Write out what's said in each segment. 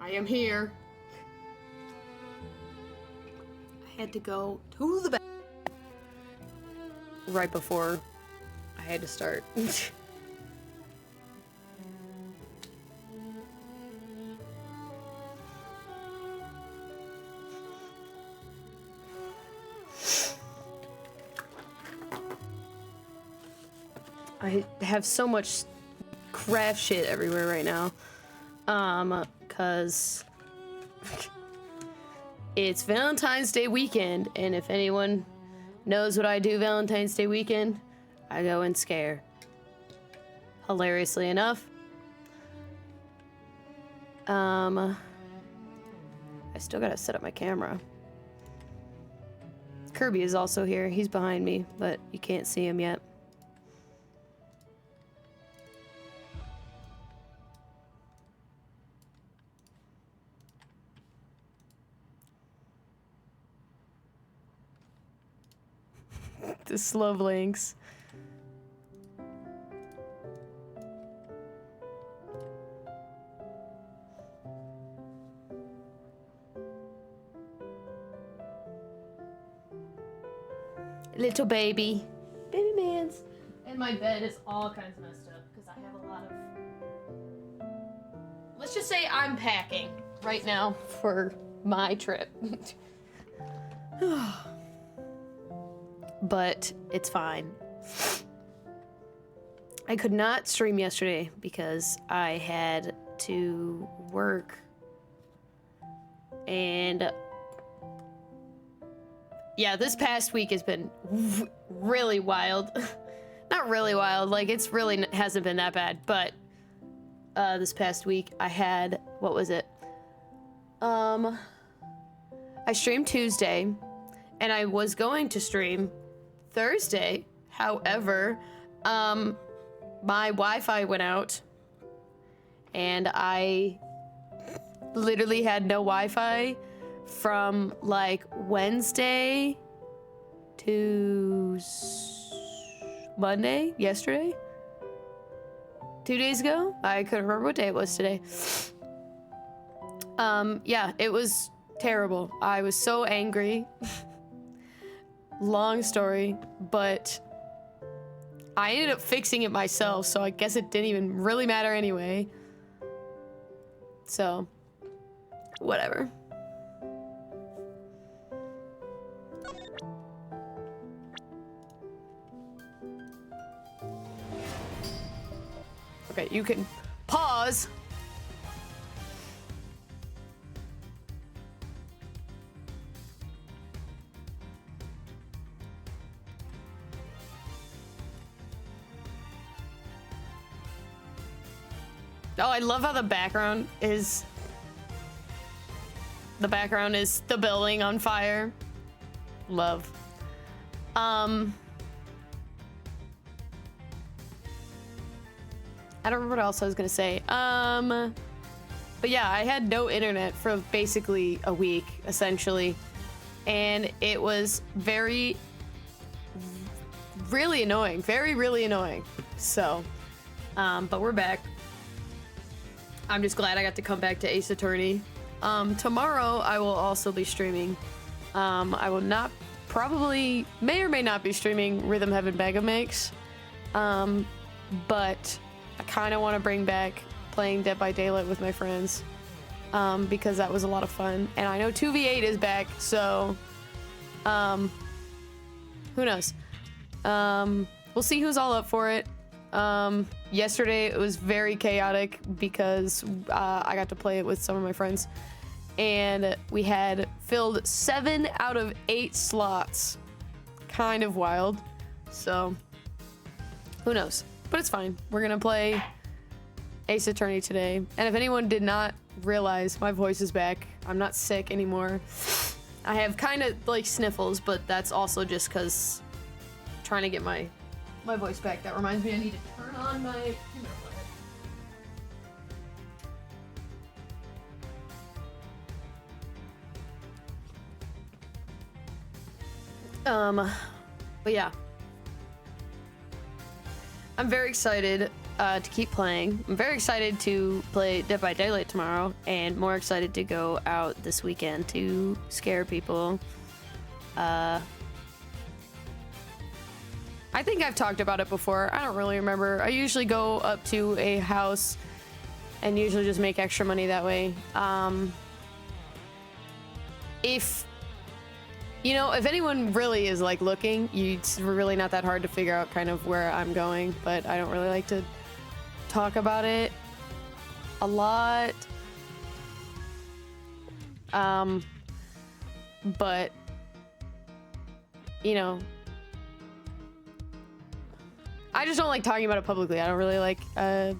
I am here. I had to go to the bathroom right before I had to start. I have so much craft shit everywhere right now. Cause it's Valentine's Day weekend, and if anyone knows what I do Valentine's Day weekend, I go and scare. Hilariously enough. I still gotta set up my camera. Kirby is also here. He's behind me, but you can't see him yet. The slow blinks. Little baby. Baby mans. And my bed is all kinds of messed up because I have a lot of... Let's just say I'm packing right now for my trip. But it's fine. I could not stream yesterday because I had to work, and yeah, this past week has been really wild. Not really wild, like it's really hasn't been that bad, but this past week I had, what was it? I streamed Tuesday, and I was going to stream Thursday. However, my Wi-Fi went out, and I literally had no Wi-Fi from like Wednesday to Monday, yesterday, 2 days ago. I couldn't remember what day it was today. Yeah, it was terrible. I was so angry. Long story, but I ended up fixing it myself, so I guess it didn't even really matter anyway. So, whatever. Okay, you can pause. Oh, I love how the background is the building on fire. Love. I don't remember what else I was gonna say. But yeah, I had no internet for basically a week, essentially. And it was really annoying. Really annoying. So, but we're back. I'm just glad I got to come back to Ace Attorney. Tomorrow I will also be streaming. I will not, probably, may or may not be streaming Rhythm Heaven Mega Mix. But I kind of want to bring back playing Dead by Daylight with my friends. Because that was a lot of fun. And I know 2v8 is back, so, who knows? We'll see who's all up for it. Yesterday it was very chaotic because I got to play it with some of my friends, and we had filled 7 out of 8 slots. Kind of wild. So who knows, but it's fine. We're gonna play Ace Attorney today, and if anyone did not realize, my voice is back. I'm not sick anymore. I have kind of like sniffles, but that's also just because I'm trying to get my voice back. That reminds me, I need to turn on my but yeah, I'm very excited. to keep playing. I'm very excited to play Dead by Daylight tomorrow, and more excited to go out this weekend to scare people. I think I've talked about it before. I don't really remember. I usually go up to a house and usually just make extra money that way. If you know, if anyone really is like looking, it's really not that hard to figure out kind of where I'm going, but I don't really like to talk about it a lot. But you know, I just don't like talking about it publicly. I don't really like a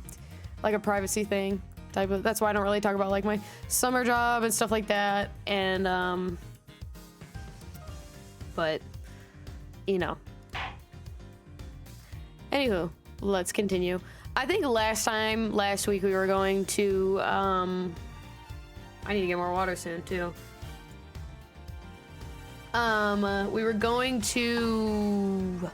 privacy thing type of. That's why I don't really talk about like my summer job and stuff like that. And but you know. Anywho, let's continue. I think last week we were going to I need to get more water soon too. We were going to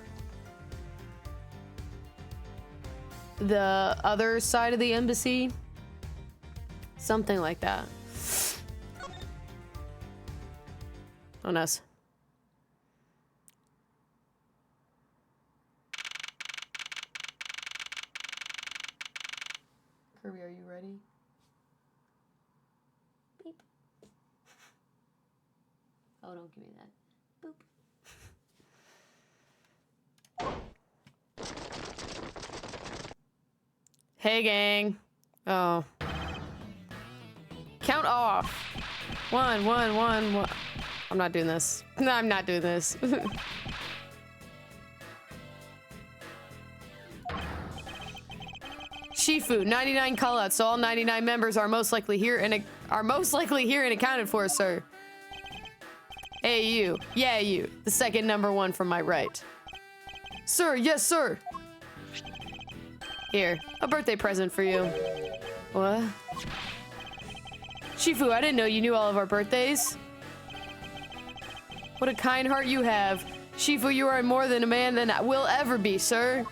the other side of the embassy. Something like that. Oh, nice. Kirby, are you ready? Beep. Oh, don't give me that. Boop. Hey, gang. Oh. Count off. One. I'm not doing this. No, I'm not doing this. Shifu, 99 callouts, so all 99 members are most likely here and accounted for, sir. Hey, you. Yeah, you. The second number one from my right. Sir, yes, sir. Here, a birthday present for you. What? Shifu, I didn't know you knew all of our birthdays. What a kind heart you have. Shifu, you are more than a man than I will ever be, sir.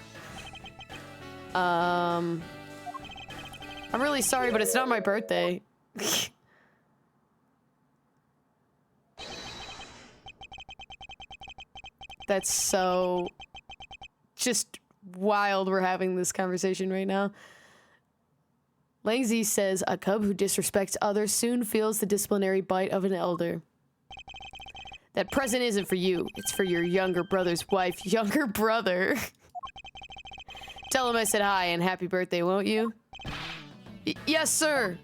I'm really sorry, but it's not my birthday. That's so just wild we're having this conversation right now. Langzy says, a cub who disrespects others soon feels the disciplinary bite of an elder. That present isn't for you. It's for your younger brother's wife. Younger brother. Tell him I said hi and happy birthday, won't you? Yes, sir.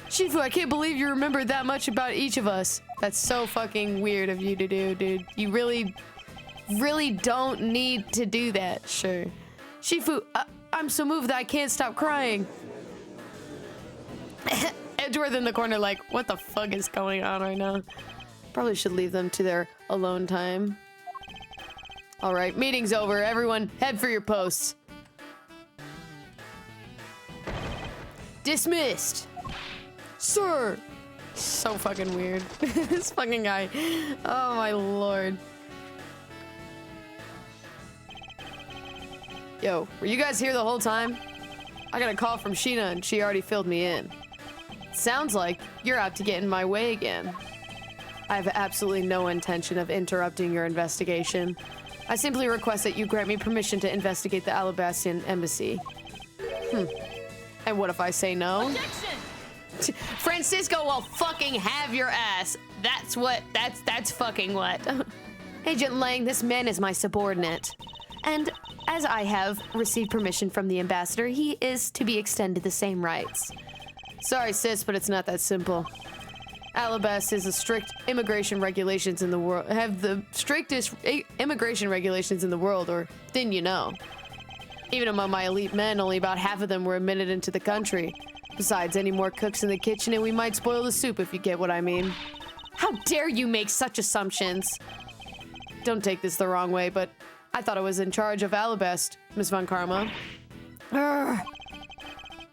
Shifu, I can't believe you remember that much about each of us. That's so fucking weird of you to do, dude. You really don't need to do that. Sure. Shifu, I'm so moved that I can't stop crying. Edgeworth in the corner like, what the fuck is going on right now? Probably should leave them to their alone time. All right, meeting's over. Everyone, head for your posts. Dismissed. Sir. So fucking weird. This fucking guy. Oh my lord. Yo, were you guys here the whole time? I got a call from Sheena and she already filled me in. Sounds like you're out to get in my way again. I have absolutely no intention of interrupting your investigation. I simply request that you grant me permission to investigate the Alabastian embassy. And what if I say no? Objection! Francisco will fucking have your ass. That's fucking what. Agent Lang, this man is my subordinate. And as I have received permission from the ambassador, he is to be extended the same rights. Sorry, sis, but it's not that simple. Alabast is the strict immigration regulations in the world. Have the strictest immigration regulations in the world, or didn't you know? Even among my elite men, only about half of them were admitted into the country. Besides, any more cooks in the kitchen and we might spoil the soup, if you get what I mean. How dare you make such assumptions? Don't take this the wrong way, but I thought I was in charge of Alabast, Miss Von Karma.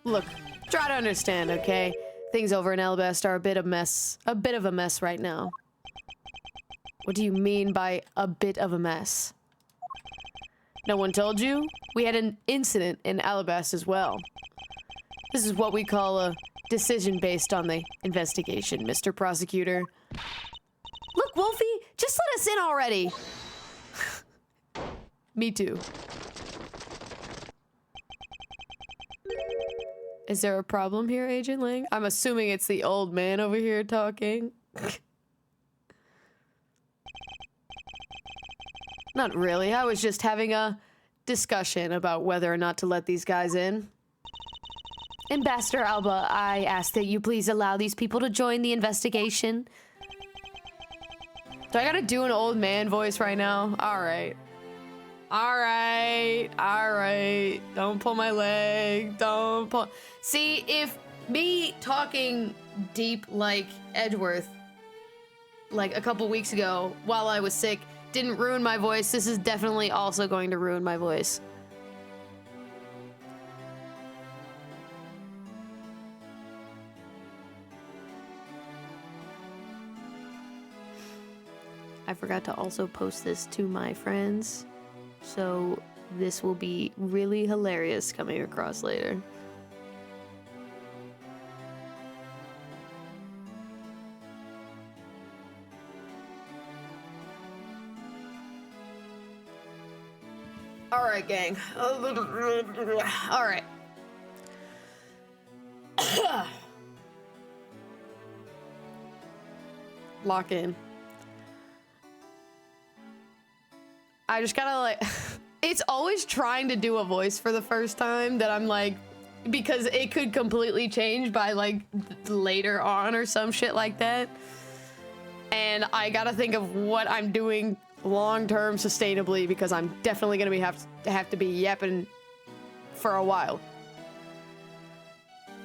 Look, try to understand, okay? Things over in Alabast are a bit of a mess right now. What do you mean by a bit of a mess? No one told you? We had an incident in Alabast as well. This is what we call a decision based on the investigation, Mr. Prosecutor. Look, Wolfie, just let us in already. Me too. Is there a problem here, Agent Lang? I'm assuming it's the old man over here talking. Not really. I was just having a discussion about whether or not to let these guys in. Ambassador Alba, I ask that you please allow these people to join the investigation. Do I gotta do an old man voice right now? Alright. Alright. Don't pull my leg. Don't pull. See, if me talking deep like Edgeworth, like a couple weeks ago while I was sick, didn't ruin my voice, this is definitely also going to ruin my voice. I forgot to also post this to my friends, so this will be really hilarious coming across later. Alright, gang. Alright. Lock in. I just gotta like, it's always trying to do a voice for the first time that I'm like, because it could completely change by like later on or some shit like that. And I gotta think of what I'm doing long-term sustainably, because I'm definitely gonna have to be yapping for a while.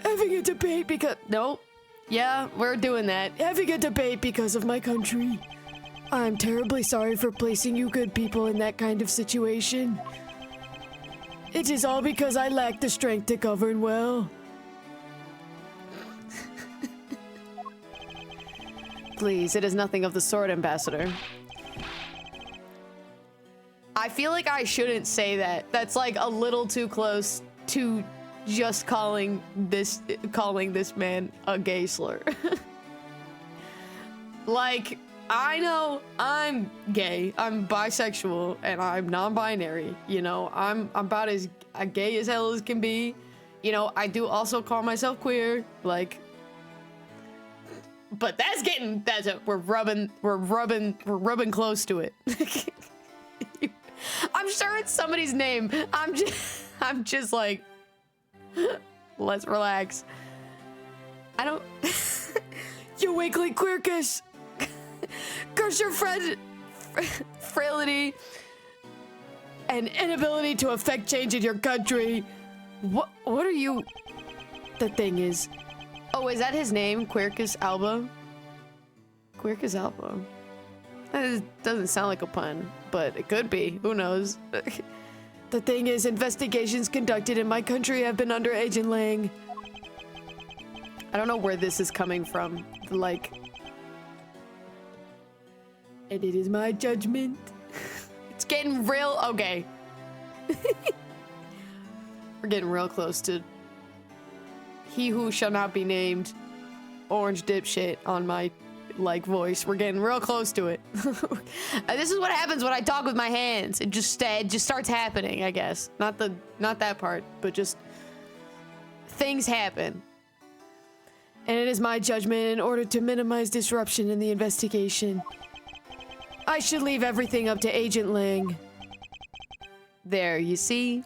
Having a debate because, nope. Yeah, we're doing that. Having a debate because of my country. I'm terribly sorry for placing you good people in that kind of situation. It is all because I lack the strength to govern well. Please, it is nothing of the sort, Ambassador. I feel like I shouldn't say that. That's like a little too close to just calling this man a gay slur. Like, I know I'm gay, I'm bisexual, and I'm non-binary, you know, I'm about as gay as hell as can be. You know, I do also call myself queer, like, but we're rubbing close to it. I'm sure it's somebody's name. I'm just like, let's relax. I don't, you weakly queerkiss. Curse your frailty and inability to affect change in your country. What are you? The thing is, oh, is that his name? Quercus Alba? Quercus Alba. That doesn't sound like a pun, but it could be. Who knows? The thing is, investigations conducted in my country have been under Agent Lang. I don't know where this is coming from. Like, and it is my judgment. It's getting real. Okay. We're getting real close to he who shall not be named orange dipshit on my like voice. We're getting real close to it. This is what happens when I talk with my hands. It just starts happening, I guess. Not that part, but just things happen. And it is my judgment, in order to minimize disruption in the investigation, I should leave everything up to Agent Lang. There, you see?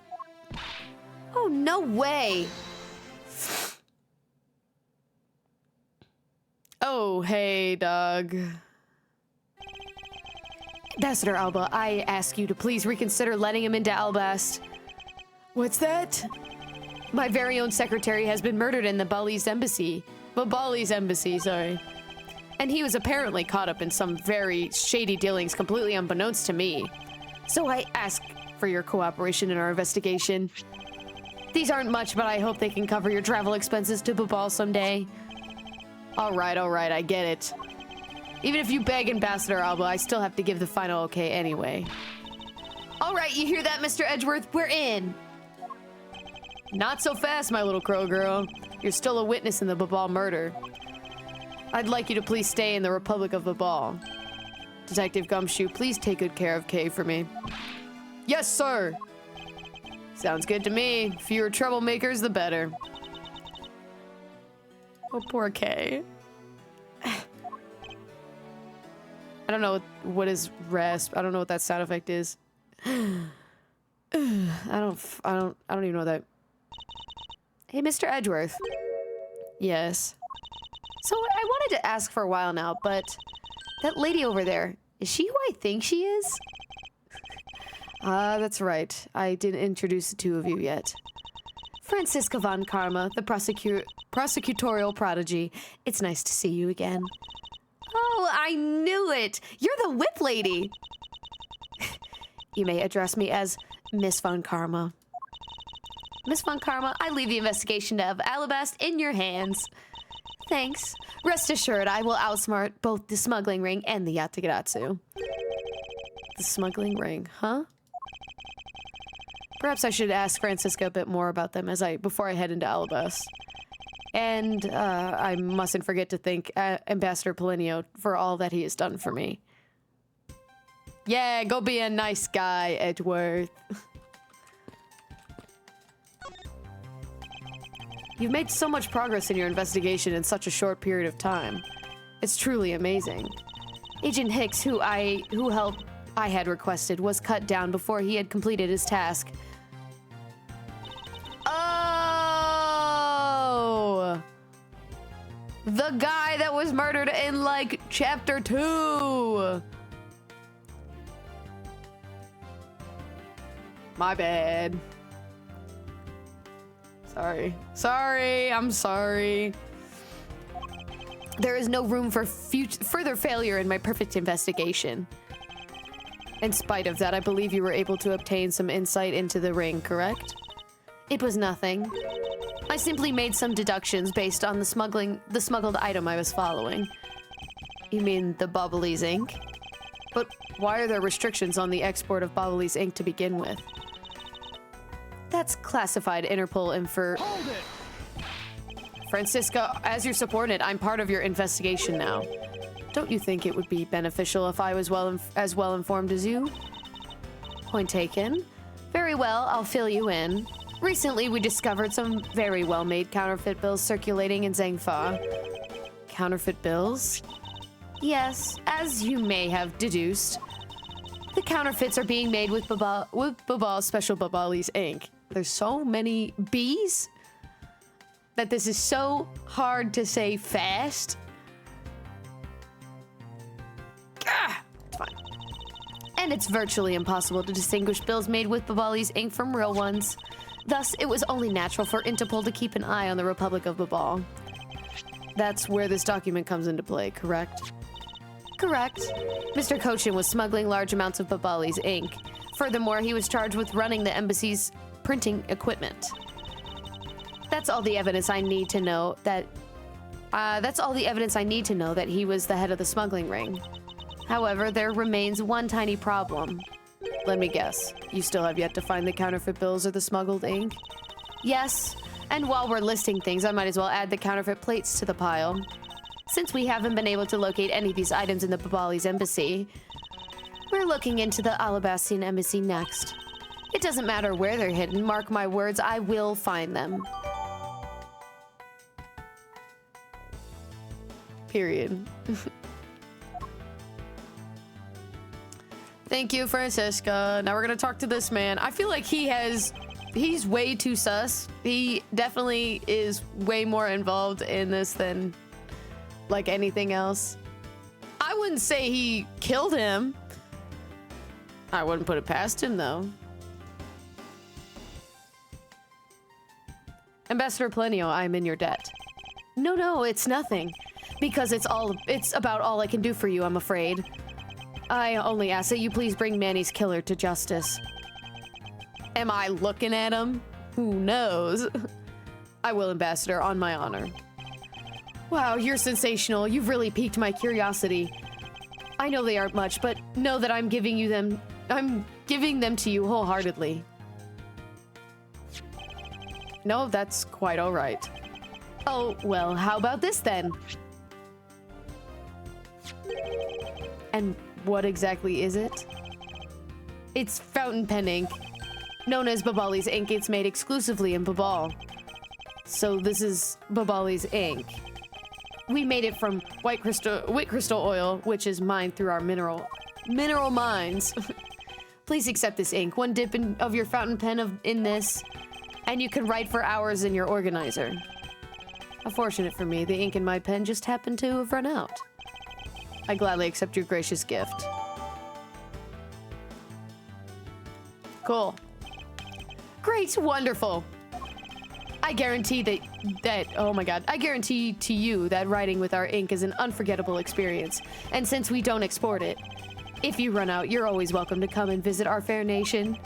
Oh, no way! Oh, hey, dog. Ambassador Alba, I ask you to please reconsider letting him into Albast. What's that? My very own secretary has been murdered in the Bali's embassy. Bali's embassy, sorry. And he was apparently caught up in some very shady dealings completely unbeknownst to me. So I ask for your cooperation in our investigation. These aren't much, but I hope they can cover your travel expenses to Babal someday. Alright, I get it. Even if you beg Ambassador Alba, I still have to give the final okay anyway. All right, you hear that, Mr. Edgeworth? We're in. Not so fast, my little crow girl. You're still a witness in the Babal murder. I'd like you to please stay in the Republic of Babal. Detective Gumshoe, please take good care of Kay for me. Yes, sir. Sounds good to me. Fewer troublemakers, the better. Oh, poor Kay. I don't know what is rasp. I don't know what that sound effect is. I don't even know that. Hey, Mr. Edgeworth. Yes. So I wanted to ask for a while now, but that lady over there, is she who I think she is? That's right. I didn't introduce the two of you yet. Franziska von Karma, the prosecutorial prodigy. It's nice to see you again. Oh, I knew it! You're the whip lady! You may address me as Miss von Karma. Miss von Karma, I leave the investigation of Alabast in your hands. Thanks. Rest assured, I will outsmart both the smuggling ring and the Yatagarasu. The smuggling ring, huh? Perhaps I should ask Franziska a bit more about them before I head into Alabast. And I mustn't forget to thank Ambassador Polinio for all that he has done for me. Yeah, go be a nice guy, Edgeworth. You've made so much progress in your investigation in such a short period of time. It's truly amazing. Agent Hicks, who I had requested, was cut down before he had completed his task. Oh! The guy that was murdered in, like, chapter 2! My bad. Sorry, I'm sorry. There is no room for further failure in my perfect investigation. In spite of that, I believe you were able to obtain some insight into the ring, correct? It was nothing. I simply made some deductions based on the smuggled item I was following. You mean the Bobbley's ink? But why are there restrictions on the export of Bobbley's ink to begin with? That's classified Interpol info. Hold it! Franziska, as your subordinate, I'm part of your investigation now. Don't you think it would be beneficial if I was as well informed as you? Point taken. Very well, I'll fill you in. Recently, we discovered some very well-made counterfeit bills circulating in Zhangfa. Counterfeit bills? Yes, as you may have deduced. The counterfeits are being made with Babal's special Babali's ink. There's so many B's that this is so hard to say fast. It's fine. And it's virtually impossible to distinguish bills made with Babali's ink from real ones. Thus, it was only natural for Interpol to keep an eye on the Republic of Babal. That's where this document comes into play, correct? Correct. Mr. Kochin was smuggling large amounts of Babali's ink. Furthermore, he was charged with running the embassy's printing equipment. That's all the evidence I need to know that he was the head of the smuggling ring. However, there remains one tiny problem. Let me guess. You still have yet to find the counterfeit bills or the smuggled ink? Yes. And while we're listing things, I might as well add the counterfeit plates to the pile. Since we haven't been able to locate any of these items in the Babali's embassy, we're looking into the Alabastian embassy next. It doesn't matter where they're hidden. Mark my words, I will find them. Period. Thank you, Franziska. Now we're gonna talk to this man. I feel like he's way too sus. He definitely is way more involved in this than like anything else. I wouldn't say he killed him. I wouldn't put it past him though. Ambassador Polinio, I'm in your debt. No, it's nothing. Because it's about all I can do for you, I'm afraid. I only ask that you please bring Manny's killer to justice. Am I looking at him? Who knows? I will, Ambassador, on my honor. Wow, you're sensational. You've really piqued my curiosity. I know they aren't much, but know that I'm giving you them. I'm giving them to you wholeheartedly. No, that's quite all right. Oh, well, how about this then? And what exactly is it? It's fountain pen ink. Known as Babali's ink, it's made exclusively in Babal. So this is Babali's ink. We made it from white crystal oil, which is mined through our mineral mines. Please accept this ink. One dip of your fountain pen in this, and you can write for hours in your organizer. Unfortunate for me, the ink in my pen just happened to have run out. I gladly accept your gracious gift. Cool. Great, wonderful. I guarantee that, oh my god, I guarantee to you that writing with our ink is an unforgettable experience. And since we don't export it, if you run out, you're always welcome to come and visit our fair nation.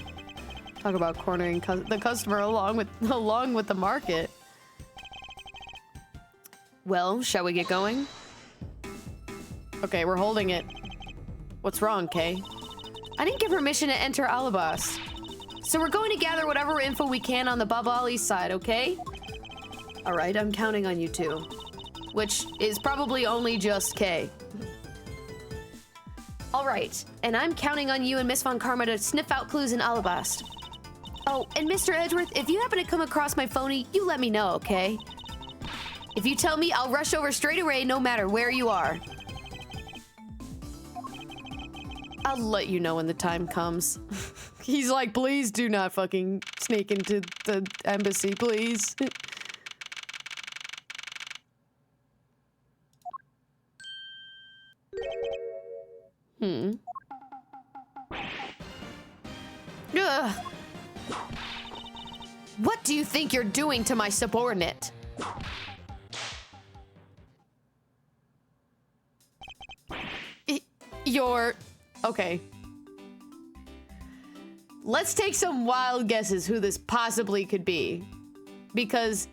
Talk about cornering the customer along with the market. Well, shall we get going? Okay, we're holding it. What's wrong, Kay? I didn't give permission to enter Alabas. So we're going to gather whatever info we can on the Babali side, okay? Alright, I'm counting on you two. Which is probably only just Kay. Alright, and I'm counting on you and Miss Von Karma to sniff out clues in Alabast. Oh, and Mr. Edgeworth, if you happen to come across my phony, you let me know, okay? If you tell me, I'll rush over straight away no matter where you are. I'll let you know when the time comes. He's like, please do not fucking sneak into the embassy, please. Ugh. What do you think you're doing to my subordinate? You're... Okay. Let's take some wild guesses who this possibly could be. Because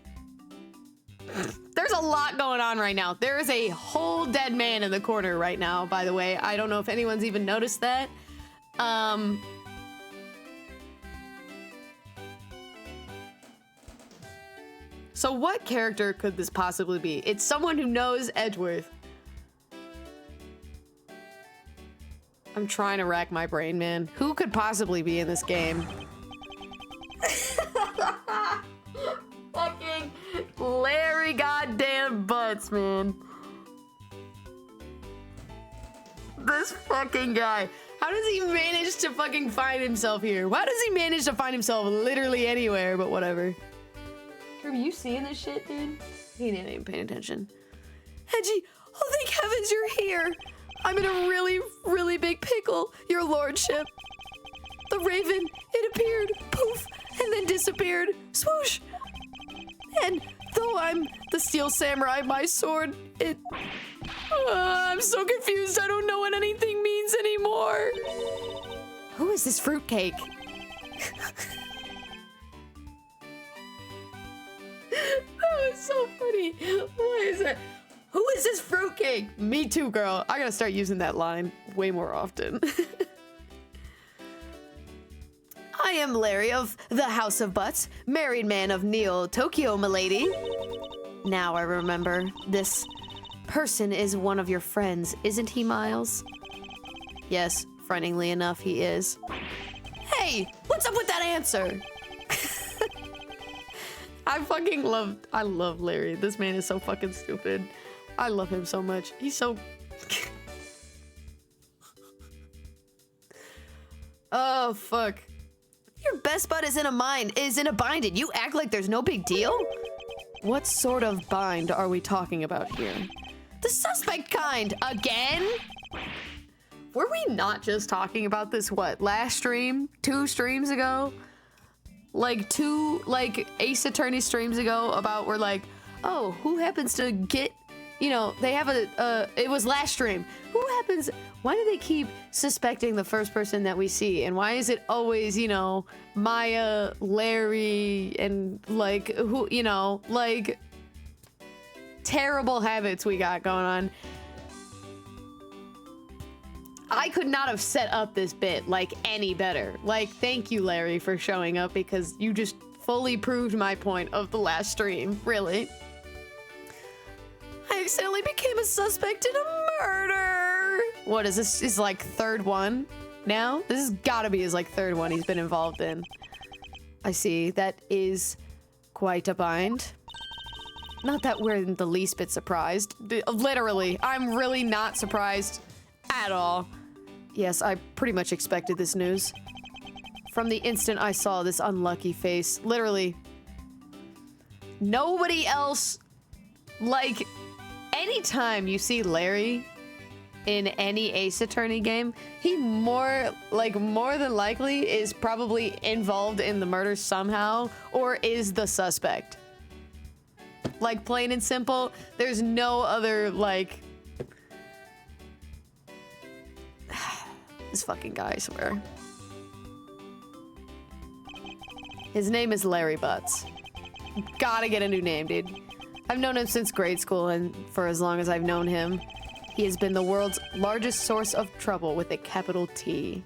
there's a lot going on right now. There is a whole dead man in the corner right now, by the way. I don't know if anyone's even noticed that. So what character could this possibly be? It's someone who knows Edgeworth. I'm trying to rack my brain, man. Who could possibly be in this game? Fucking Larry goddamn Butts, man. This fucking guy. How does he manage to fucking find himself here? Why does he manage to find himself literally anywhere, but whatever. Are you seeing this shit, dude? He didn't even pay attention. Hedgie, oh thank heavens you're here. I'm in a really, really big pickle, your lordship. The raven, it appeared, poof, and then disappeared, swoosh. And though I'm the steel samurai, my sword, it... I'm so confused, I don't know what anything means anymore. Who is this fruitcake? That was so funny. What is it? Who is this fruitcake? Me too, girl. I gotta start using that line way more often. I am Larry of the House of Butts, married man of Neo Tokyo, milady. Now I remember, this person is one of your friends, isn't he, Miles? Yes, frighteningly enough, he is. Hey, what's up with that answer? I love Larry. This man is so fucking stupid. I love him so much. He's so... Oh, fuck. Your best bud is in a bind, and you act like there's no big deal? What sort of bind are we talking about here? The suspect kind, again? Were we not just talking about this, what, last stream? 2 streams ago? Like 2, Ace Attorney streams ago about we're like, oh, who happens to get... You know, they have it was last stream. Why do they keep suspecting the first person that we see? And why is it always, you know, Maya, Larry, and like, who, you know, like, terrible habits we got going on. I could not have set up this bit, like, any better. Like, thank you, Larry, for showing up, because you just fully proved my point of the last stream. Really. I accidentally became a suspect in a murder. What is this? His, like, third one now? This has gotta be his, like, third one he's been involved in. I see. That is quite a bind. Not that we're in the least bit surprised. Literally, I'm really not surprised at all. Yes, I pretty much expected this news. From the instant I saw this unlucky face, literally, nobody else, like, anytime you see Larry in any Ace Attorney game, he more than likely is probably involved in the murder somehow, or is the suspect. Like, plain and simple, there's no other, like... This fucking guy, I swear. His name is Larry Butts. Gotta get a new name, dude. I've known him since grade school, and for as long as I've known him, he has been the world's largest source of trouble with a capital T.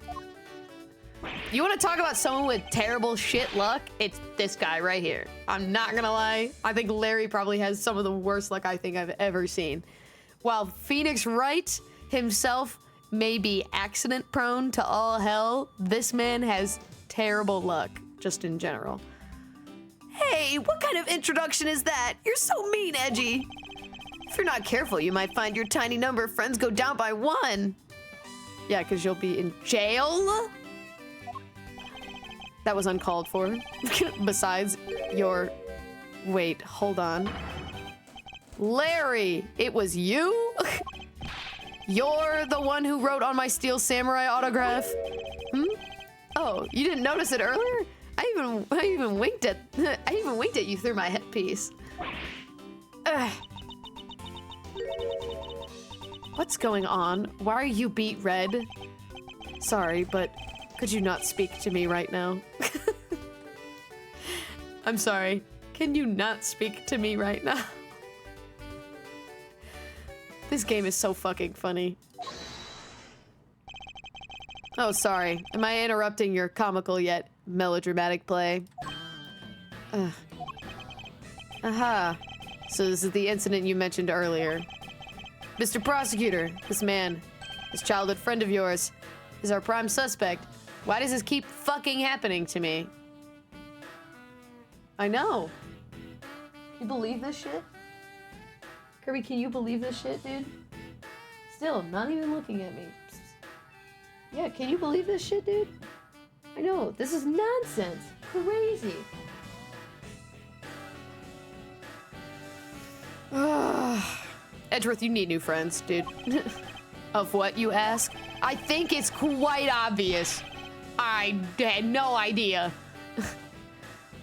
You want to talk about someone with terrible shit luck? It's this guy right here. I'm not gonna lie. I think Larry probably has some of the worst luck I think I've ever seen. While Phoenix Wright himself may be accident prone to all hell, this man has terrible luck, just in general. Hey, what kind of introduction is that? You're so mean, Edgy. If you're not careful, you might find your tiny number of friends go down by 1. Yeah, because you'll be in jail? That was uncalled for. Besides your... Wait, hold on. Larry, it was you? You're the one who wrote on my Steel Samurai autograph? Hmm? Oh, you didn't notice it earlier? I even winked at you through my headpiece. Ugh. What's going on? Why are you beet red? Sorry, but could you not speak to me right now? I'm sorry. Can you not speak to me right now? This game is so fucking funny. Oh, sorry. Am I interrupting your comical yet melodramatic play? Ugh. Aha. So this is the incident you mentioned earlier. Mr. Prosecutor, this man, this childhood friend of yours, is our prime suspect. Why does this keep fucking happening to me? I know. You believe this shit? Kirby, can you believe this shit, dude? Still, not even looking at me. Yeah, can you believe this shit, dude? I know, this is nonsense. Crazy. Edgeworth, you need new friends, dude. Of what, you ask? I think it's quite obvious. I had no idea.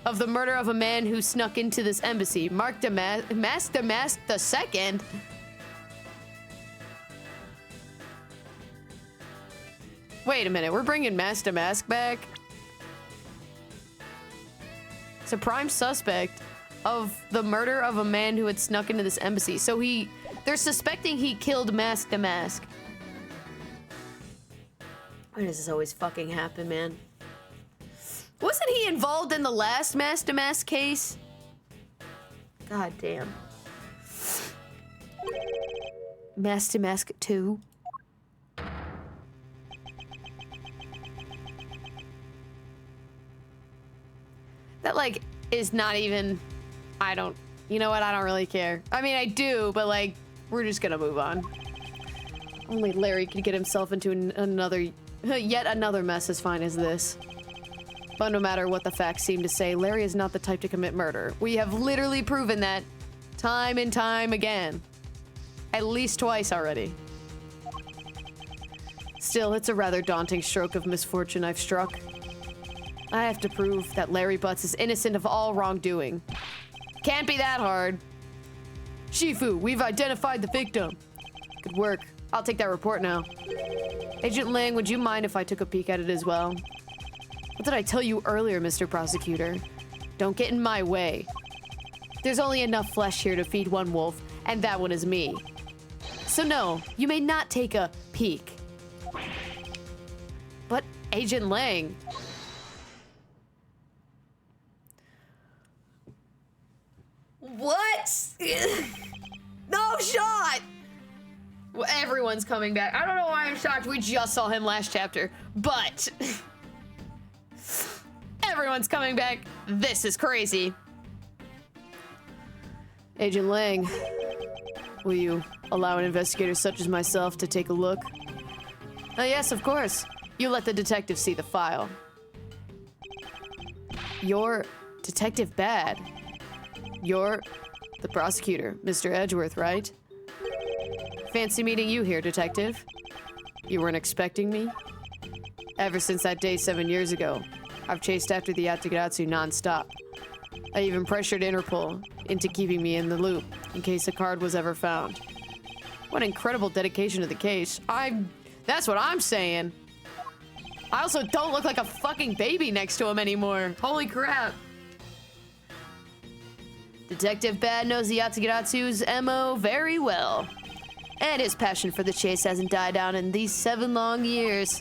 Of the murder of a man who snuck into this embassy. Mark Damask the Second? Wait a minute, we're bringing Master Mask back? It's a prime suspect of the murder of a man who had snuck into this embassy. So they're suspecting he killed Mask Damask. Why does this always fucking happen, man? Wasn't he involved in the last Mask Damask case? God damn. Mask Damask 2. That, like, is not even... You know what? I don't really care. I mean, I do, but, like, we're just gonna move on. Only Larry could get himself into yet another mess as fine as this. But no matter what the facts seem to say, Larry is not the type to commit murder. We have literally proven that time and time again. At least twice already. Still, it's a rather daunting stroke of misfortune I've struck. I have to prove that Larry Butts is innocent of all wrongdoing. Can't be that hard. Shifu, we've identified the victim. Good work. I'll take that report now. Agent Lang, would you mind if I took a peek at it as well? What did I tell you earlier, Mr. Prosecutor? Don't get in my way. There's only enough flesh here to feed one wolf, and that one is me. So no, you may not take a peek. Agent Lang. What? No shot! Well, everyone's coming back. I don't know why I'm shocked. We just saw him last chapter, but everyone's coming back. This is crazy. Agent Lang, will you allow an investigator such as myself to take a look? Yes, of course. You let the detective see the file. You're Detective Bad. You're the prosecutor, Mr. Edgeworth, right? Fancy meeting you here, Detective. You weren't expecting me? Ever since that day 7 years ago, I've chased after the Yatagarasu non-stop. I even pressured Interpol into keeping me in the loop in case a card was ever found. What incredible dedication to the case. That's what I'm saying. I also don't look like a fucking baby next to him anymore. Holy crap. Detective Bad knows the Yatagarazu's MO very well. And his passion for the chase hasn't died down in these 7 long years.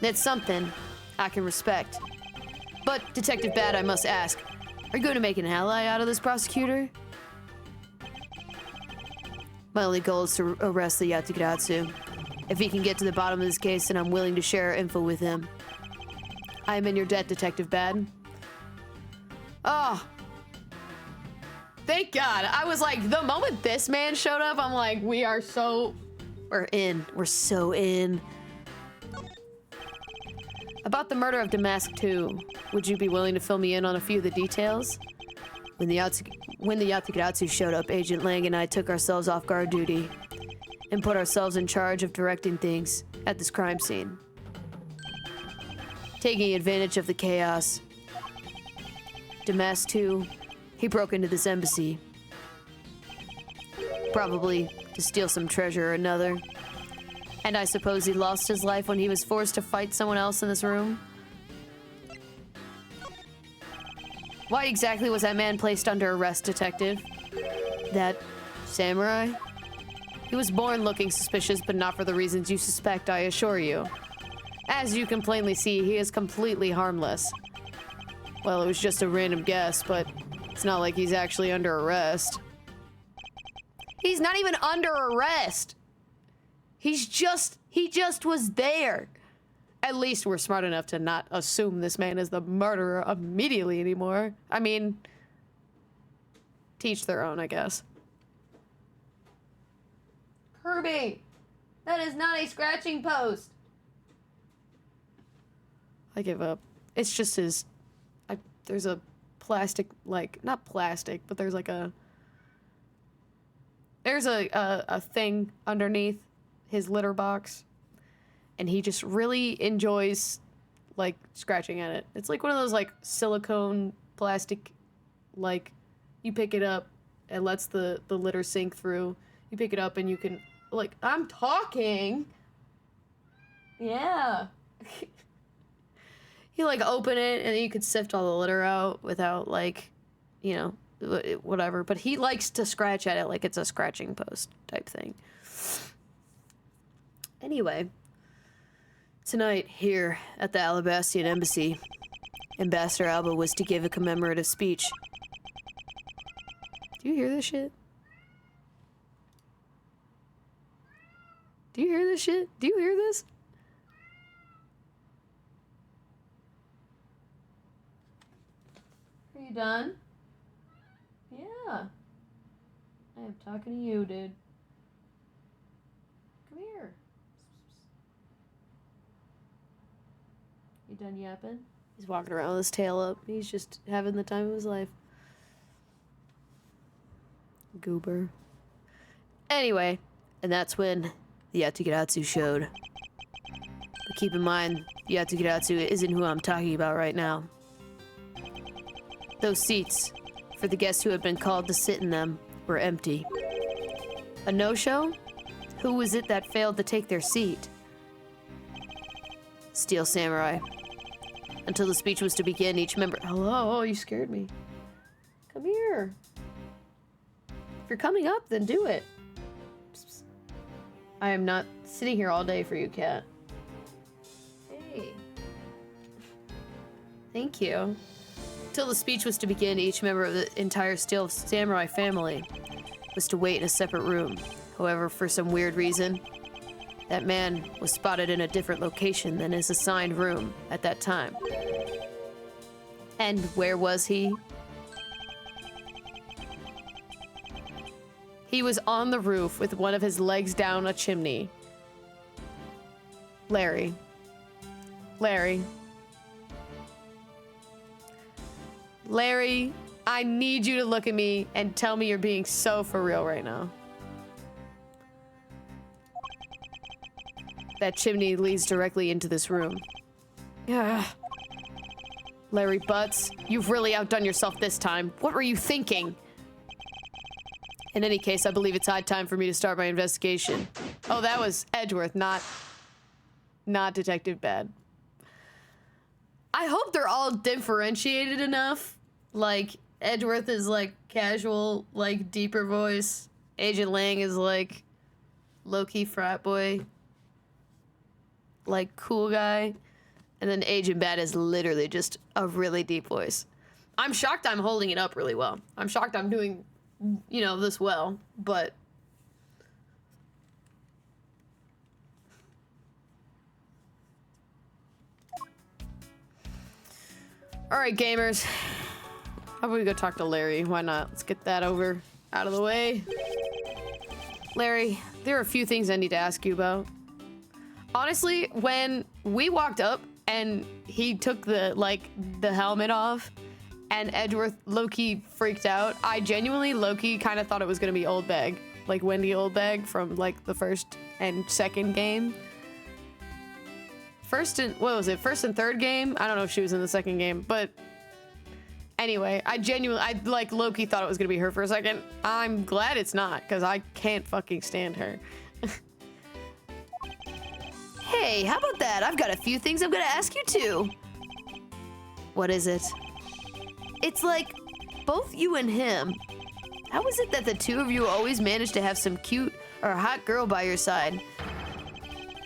That's something I can respect. But, Detective Bad, I must ask, are you going to make an ally out of this prosecutor? My only goal is to arrest the Yatagarasu. If he can get to the bottom of this case, then I'm willing to share info with him. I am in your debt, Detective Bad. Oh. Thank God. I was like, the moment this man showed up, I'm like, we're in. We're so in. About the murder of Damask 2, would you be willing to fill me in on a few of the details? When the Yatagarasu showed up, Agent Lang and I took ourselves off guard duty and put ourselves in charge of directing things at this crime scene. Taking advantage of the chaos, Damask 2, he broke into this embassy. Probably to steal some treasure or another. And I suppose he lost his life when he was forced to fight someone else in this room. Why exactly was that man placed under arrest, Detective? That samurai? He was born looking suspicious, but not for the reasons you suspect, I assure you. As you can plainly see, he is completely harmless. Well, it was just a random guess, but it's not like he's actually under arrest. He's not even under arrest! He just was there. At least we're smart enough to not assume this man is the murderer immediately anymore. I mean, teach their own, I guess. Kirby, that is not a scratching post. I give up. It's just his, there's a plastic, like, not plastic, but there's like there's a thing underneath his litter box. And he just really enjoys, like, scratching at it. It's like one of those, like, silicone plastic, like, you pick it up, it lets the litter sink through. You pick it up and you can, like, I'm talking! Yeah. You, like, open it and you can sift all the litter out without, like, you know, whatever. But he likes to scratch at it like it's a scratching post type thing. Anyway. Tonight, here at the Alabastian Embassy, Ambassador Alba was to give a commemorative speech. Do you hear this shit? Do you hear this shit? Do you hear this? Are you done? Yeah. I am talking to you, dude. Come here. You done yapping? He's walking around with his tail up. He's just having the time of his life. Goober. Anyway, and that's when the Yatagarasu showed. But keep in mind, the Yatagarasu isn't who I'm talking about right now. Those seats, for the guests who had been called to sit in them, were empty. A no-show? Who was it that failed to take their seat? Steel Samurai. Until the speech was to begin, each member— Hello, you scared me. Come here. If you're coming up, then do it. Psst, psst. I am not sitting here all day for you, cat. Hey. Thank you. Till the speech was to begin, each member of the entire Steel Samurai family was to wait in a separate room. However, for some weird reason, that man was spotted in a different location than his assigned room at that time. And where was he? He was on the roof with one of his legs down a chimney. Larry. Larry. Larry, I need you to look at me and tell me you're being so for real right now. That chimney leads directly into this room. Yeah. Larry Butts, you've really outdone yourself this time. What were you thinking? In any case, I believe it's high time for me to start my investigation. Oh, that was Edgeworth, not Detective Bad. I hope they're all differentiated enough. Like, Edgeworth is like casual, like deeper voice. Agent Lang is like low-key frat boy. Like cool guy. And then Agent Bad is literally just a really deep voice. I'm shocked I'm holding it up really well. I'm shocked I'm doing, you know, this well, but... Alright, gamers. How about we go talk to Larry? Why not? Let's get that out of the way. Larry, there are a few things I need to ask you about. Honestly, when we walked up and he took the helmet off and Edgeworth low-key freaked out, I genuinely low-key kind of thought it was gonna be Old Bag. Like Wendy Oldbag from like the first and second game. First and third game? I don't know if she was in the second game, but anyway, I like low-key thought it was gonna be her for a second. I'm glad it's not, because I can't fucking stand her. Hey, how about that? I've got a few things I'm gonna ask you too. What is it? It's like, both you and him. How is it that the two of you always manage to have some cute or hot girl by your side?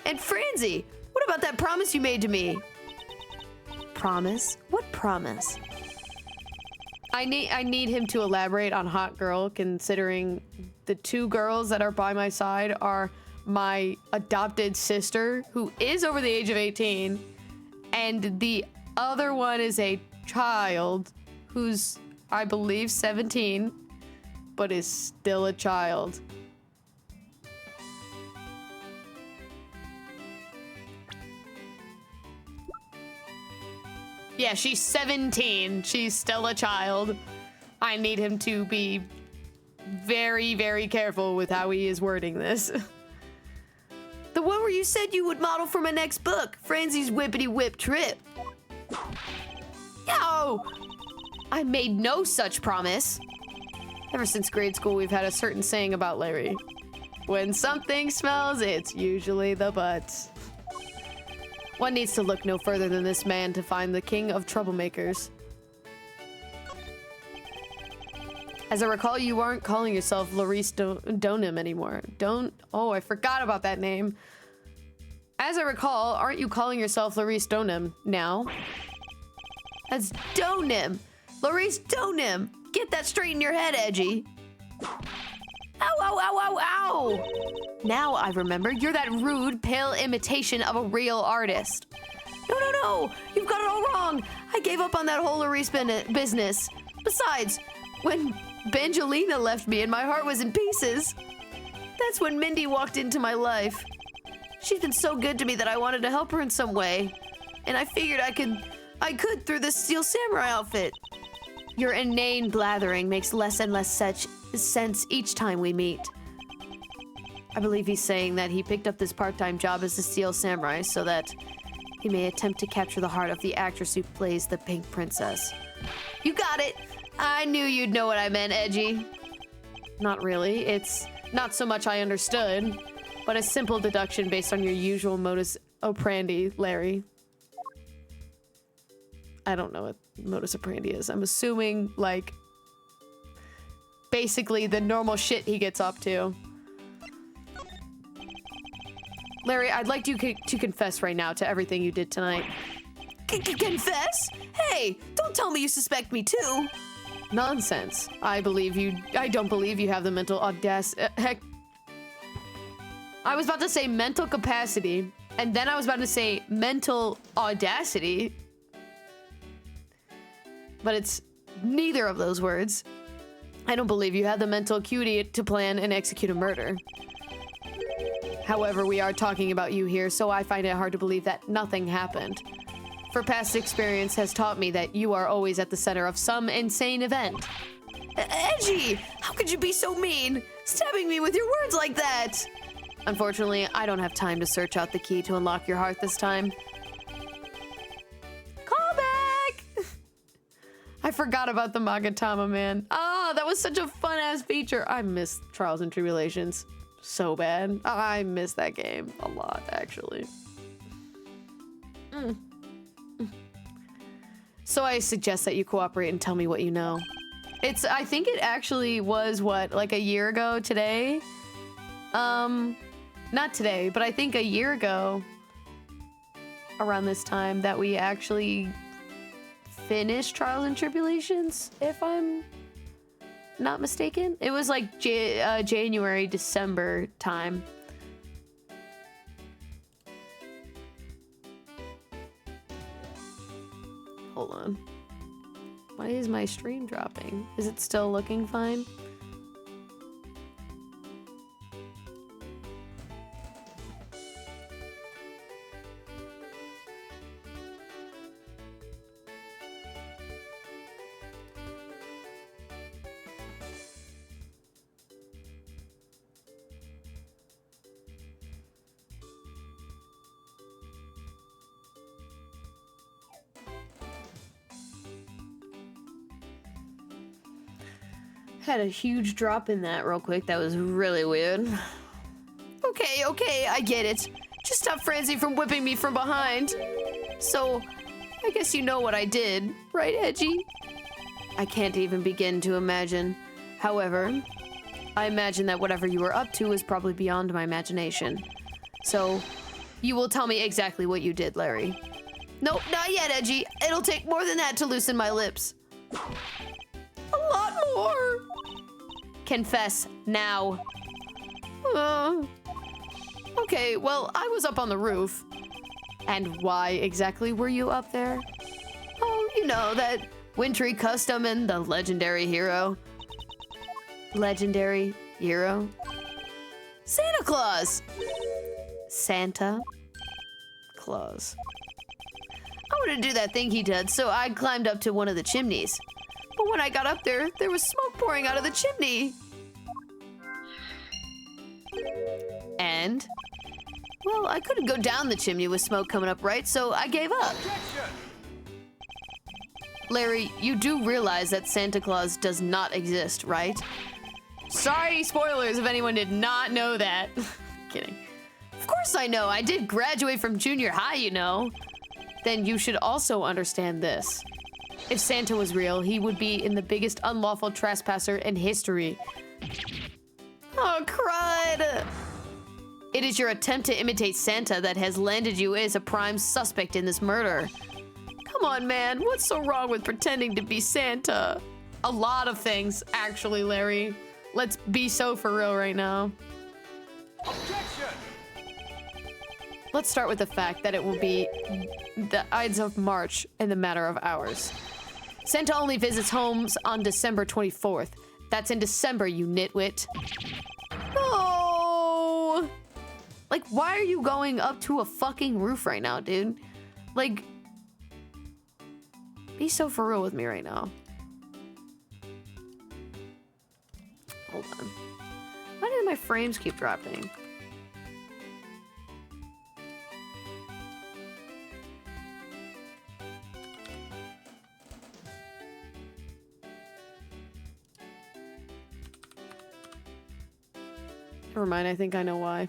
And Franzi, what about that promise you made to me? Promise? What promise? I need him to elaborate on hot girl, considering the two girls that are by my side are my adopted sister, who is over the age of 18, and the other one is a child who's, I believe, 17, but is still a child. Yeah, she's 17. She's still a child. I need him to be very, very careful with how he is wording this. The one where you said you would model for my next book, Franzi's Whippity Whip Trip. No! I made no such promise. Ever since grade school, we've had a certain saying about Larry. When something smells, it's usually the butts. One needs to look no further than this man to find the king of troublemakers. As I recall, you aren't calling yourself Laurice Donim anymore. Oh, I forgot about that name. As I recall, aren't you calling yourself Laurice Donim now? That's Donim. Laurice Donim. Get that straight in your head, Edgy. Ow, ow, ow, ow, ow. Now I remember, you're that rude, pale imitation of a real artist. No, no, no. You've got it all wrong. I gave up on that whole Laurice business. Besides, when Bangelina left me and my heart was in pieces, that's when Mindy walked into my life. She's been so good to me that I wanted to help her in some way. And I figured I could through this Steel Samurai outfit. Your inane blathering makes less and less sense each time we meet. I believe he's saying that he picked up this part-time job as a Steel Samurai so that he may attempt to capture the heart of the actress who plays the Pink Princess. You got it! I knew you'd know what I meant, Edgy. Not really. It's not so much I understood, but a simple deduction based on your usual modus operandi, Larry. I don't know what modus operandi is. I'm assuming, like, basically the normal shit he gets up to. Larry, I'd like you to confess right now to everything you did tonight. Confess? Hey, don't tell me you suspect me too. Nonsense. I don't believe you have the mental audacity. Heck. I was about to say mental capacity, and then I was about to say mental audacity. But it's neither of those words. I don't believe you have the mental acuity to plan and execute a murder. However, we are talking about you here, so I find it hard to believe that nothing happened. For past experience has taught me that you are always at the center of some insane event. Edgy! How could you be so mean? Stabbing me with your words like that! Unfortunately, I don't have time to search out the key to unlock your heart this time. Call back! I forgot about the Magatama, man. Oh, that was such a fun-ass feature. I miss Trials and Tribulations so bad. I miss that game a lot, actually. So I suggest that you cooperate and tell me what you know. I think it actually was, what, like a year ago today? Not today, but I think a year ago, around this time, that we actually finished Trials and Tribulations, if I'm not mistaken. It was like January, December time. Hold on. Why is my stream dropping? Is it still looking fine? Had a huge drop in that real quick. That was really weird. Okay, I get it. Just stop Franzi from whipping me from behind. So, I guess you know what I did, right, Edgy? I can't even begin to imagine. However, I imagine that whatever you were up to is probably beyond my imagination. So, you will tell me exactly what you did, Larry. Nope, not yet, Edgy. It'll take more than that to loosen my lips. A lot more. Confess now. Okay, well, I was up on the roof. And why exactly were you up there? Oh, you know, that wintry custom and the legendary hero. Legendary hero? Santa Claus! Santa Claus. I wanted to do that thing he did, so I climbed up to one of the chimneys. But when I got up there, there was smoke pouring out of the chimney. And? Well, I couldn't go down the chimney with smoke coming up, right? So I gave up. Larry, you do realize that Santa Claus does not exist, right? Sorry, spoilers if anyone did not know that. Kidding. Of course I know. I did graduate from junior high, you know. Then you should also understand this. If Santa was real, he would be in the biggest unlawful trespasser in history. Oh, crud! It is your attempt to imitate Santa that has landed you as a prime suspect in this murder. Come on, man. What's so wrong with pretending to be Santa? A lot of things, actually, Larry. Let's be so for real right now. Objection! Let's start with the fact that it will be the Ides of March in the matter of hours. Santa only visits homes on December 24th. That's in December, you nitwit. Oh! Like, why are you going up to a fucking roof right now, dude? Like, be so for real with me right now. Hold on. Why did my frames keep dropping? Never mind, I think I know why.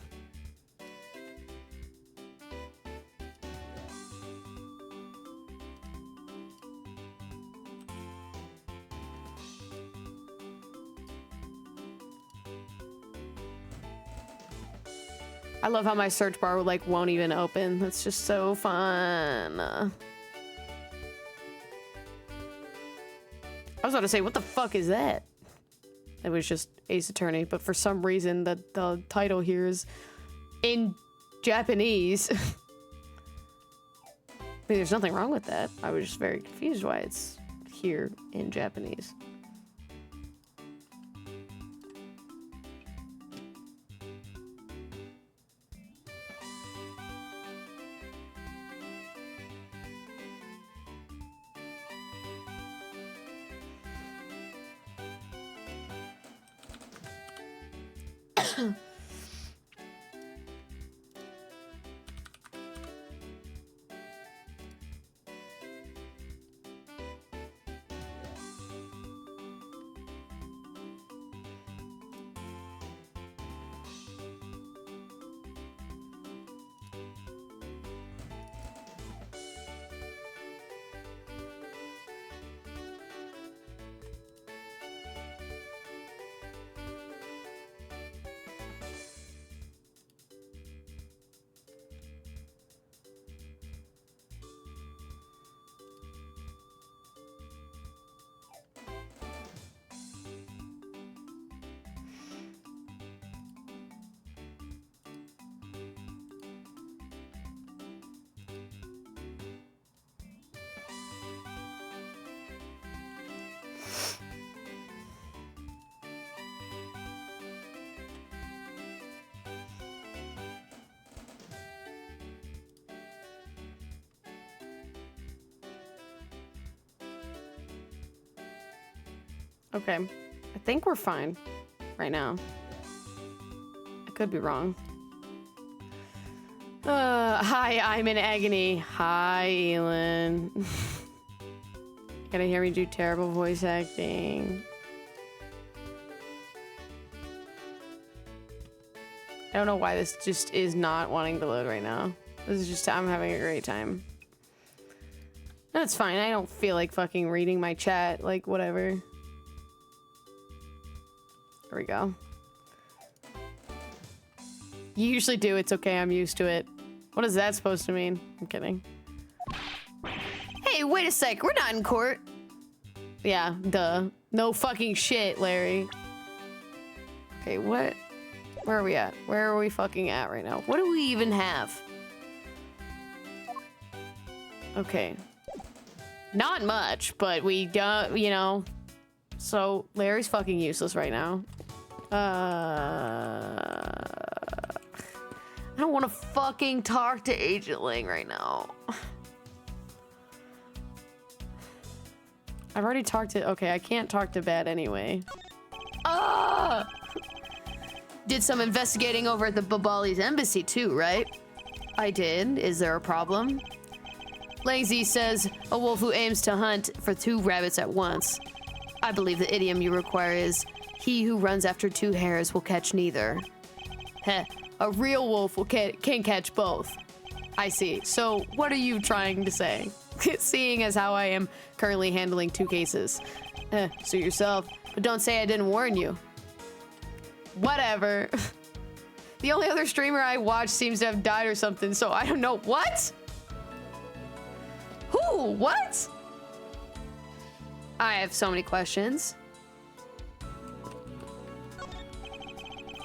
I love how my search bar like won't even open. That's just so fun. I was about to say, what the fuck is that? It was just Ace Attorney, but for some reason the title here is in Japanese. I mean, there's nothing wrong with that. I was just very confused why it's here in Japanese. Okay, I think we're fine right now. I could be wrong. Hi, I'm in agony. Hi, Elin. Gotta hear me do terrible voice acting. I don't know why this just is not wanting to load right now. This is just, I'm having a great time. That's fine, I don't feel like fucking reading my chat, like, whatever. There we go. You usually do, it's okay, I'm used to it. What is that supposed to mean? I'm kidding. Hey, wait a sec, we're not in court. Yeah, duh. No fucking shit, Larry. Okay, what? Where are we at? Where are we fucking at right now? What do we even have? Okay. Not much, but we don't, you know. So, Larry's fucking useless right now. I don't want to fucking talk to Agent Ling right now. I've already talked to... Okay, I can't talk to Bat anyway. Ah! Did some investigating over at the Babali's embassy too, right? I did. Is there a problem? Langzy says a wolf who aims to hunt for 2 rabbits at once. I believe the idiom you require is, he who runs after 2 hares will catch neither. Heh, a real wolf can catch both. I see. So what are you trying to say? Seeing as how I am currently handling 2 cases. Suit yourself, but don't say I didn't warn you. Whatever. The only other streamer I watch seems to have died or something, so I don't know. What? Who? What? I have so many questions.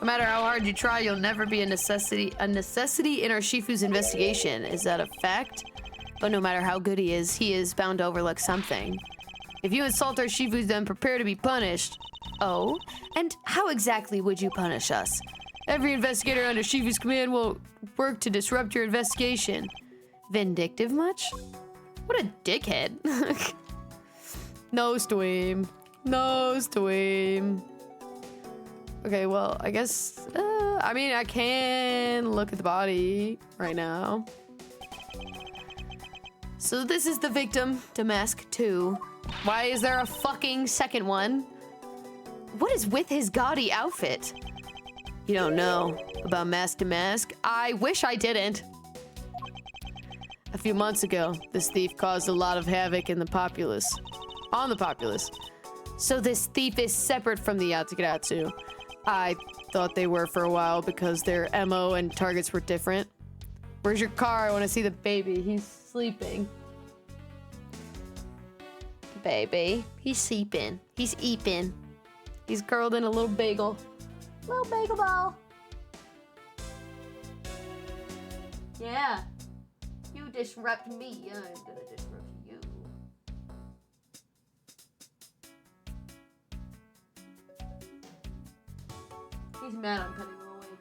No matter how hard you try, you'll never be a necessity in our Shifu's investigation. Is that a fact? But no matter how good he is bound to overlook something. If you insult our Shifus, then prepare to be punished. Oh? And how exactly would you punish us? Every investigator under Shifu's command will work to disrupt your investigation. Vindictive much? What a dickhead. No stream. No stream. Okay, well, I guess... I mean, I can look at the body right now. So this is the victim to Mask 2. Why is there a fucking second one? What is with his gaudy outfit? You don't know about Mask to Mask? I wish I didn't. A few months ago, this thief caused a lot of havoc in the populace. On the populace. So this thief is separate from the Yatsugatsu. I thought they were for a while because their MO and targets were different. Where's your car? I want to see the baby. He's sleeping. baby. He's sleeping. He's eeping. He's curled in a little bagel. Little bagel ball. Yeah. You disrupt me, I'm gonna disrupt you. He's mad I'm cutting him awake.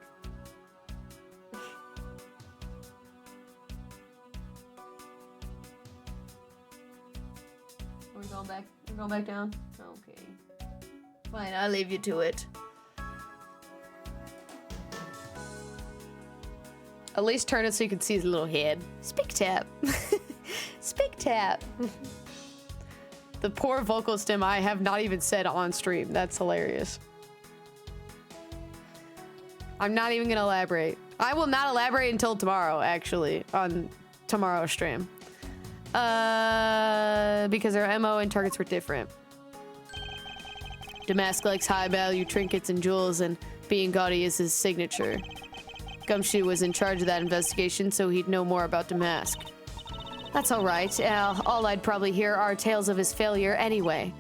We're going back. We're going back down. Okay. Fine, I'll leave you to it. At least turn it so you can see his little head. Speak tap. Speak tap. The poor vocal stem I have not even said on stream. That's hilarious. I'm not even gonna elaborate. I will not elaborate until tomorrow, actually, on tomorrow's stream. Because our MO and targets were different. Damask likes high value trinkets and jewels, and being gaudy is his signature. Gumshoe was in charge of that investigation, so he'd know more about Damask. That's all right. All I'd probably hear are tales of his failure anyway.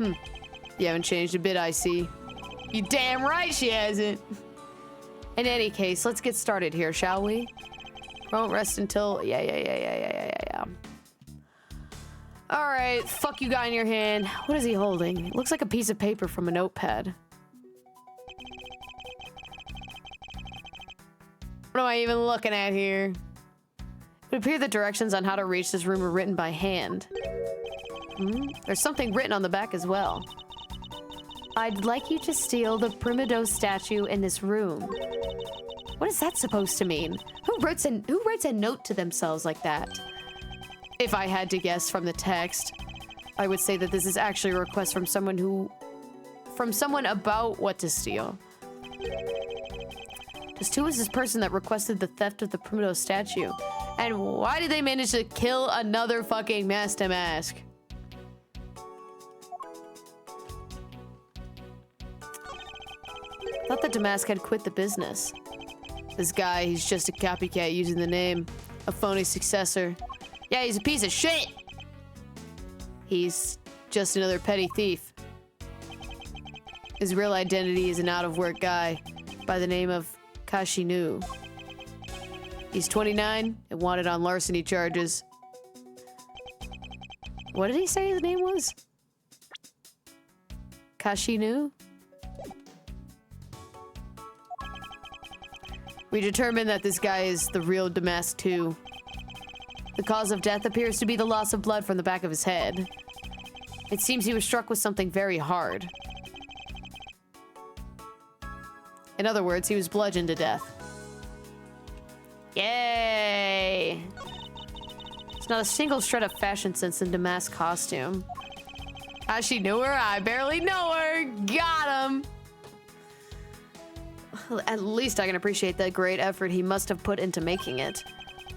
You haven't changed a bit, I see. You damn right she hasn't. In any case, let's get started here, shall we? Won't rest until... Yeah. All right, fuck you guy in your hand. What is he holding? It looks like a piece of paper from a notepad. What am I even looking at here? It would appear the directions on how to reach this room were written by hand. There's something written on the back as well. I'd like you to steal the Primido statue in this room. What is that supposed to mean? Who writes a note to themselves like that? If I had to guess from the text, I would say that this is actually a request from someone about what to steal. Just who is this person that requested the theft of the Primido statue? And why did they manage to kill another fucking Master Mask? Thought that Damask had quit the business. This guy, he's just a copycat using the name. A phony successor. Yeah, he's a piece of shit! He's just another petty thief. His real identity is an out-of-work guy by the name of Kashinu. He's 29 and wanted on larceny charges. What did he say his name was? Kashinu? We determined that this guy is the real Damask too. The cause of death appears to be the loss of blood from the back of his head. It seems he was struck with something very hard. In other words, he was bludgeoned to death. Yay! There's not a single shred of fashion sense in Damask's costume. How she knew her? I barely know her! Got him! At least I can appreciate the great effort he must have put into making it.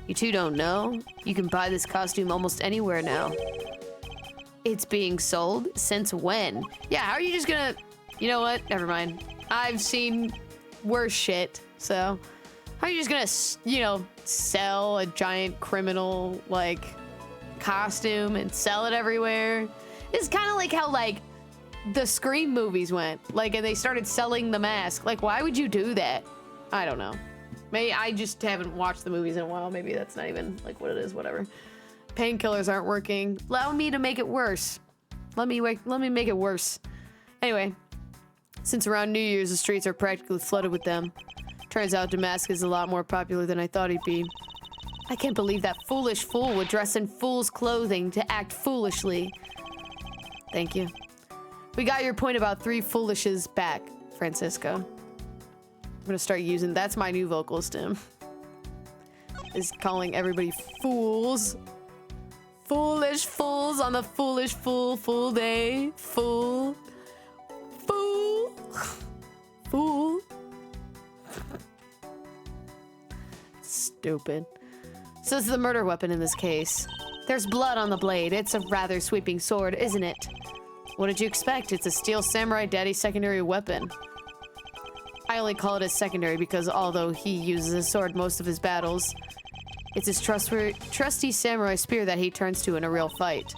You two don't know? You can buy this costume almost anywhere now. It's being sold? Since when? Yeah, how are you just gonna... You know what? Never mind. I've seen worse shit, so... How are you just gonna, you know, sell a giant criminal, like, costume and sell it everywhere? It's kind of like how, like, the Scream movies went. Like, and they started selling the mask. Like, why would you do that? I don't know. Maybe I just haven't watched the movies in a while. Maybe that's not even, like, what it is, whatever. Painkillers aren't working. Allow me to make it worse. Let me make it worse. Anyway, since around New Year's, the streets are practically flooded with them. Turns out Damask is a lot more popular than I thought he'd be. I can't believe that foolish fool would dress in fool's clothing to act foolishly. Thank you. We got your point about 3 foolishes back, Franziska. I'm gonna start using, that's my new vocal stem. Is calling everybody fools. Foolish fools on the foolish fool day. Fool. Fool. Fool. Stupid. So this is the murder weapon in this case. There's blood on the blade. It's a rather sweeping sword, isn't it? What did you expect? It's a steel samurai daddy's secondary weapon. I only call it a secondary because although he uses a sword most of his battles, it's his trusty samurai spear that he turns to in a real fight.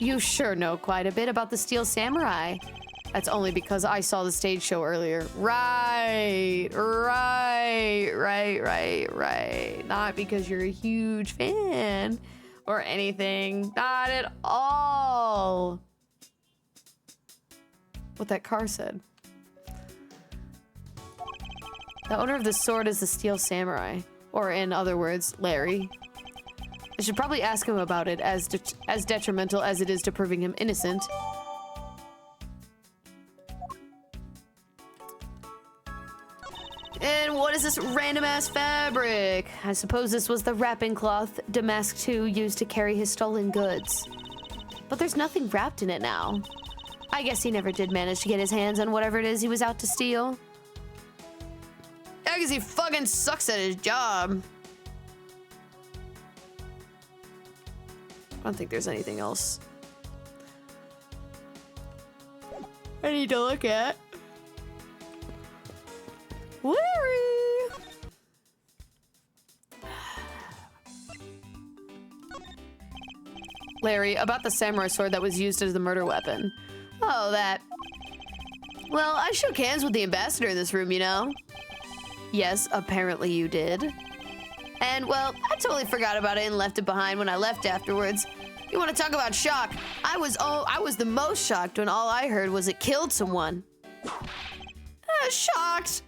You sure know quite a bit about the Steel Samurai. That's only because I saw the stage show earlier. Right. Not because you're a huge fan or anything. Not at all. What that car said. The owner of the sword is the Steel Samurai. Or in other words, Larry. I should probably ask him about it, as detrimental as it is to proving him innocent. And what is this random-ass fabric? I suppose this was the wrapping cloth Damask II used to carry his stolen goods. But there's nothing wrapped in it now. I guess he never did manage to get his hands on whatever it is he was out to steal. I guess he fucking sucks at his job. I don't think there's anything else I need to look at. Larry! Larry, about the samurai sword that was used as the murder weapon. Oh, that. Well, I shook hands with the ambassador in this room, you know. Yes, apparently you did. And, well, I totally forgot about it and left it behind when I left afterwards. You want to talk about shock? I was the most shocked when all I heard was it killed someone. Shocked.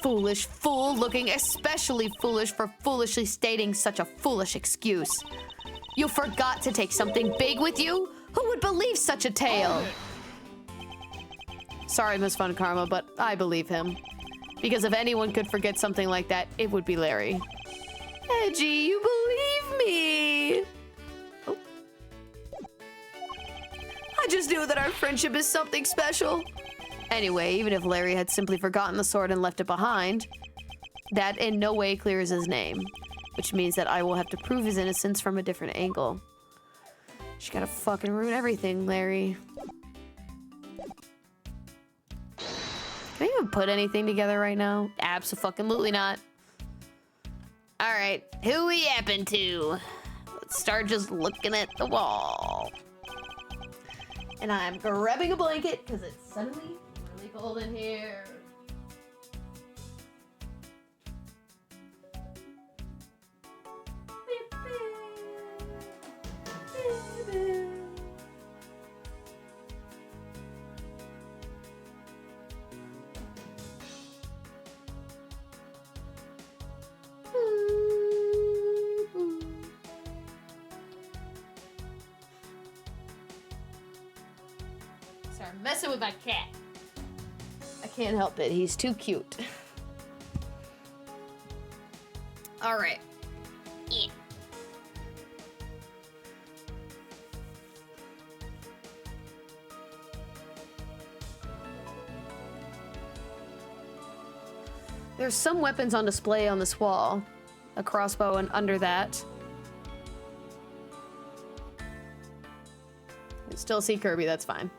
Foolish fool, looking especially foolish for foolishly stating such a foolish excuse. You forgot to take something big with you? Who would believe such a tale? Sorry, Miss Fun Karma, but I believe him. Because if anyone could forget something like that, it would be Larry. Edgy, you believe me? Oh. I just knew that our friendship is something special. Anyway, even if Larry had simply forgotten the sword and left it behind, that in no way clears his name, which means that I will have to prove his innocence from a different angle. You gotta fucking ruin everything, Larry. Can I even put anything together right now? Abso-fucking-lutely not. Alright, who we yapping to? Let's start just looking at the wall. And I'm grabbing a blanket because it's suddenly really cold in here. Sorry, I'm messing with my cat. I can't help it. He's too cute. All right. Yeah. There's some weapons on display on this wall. A crossbow, and under that. I still see Kirby, that's fine.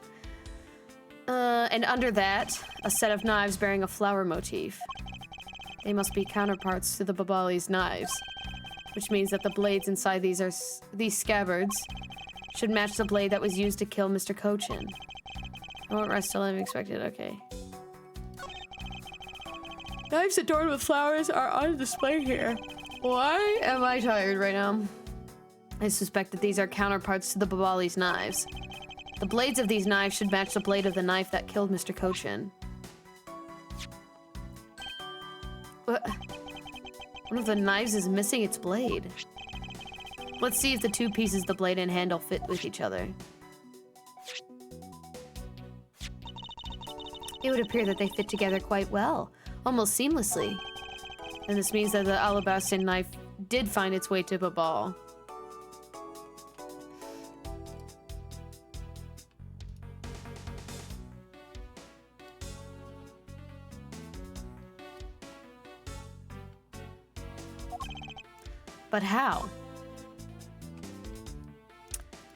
And under that, a set of knives bearing a flower motif. They must be counterparts to the Babali's knives, which means that the blades inside these scabbards should match the blade that was used to kill Mr. Cochin. I won't rest till I'm expected, okay. Knives adorned with flowers are on display here. Why am I tired right now? I suspect that these are counterparts to the Babali's knives. The blades of these knives should match the blade of the knife that killed Mr. Cochin. What? One of the knives is missing its blade. Let's see if the two pieces, the blade and handle, fit with each other. It would appear that they fit together quite well, almost seamlessly. And this means that the alabaster knife did find its way to Babal. But how?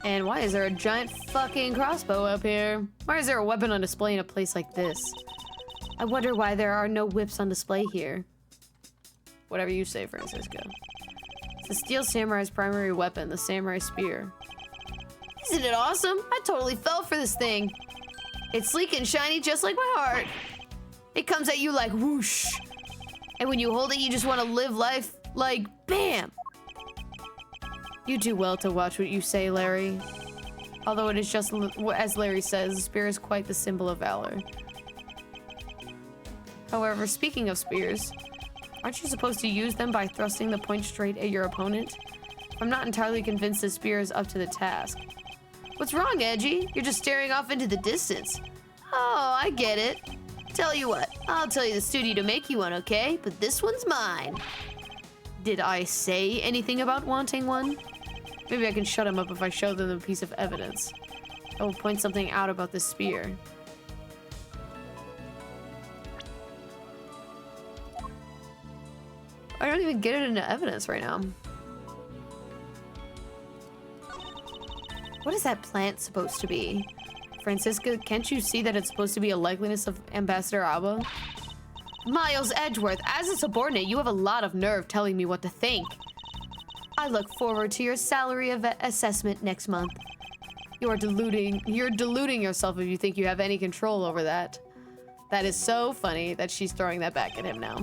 And why is there a giant fucking crossbow up here? Why is there a weapon on display in a place like this? I wonder why there are no whips on display here. Whatever you say, Franziska. It's the Steel Samurai's primary weapon, the samurai spear. Isn't it awesome? I totally fell for this thing. It's sleek and shiny just like my heart. It comes at you like whoosh. And when you hold it, you just want to live life like bam. You do well to watch what you say, Larry. Although it is just, as Larry says, the spear is quite the symbol of valor. However, speaking of spears, aren't you supposed to use them by thrusting the point straight at your opponent? I'm not entirely convinced the spear is up to the task. What's wrong, Edgy? You're just staring off into the distance. Oh, I get it. Tell you what, I'll tell you the studio to make you one, okay? But this one's mine. Did I say anything about wanting one? Maybe I can shut him up if I show them a piece of evidence. I will point something out about this spear. I don't even get it into evidence right now. What is that plant supposed to be? Franziska, can't you see that it's supposed to be a likeness of Ambassador Alba? Miles Edgeworth, as a subordinate, you have a lot of nerve telling me what to think. I look forward to your salary assessment next month. You're deluding yourself if you think you have any control over that. That is so funny that she's throwing that back at him now.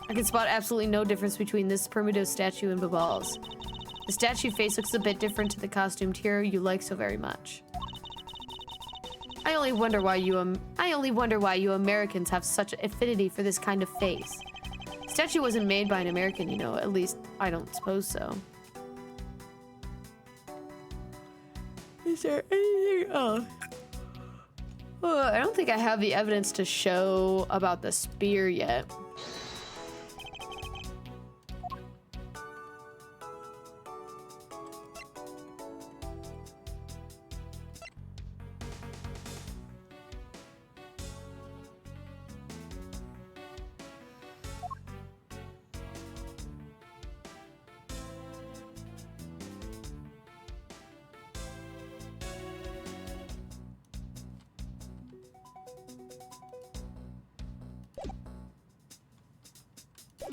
I can spot absolutely no difference between this Primido statue and Babal's. The statue face looks a bit different to the costumed hero you like so very much. I only wonder why you Americans have such affinity for this kind of face. The statue wasn't made by an American, you know, at least I don't suppose so. Is there anything else? I don't think I have the evidence to show about the spear yet.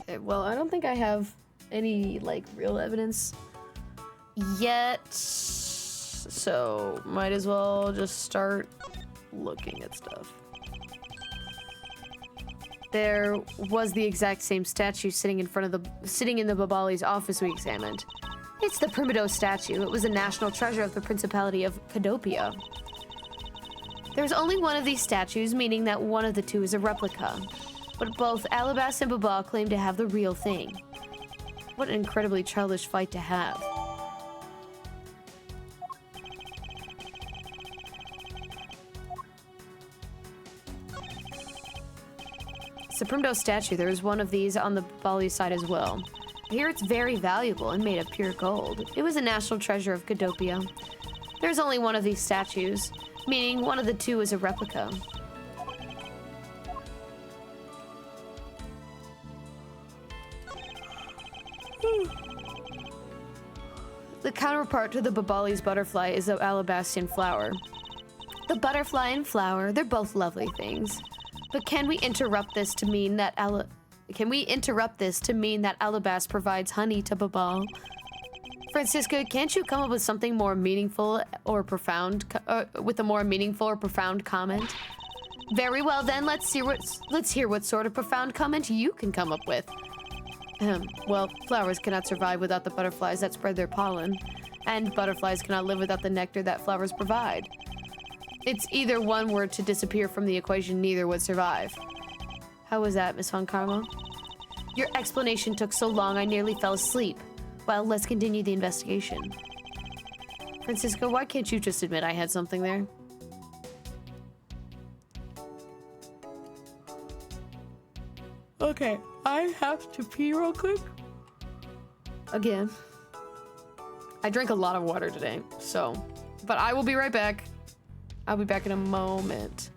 Okay, well, I don't think I have any, like, real evidence yet, so might as well just start looking at stuff. There was the exact same statue sitting in the Babali's office we examined. It's the Primido statue. It was a national treasure of the Principality of Cadopia. There's only one of these statues, meaning that one of the two is a replica. But both Alabas and Babal claim to have the real thing. What an incredibly childish fight to have. It's the Primido statue. There is one of these on the Bali side as well. I hear it's very valuable and made of pure gold. It was a national treasure of Cadopia. There's only one of these statues, meaning one of the two is a replica. The counterpart to the Babali's butterfly is the Alabastian flower. The butterfly and flower, they're both lovely things. But can we interrupt this to mean that Alabas provides honey to Babal? Franziska, can't you come up with something more meaningful or profound, with a more meaningful or profound comment? Very well then, let's hear what sort of profound comment you can come up with. Well, flowers cannot survive without the butterflies that spread their pollen, and butterflies cannot live without the nectar that flowers provide. It's either one were to disappear from the equation, neither would survive. How was that, Miss Von Karma? Your explanation took so long I nearly fell asleep. Well, let's continue the investigation. Franziska, why can't you just admit I had something there? Okay, I have to pee real quick. Again. I drank a lot of water today, so... But I will be right back. I'll be back in a moment.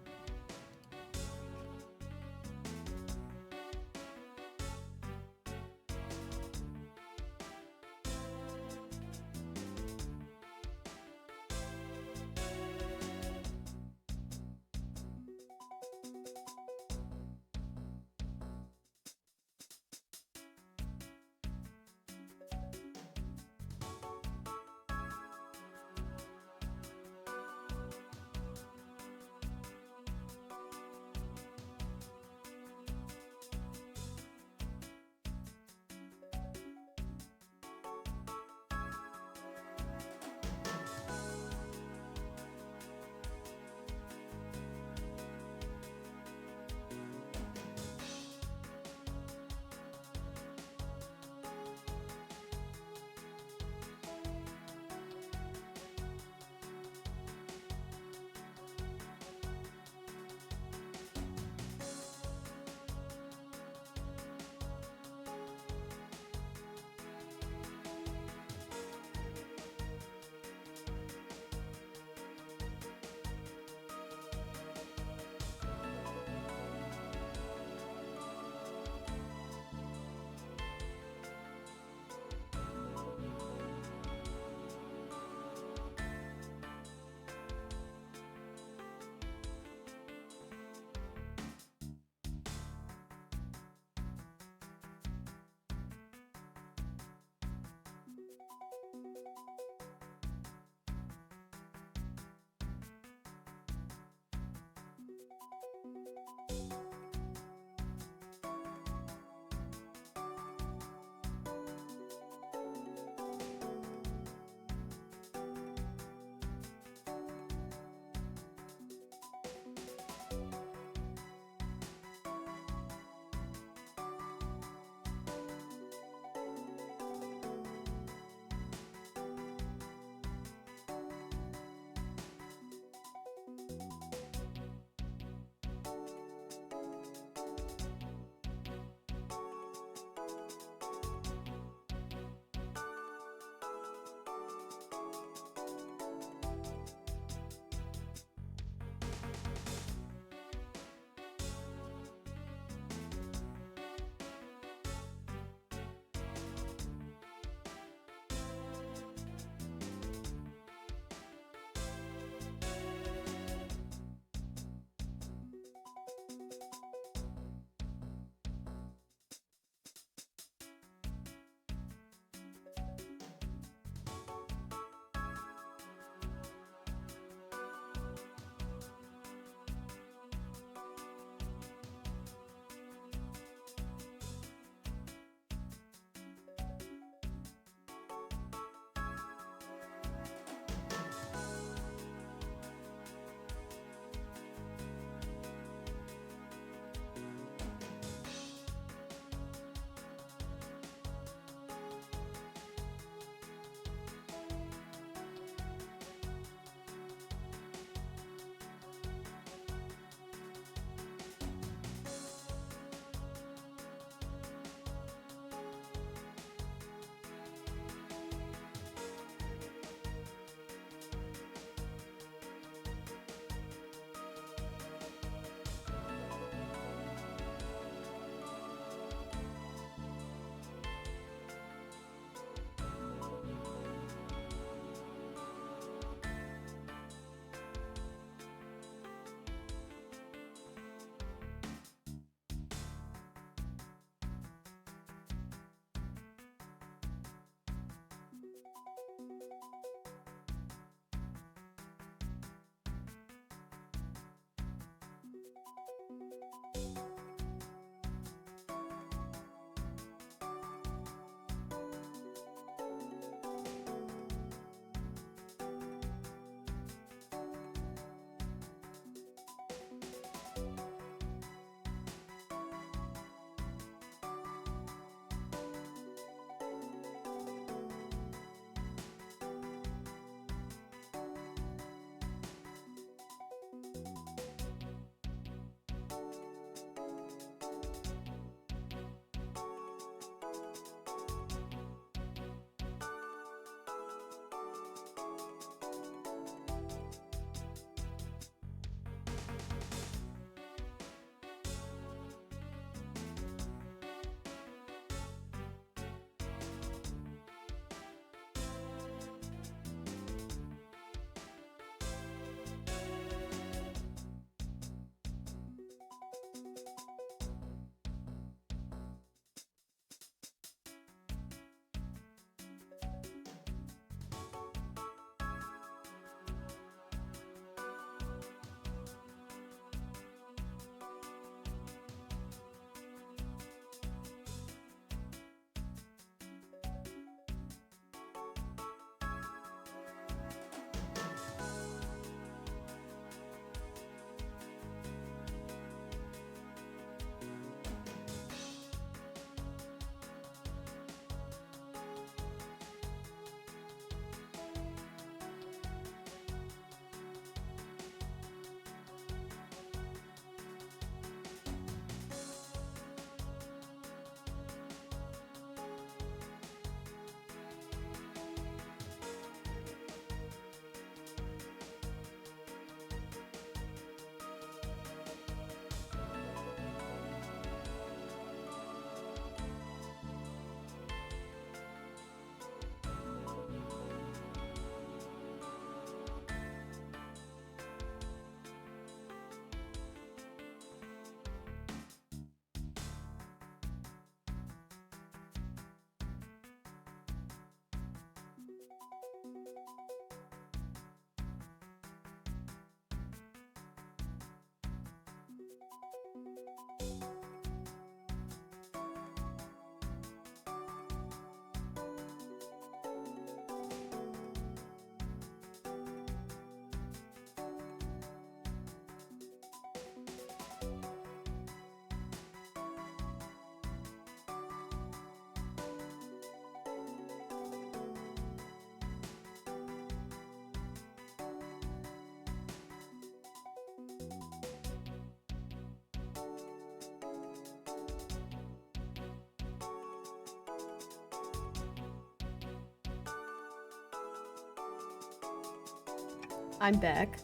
I'm back.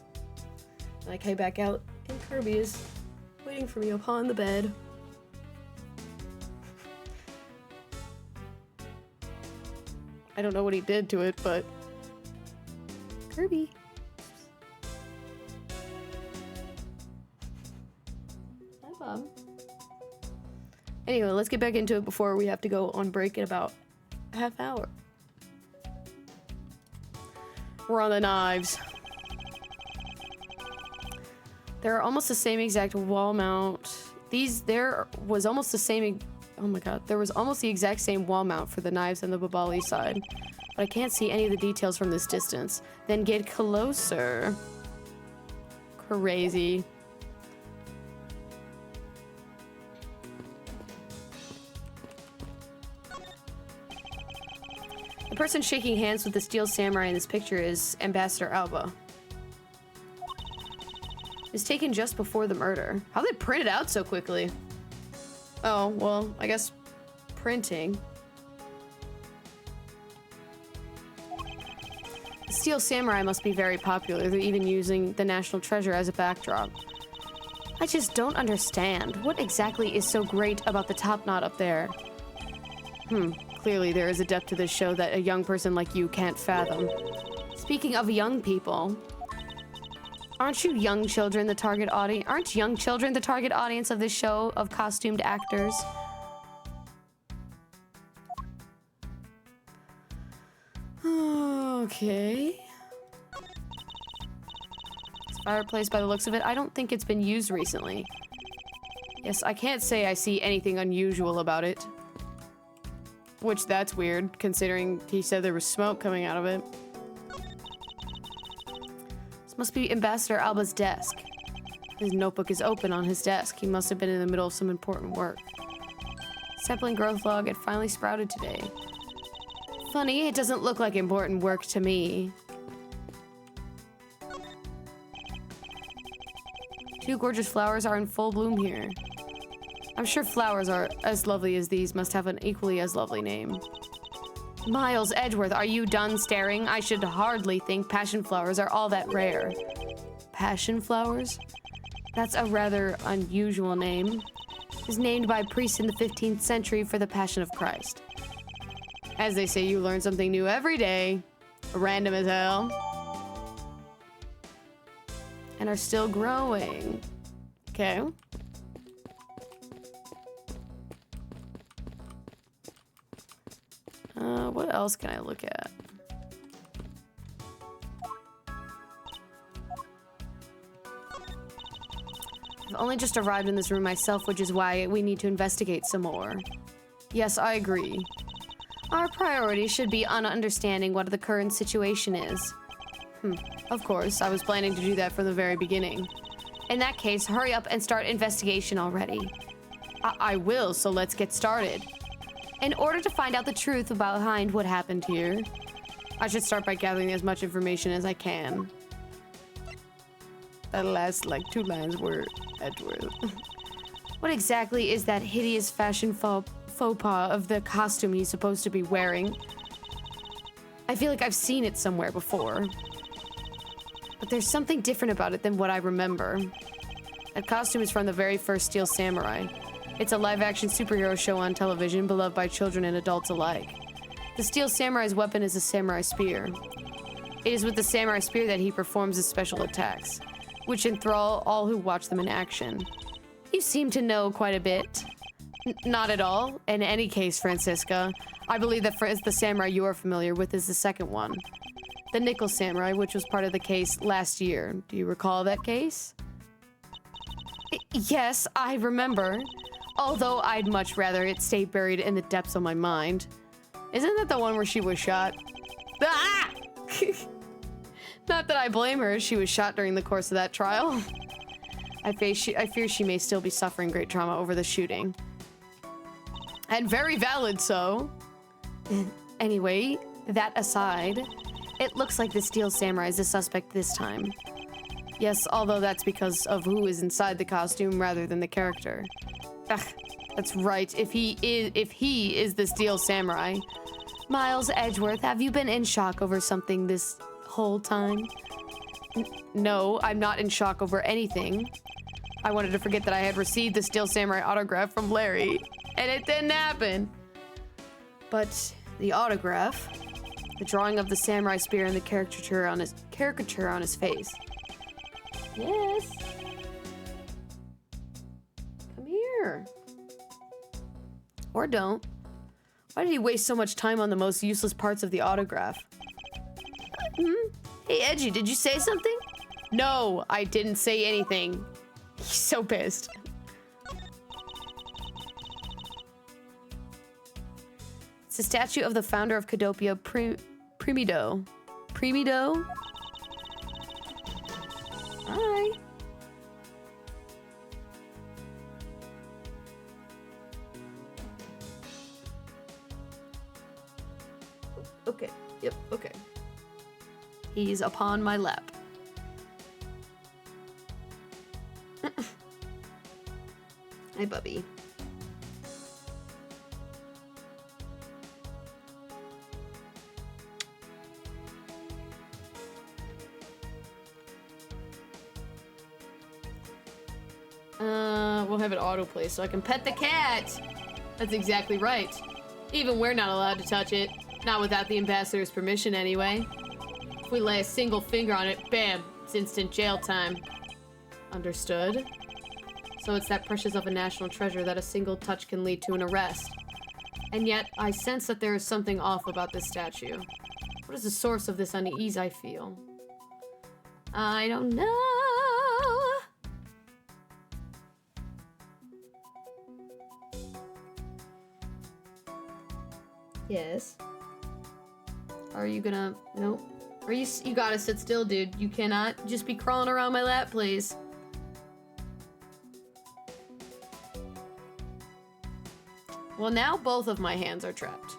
And I came back out, and Kirby is waiting for me upon the bed. I don't know what he did to it, but... Kirby. Hi, Bob. Anyway, let's get back into it before we have to go on break in about a half hour. We're on the knives. They're almost the same exact wall mount. There was almost the same... Oh my god, there was almost the exact same wall mount for the knives on the Babali side. But I can't see any of the details from this distance. Then get closer. Crazy. The person shaking hands with the steel samurai in this picture is Ambassador Alba. It was taken just before the murder. How they print it out so quickly? Oh, well, I guess printing. The steel samurai must be very popular. They're even using the national treasure as a backdrop. I just don't understand. What exactly is so great about the top knot up there? Clearly there is a depth to this show that a young person like you can't fathom. Speaking of young people, aren't young children the target audience of this show of costumed actors? Okay. This fireplace, by the looks of it, I don't think it's been used recently. Yes, I can't say I see anything unusual about it. Which, that's weird, considering he said there was smoke coming out of it. This must be Ambassador Alba's desk. His notebook is open on his desk. He must have been in the middle of some important work. Sapling growth log had finally sprouted today. Funny, it doesn't look like important work to me. Two gorgeous flowers are in full bloom here. I'm sure flowers are as lovely as these must have an equally as lovely name. Miles Edgeworth, are you done staring? I should hardly think passion flowers are all that rare. Passion flowers? That's a rather unusual name. It was named by priests in the 15th century for the Passion of Christ. As they say, you learn something new every day. Random as hell. And are still growing. Okay. What else can I look at? I've only just arrived in this room myself, which is why we need to investigate some more. Yes, I agree. Our priority should be on understanding what the current situation is. Of course, I was planning to do that from the very beginning. In that case, hurry up and start investigation already. I will, so let's get started. In order to find out the truth behind what happened here, I should start by gathering as much information as I can. That last, like, 2 lines were Edgeworth. What exactly is that hideous fashion faux pas of the costume he's supposed to be wearing? I feel like I've seen it somewhere before. But there's something different about it than what I remember. That costume is from the very first Steel Samurai. It's a live-action superhero show on television, beloved by children and adults alike. The Steel Samurai's weapon is a samurai spear. It is with the samurai spear that he performs his special attacks, which enthrall all who watch them in action. You seem to know quite a bit. Not at all. In any case, Franziska, I believe that the samurai you are familiar with is the second one. The Nickel Samurai, which was part of the case last year. Do you recall that case? Yes, I remember. Although I'd much rather it stay buried in the depths of my mind. Isn't that the one where she was shot? Ah! Not that I blame her, she was shot during the course of that trial. I fear she may still be suffering great trauma over the shooting. And very valid so. Anyway, that aside, it looks like the Steel Samurai is the suspect this time. Yes, although that's because of who is inside the costume rather than the character. Ugh, that's right, if he is the Steel Samurai. Miles Edgeworth, have you been in shock over something this whole time? No, I'm not in shock over anything. I wanted to forget that I had received the Steel Samurai autograph from Larry, and it didn't happen. But the autograph, the drawing of the samurai spear and the caricature on his face. Yes. Come here. Or don't. Why did he waste so much time on the most useless parts of the autograph? Hey, Edgy, did you say something? No, I didn't say anything. He's so pissed. It's a statue of the founder of Cadopia, Primido. Primido? Hi. Okay. Yep, okay. He's upon my lap. Hi, Bubby. We'll have it autoplay so I can pet the cat. That's exactly right. Even we're not allowed to touch it. Not without the ambassador's permission, anyway. If we lay a single finger on it, bam, it's instant jail time. Understood? So it's that precious of a national treasure that a single touch can lead to an arrest. And yet, I sense that there is something off about this statue. What is the source of this unease I feel? I don't know. Yes. Are you gonna... Nope. Are you gotta sit still, dude. You cannot just be crawling around my lap, please. Well, now both of my hands are trapped.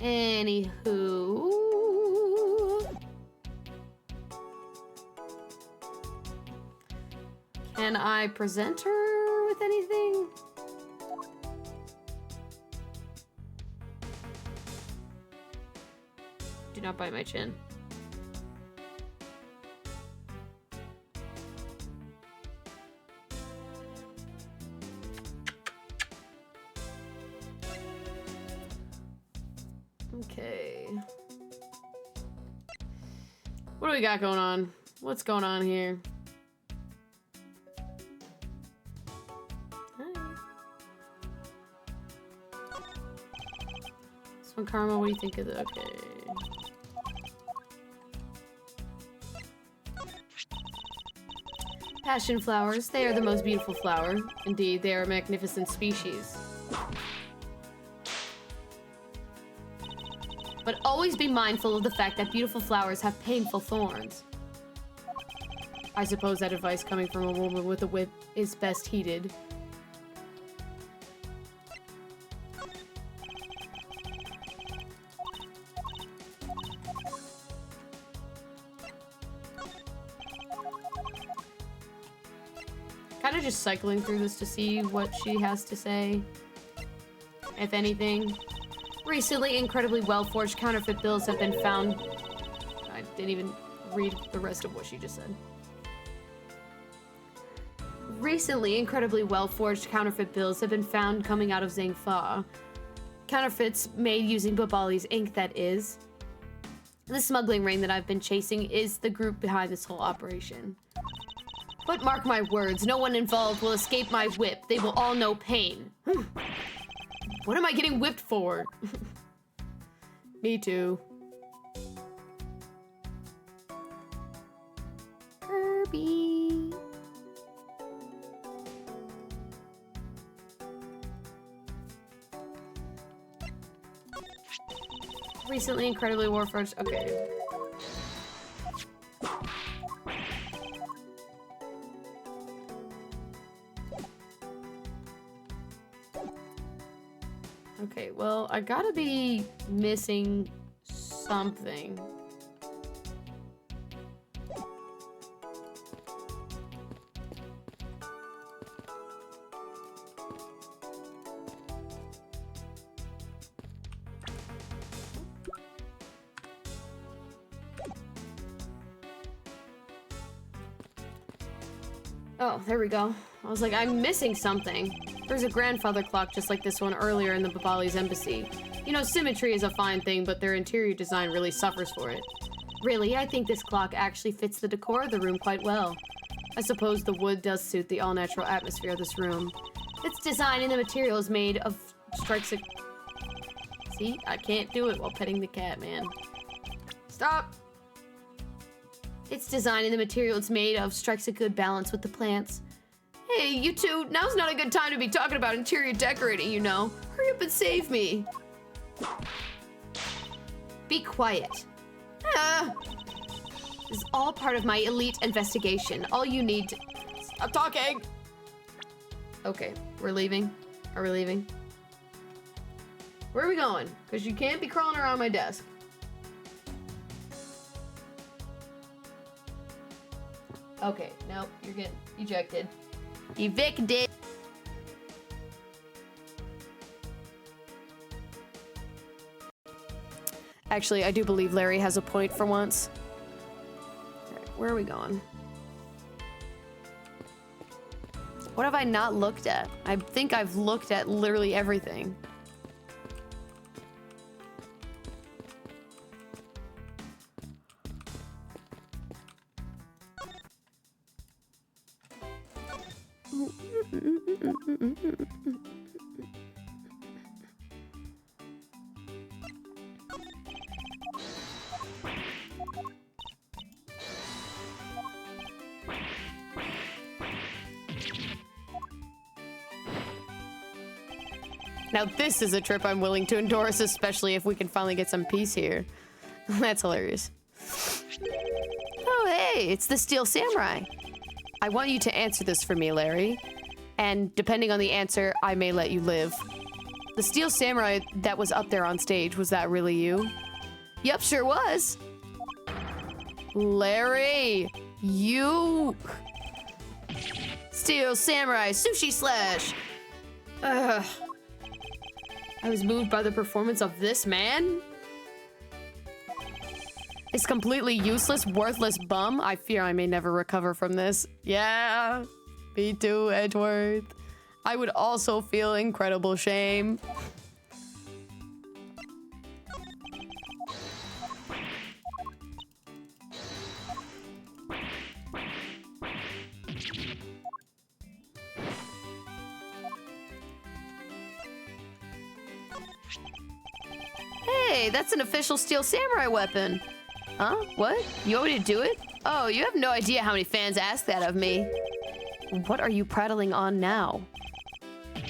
Anywho... Can I present her with anything? Do not bite my chin. Okay. What do we got going on? What's going on here? Karma, what do you think of it? Okay. Passion flowers. They are the most beautiful flower. Indeed, they are a magnificent species. But always be mindful of the fact that beautiful flowers have painful thorns. I suppose that advice coming from a woman with a whip is best heeded. Just cycling through this to see what she has to say, if anything. Recently, incredibly well-forged counterfeit bills have been found. I didn't even read the rest of what she just said. Recently, incredibly well-forged counterfeit bills have been found coming out of Zhangfa. Counterfeits made using Babali's ink, that is. The smuggling ring that I've been chasing is the group behind this whole operation. But mark my words, no one involved will escape my whip. They will all know pain. What am I getting whipped for? Me too. Kirby. Recently, incredibly warforged. Okay. Okay, well, I gotta be missing something. Oh, there we go. I was like, I'm missing something. There's a grandfather clock just like this one earlier in the Babali's embassy. You know, symmetry is a fine thing, but their interior design really suffers for it. Really, I think this clock actually fits the decor of the room quite well. I suppose the wood does suit the all-natural atmosphere of this room. Its design and the material is made of strikes a... See? I can't do it while petting the cat, man. Stop! Its design and the material it's made of strikes a good balance with the plants. Hey, you two, now's not a good time to be talking about interior decorating, you know. Hurry up and save me. Be quiet. This is all part of my elite investigation. All you need to... Stop talking! Okay, we're leaving. Are we leaving? Where are we going? Because you can't be crawling around my desk. Okay, nope, you're getting ejected. Evicted! Actually, I do believe Larry has a point for once. Alright, where are we going? What have I not looked at? I think I've looked at literally everything. Now this is a trip I'm willing to endorse, especially if we can finally get some peace here. That's hilarious. Oh, hey, it's the Steel Samurai. I want you to answer this for me, Larry. And depending on the answer, I may let you live. The Steel Samurai that was up there on stage, was that really you? Yep, sure was. Larry, you... Steel Samurai Sushi Slash. Ugh. I was moved by the performance of this man? This completely useless, worthless bum. I fear I may never recover from this. Yeah, me too, Edgeworth. I would also feel incredible shame. Hey, that's an official Steel Samurai weapon. Huh? What? You want me to do it? Oh, you have no idea how many fans ask that of me. What are you prattling on now?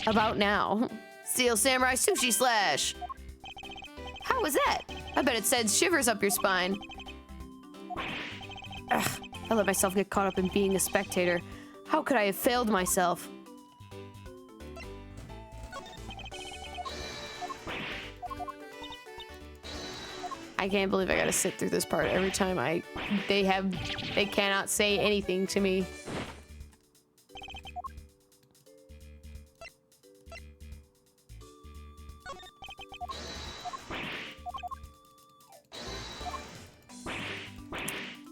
About now? Steel Samurai Sushi Slash. How was that? I bet it sends shivers up your spine. Ugh, I let myself get caught up in being a spectator. How could I have failed myself? I can't believe I gotta sit through this part every time they cannot say anything to me.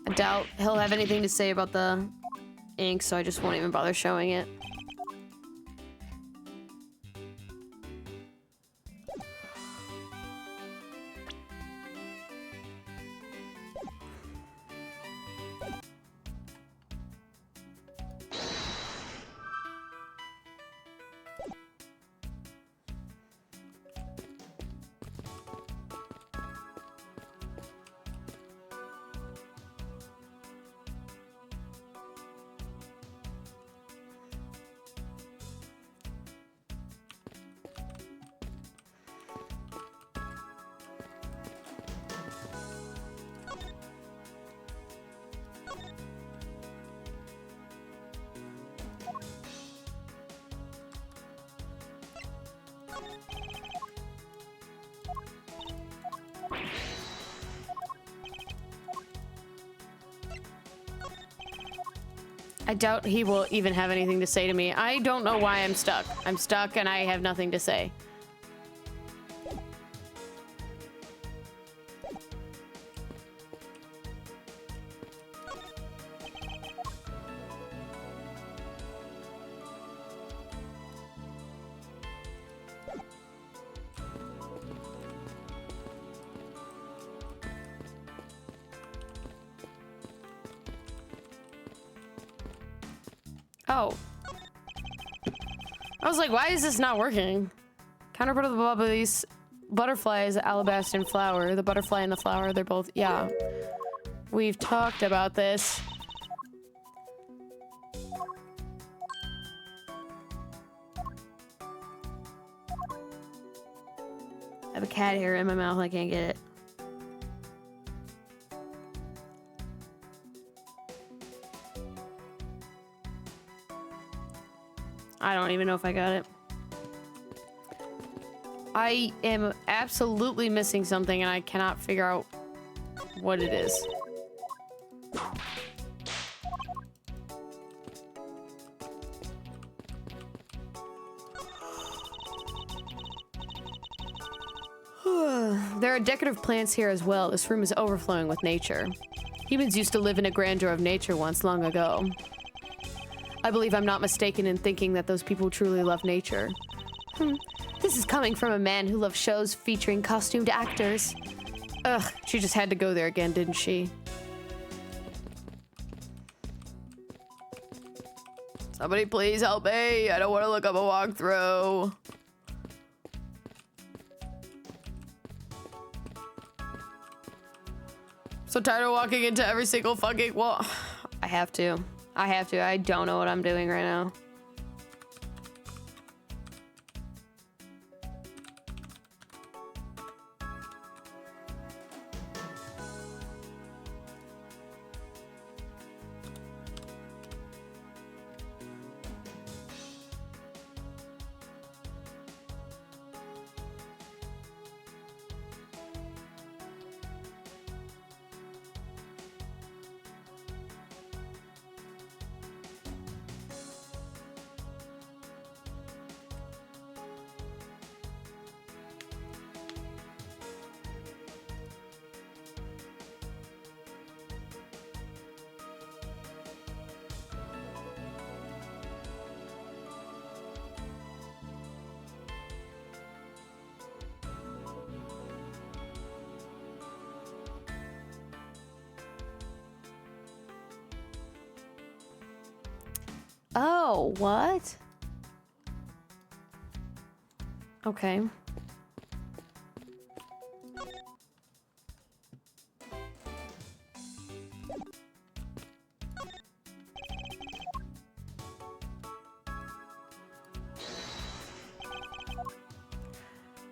I doubt he'll have anything to say about the ink, so I just won't even bother showing it. I doubt he will even have anything to say to me. I don't know why I'm stuck. I'm stuck and I have nothing to say. Oh. I was like, why is this not working? Counterpart of the bubblies. Butterfly is alabaster and flower. The butterfly and the flower, they're both... Yeah. We've talked about this. I have a cat hair in my mouth. I can't get it. I don't even know if I got it. I am absolutely missing something and I cannot figure out what it is. There are decorative plants here as well. This room is overflowing with nature. Humans used to live in a grandeur of nature once long ago. I believe I'm not mistaken in thinking that those people truly love nature. This is coming from a man who loves shows featuring costumed actors. Ugh, she just had to go there again, didn't she? Somebody please help me. I don't want to look up a walkthrough. So tired of walking into every single fucking wall. I have to. I don't know what I'm doing right now. Oh, what? Okay.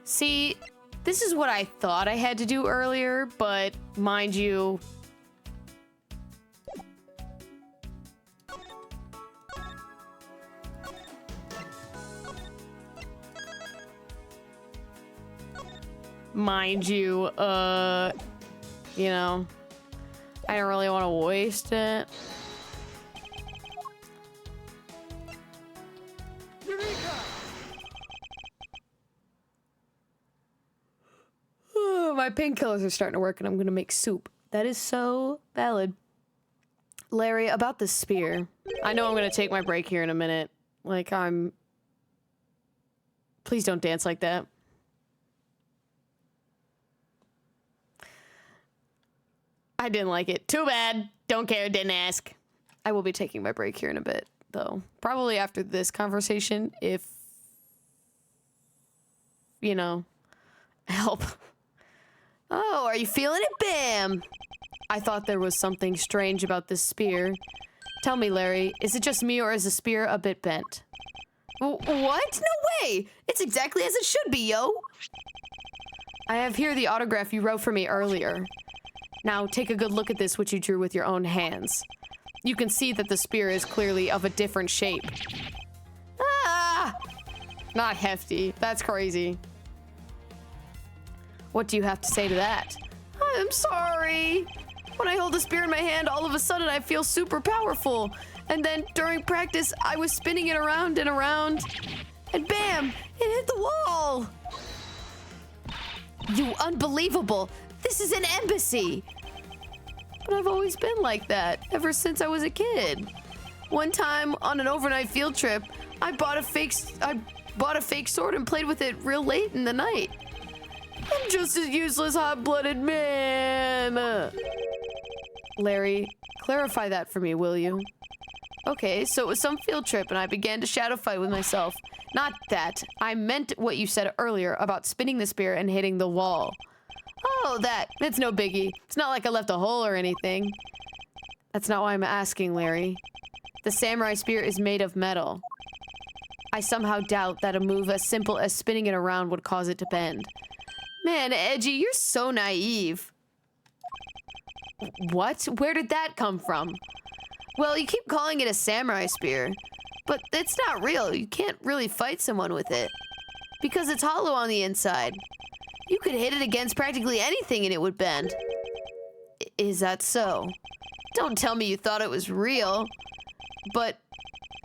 See, this is what I thought I had to do earlier, but mind you, you know, I don't really want to waste it. My painkillers are starting to work and I'm gonna make soup. That is so valid. Larry, about the spear. I know I'm gonna take my break here in a minute. Like, please don't dance like that. I didn't like it. Too bad. Don't care. Didn't ask. I will be taking my break here in a bit, though. Probably after this conversation, if, you know, help. Oh, are you feeling it? Bam! I thought there was something strange about this spear. Tell me, Larry, is it just me or is the spear a bit bent? What? No way! It's exactly as it should be, yo! I have here the autograph you wrote for me earlier. Now, take a good look at this, which you drew with your own hands. You can see that the spear is clearly of a different shape. Ah! Not hefty. That's crazy. What do you have to say to that? I'm sorry. When I hold the spear in my hand, all of a sudden I feel super powerful. And then during practice, I was spinning it around and around. And bam! It hit the wall! You unbelievable! This is an embassy! But I've always been like that, ever since I was a kid. One time, on an overnight field trip, I bought a fake sword and played with it real late in the night. I'm just a useless, hot-blooded man. Larry, clarify that for me, will you? Okay, so it was some field trip and I began to shadow fight with myself. Not that. I meant what you said earlier about spinning the spear and hitting the wall. Oh, that. It's no biggie. It's not like I left a hole or anything. That's not why I'm asking, Larry. The samurai spear is made of metal. I somehow doubt that a move as simple as spinning it around would cause it to bend. Man, Edgy, you're so naive. What? Where did that come from? Well, you keep calling it a samurai spear, but it's not real. You can't really fight someone with it. Because it's hollow on the inside. You could hit it against practically anything and it would bend. Is that so? Don't tell me you thought it was real. But,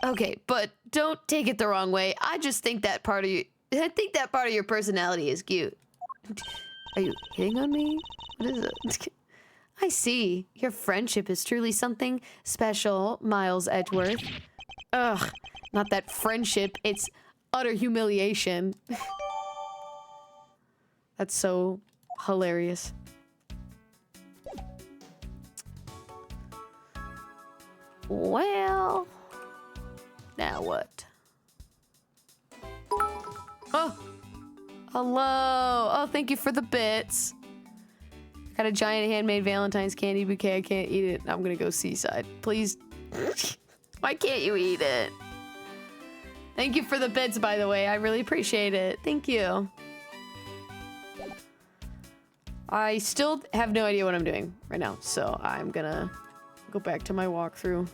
okay, but don't take it the wrong way. I just think that part of your personality is cute. Are you hitting on me? What is it? I see. Your friendship is truly something special, Miles Edgeworth. Ugh, not that friendship, it's utter humiliation. That's so hilarious. Well, now what? Oh, hello. Oh, thank you for the bits. Got a giant handmade Valentine's candy bouquet. I can't eat it. I'm gonna go seaside. Please. Why can't you eat it? Thank you for the bits, by the way. I really appreciate it. Thank you. I still have no idea what I'm doing right now, so I'm gonna go back to my walkthrough.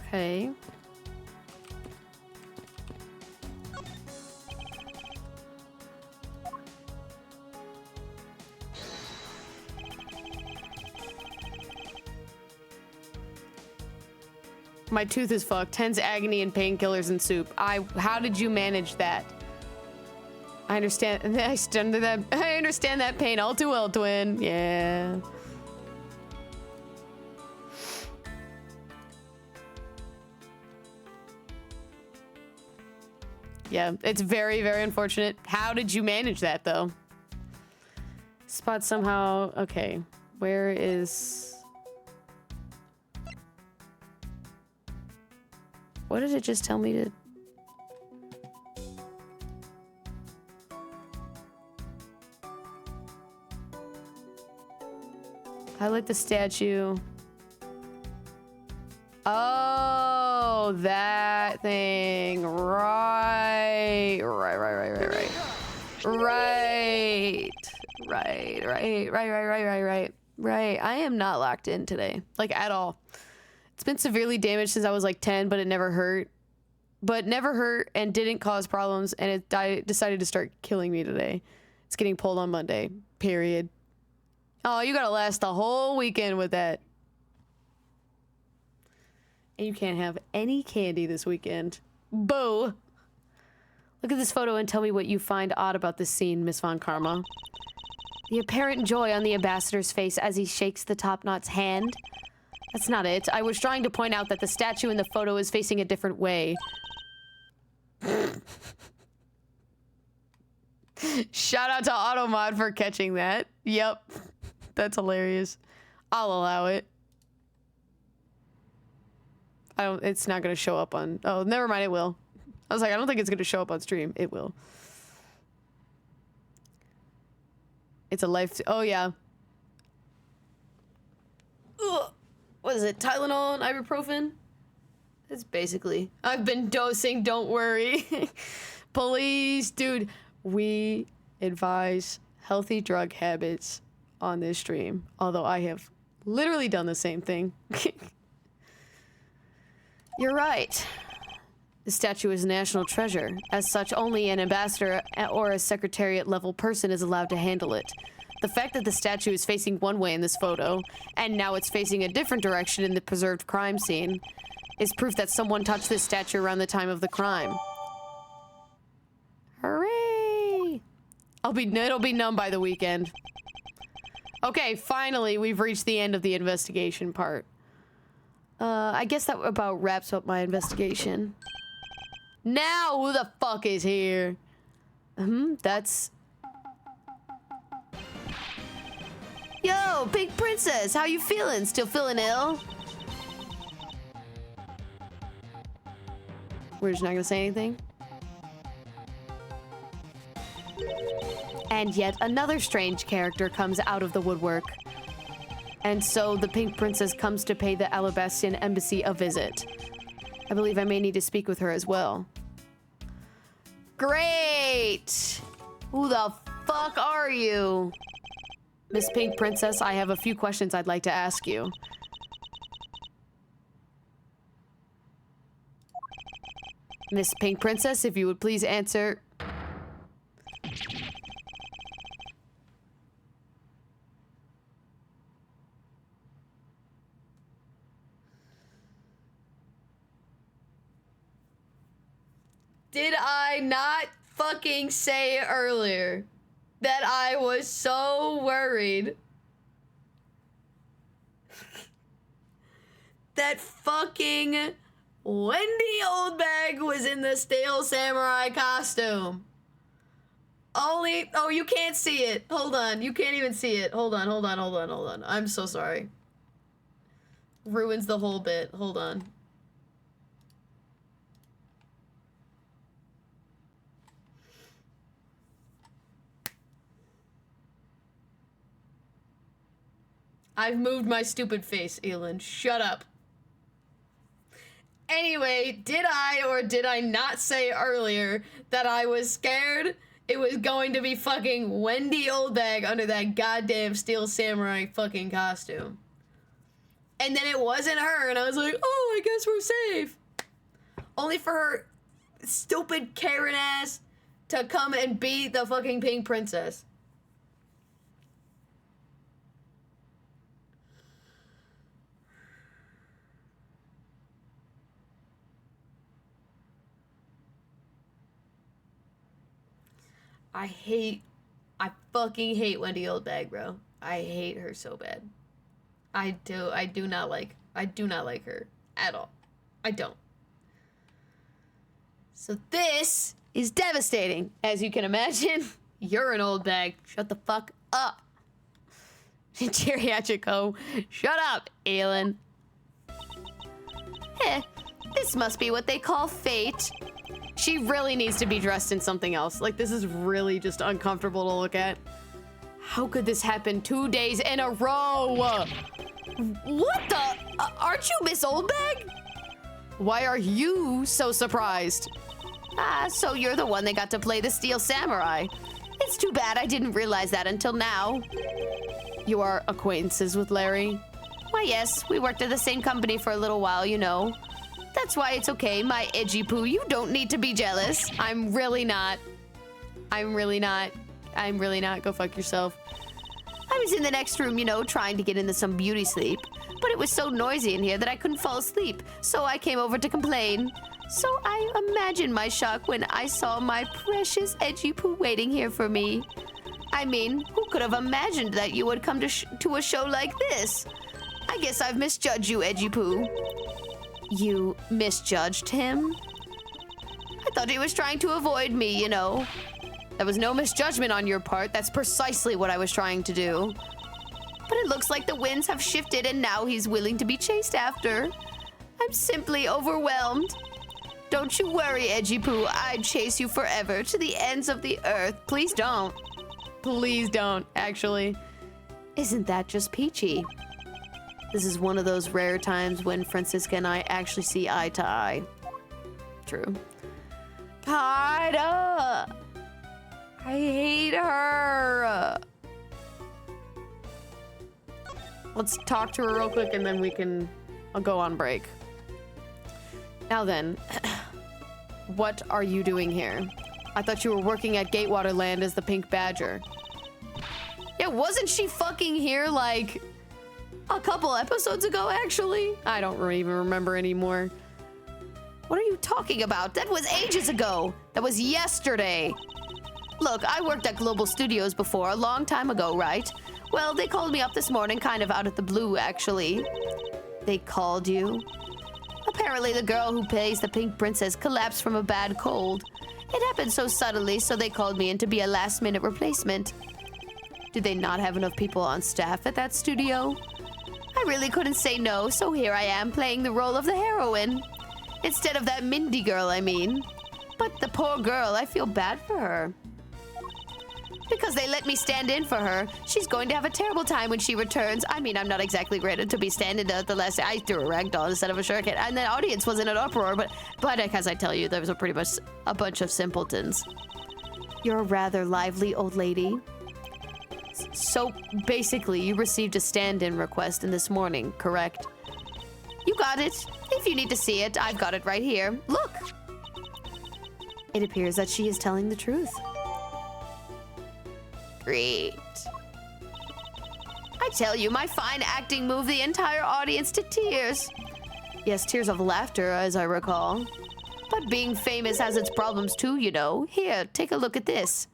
Okay. My tooth is fucked. Tense agony and painkillers and soup. How did you manage that? I understand. I understand that pain all too well, twin. Yeah. Yeah, it's very, very unfortunate. How did you manage that, though? Spot somehow... Okay. Where is... What did it just tell me to... Highlight the statue. Oh, that thing. Right. Right. I am not locked in today. Like, at all. It's been severely damaged since I was like 10, but it never hurt. But never hurt and didn't cause problems, and it decided to start killing me today. It's getting pulled on Monday. Period. Oh, you gotta last the whole weekend with that. And you can't have any candy this weekend. Boo! Look at this photo and tell me what you find odd about this scene, Miss Von Karma. The apparent joy on the ambassador's face as he shakes the top-knot's hand. That's not it. I was trying to point out that the statue in the photo is facing a different way. Shout out to Automod for catching that. Yep. That's hilarious. I'll allow it. It's not gonna show up on... Oh, never mind, it will. I was like, I don't think it's gonna show up on stream. It will. It's a life... Oh, yeah. Ugh. What is it? Tylenol and ibuprofen? It's basically... I've been dosing, don't worry. Please, dude. We advise healthy drug habits on this stream. Although I have literally done the same thing. You're right. The statue is a national treasure. As such, only an ambassador or a secretariat-level person is allowed to handle it. The fact that the statue is facing one way in this photo, and now it's facing a different direction in the preserved crime scene, is proof that someone touched this statue around the time of the crime. Hooray! It'll be known by the weekend. Okay, finally, we've reached the end of the investigation part. I guess that about wraps up my investigation. Now, who the fuck is here? That's... Yo, Pink Princess, how you feeling? Still feeling ill? We're just not gonna say anything. And yet another strange character comes out of the woodwork. And so the Pink Princess comes to pay the Alabastian Embassy a visit. I believe I may need to speak with her as well. Great! Who the fuck are you? Miss Pink Princess, I have a few questions I'd like to ask you. Miss Pink Princess, if you would please answer. Did I not fucking say earlier that I was so worried that fucking Wendy Oldbag was in the Steel Samurai costume? Oh, you can't see it. Hold on. You can't even see it. Hold on. I'm so sorry. Ruins the whole bit. Hold on. I've moved my stupid face, Elin. Shut up. Anyway, did I or did I not say earlier that I was scared it was going to be fucking Wendy Oldbag under that goddamn Steel Samurai fucking costume? And then it wasn't her, and I was like, oh, I guess we're safe. Only for her stupid Karen ass to come and beat the fucking Pink Princess. I fucking hate Wendy Oldbag, bro. I hate her so bad. I do not like her at all. I don't. So this is devastating, as you can imagine. You're an old bag. Shut the fuck up. Geriatrico, shut up, Aelin. This must be what they call fate. She really needs to be dressed in something else. Like, this is really just uncomfortable to look at. How could this happen 2 days in a row? What the? Aren't you Miss Oldbag? Why are you so surprised? So you're the one that got to play the Steel Samurai. It's too bad I didn't realize that until now. You are acquaintances with Larry? Why, yes. We worked at the same company for a little while, you know. That's why it's okay, my edgy poo. You don't need to be jealous. I'm really not. Go fuck yourself. I was in the next room, you know, trying to get into some beauty sleep. But it was so noisy in here that I couldn't fall asleep. So I came over to complain. So I imagined my shock when I saw my precious edgy poo waiting here for me. I mean, who could have imagined that you would come to a show like this? I guess I've misjudged you, edgy poo. You misjudged him? I thought he was trying to avoid me, you know. That was no misjudgment on your part. That's precisely what I was trying to do. But it looks like the winds have shifted and now he's willing to be chased after. I'm simply overwhelmed. Don't you worry, Edgy Poo. I'd chase you forever to the ends of the earth. Please don't. Please don't, actually. Isn't that just peachy? This is one of those rare times when Franziska and I actually see eye to eye. True. Kada! I hate her. Let's talk to her real quick and then I'll go on break. Now then, what are you doing here? I thought you were working at Gatewater Land as the Pink Badger. Yeah, wasn't she fucking here like a couple episodes ago, actually? I don't even remember anymore. What are you talking about? That was ages ago. That was yesterday. Look, I worked at Global Studios before, a long time ago, right? Well, they called me up this morning, kind of out of the blue, actually. They called you? Apparently, the girl who plays the Pink Princess collapsed from a bad cold. It happened so suddenly, so they called me in to be a last-minute replacement. Do they not have enough people on staff at that studio? I really couldn't say no, so here I am playing the role of the heroine. Instead of that Mindy girl, I mean. But the poor girl, I feel bad for her. Because they let me stand in for her. She's going to have a terrible time when she returns. I mean, I'm not exactly ready to be standing at the last... I threw a ragdoll instead of a shuriken, and the audience was in an uproar, but as I tell you, there was pretty much a bunch of simpletons. You're a rather lively old lady. So, basically, you received a stand-in request in this morning, correct? You got it. If you need to see it, I've got it right here. Look! It appears that she is telling the truth. Great. I tell you, my fine acting moved the entire audience to tears. Yes, tears of laughter, as I recall. But being famous has its problems too, you know. Here, take a look at this.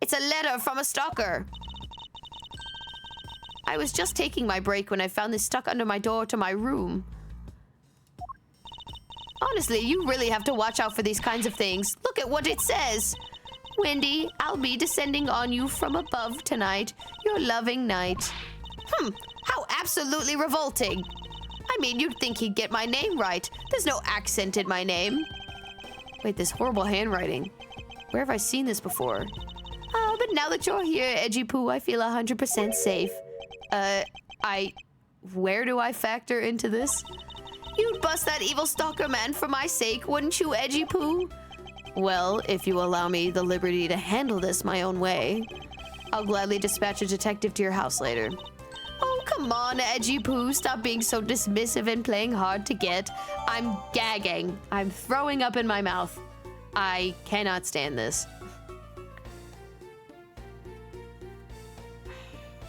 It's a letter from a stalker. I was just taking my break when I found this stuck under my door to my room. Honestly, you really have to watch out for these kinds of things. Look at what it says. Wendy, I'll be descending on you from above tonight. Your loving night. How absolutely revolting. I mean, you'd think he'd get my name right. There's no accent in my name. Wait, this horrible handwriting. Where have I seen this before? But now that you're here, Edgy Poo, I feel 100% safe. Where do I factor into this? You'd bust that evil stalker man for my sake, wouldn't you, Edgy Poo? Well, if you allow me the liberty to handle this my own way, I'll gladly dispatch a detective to your house later. Oh, come on, Edgy Poo. Stop being so dismissive and playing hard to get. I'm gagging. I'm throwing up in my mouth. I cannot stand this.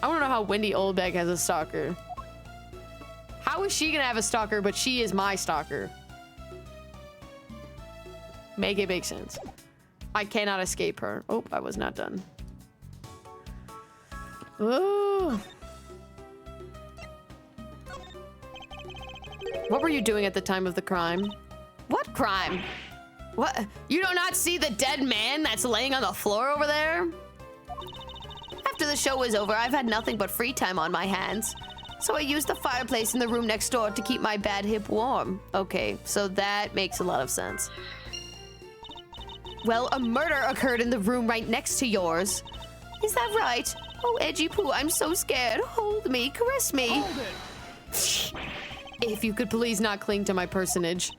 I want to know how Wendy Oldbeck has a stalker. How is she gonna have a stalker, but she is my stalker? Make it make sense. I cannot escape her. Oh, I was not done. Oh. What were you doing at the time of the crime? What crime? What? You do not see the dead man that's laying on the floor over there? After the show was over, I've had nothing but free time on my hands. So I used the fireplace in the room next door to keep my bad hip warm. Okay, so that makes a lot of sense. Well, a murder occurred in the room right next to yours. Is that right? Oh, Edgy Poo, I'm so scared. Hold me, caress me. Hold it. If you could please not cling to my personage.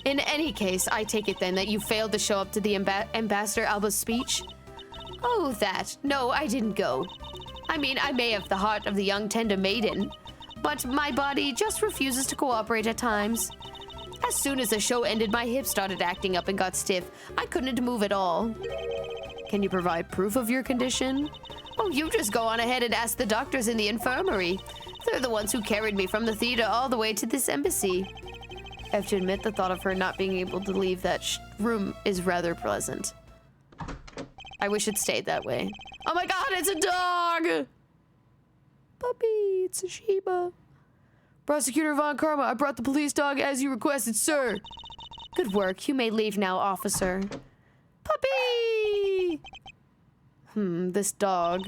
In any case, I take it then that you failed to show up to the Ambassador Alba's speech? Oh, that. No, I didn't go. I mean, I may have the heart of the young tender maiden, but my body just refuses to cooperate at times. As soon as the show ended, my hips started acting up and got stiff. I couldn't move at all. Can you provide proof of your condition? Oh, you just go on ahead and ask the doctors in the infirmary. They're the ones who carried me from the theater all the way to this embassy. I have to admit the thought of her not being able to leave that room is rather pleasant. I wish it stayed that way. Oh my god, it's a dog! Puppy, it's a Shiba. Prosecutor Von Karma, I brought the police dog as you requested, sir. Good work. You may leave now, officer. Puppy! This dog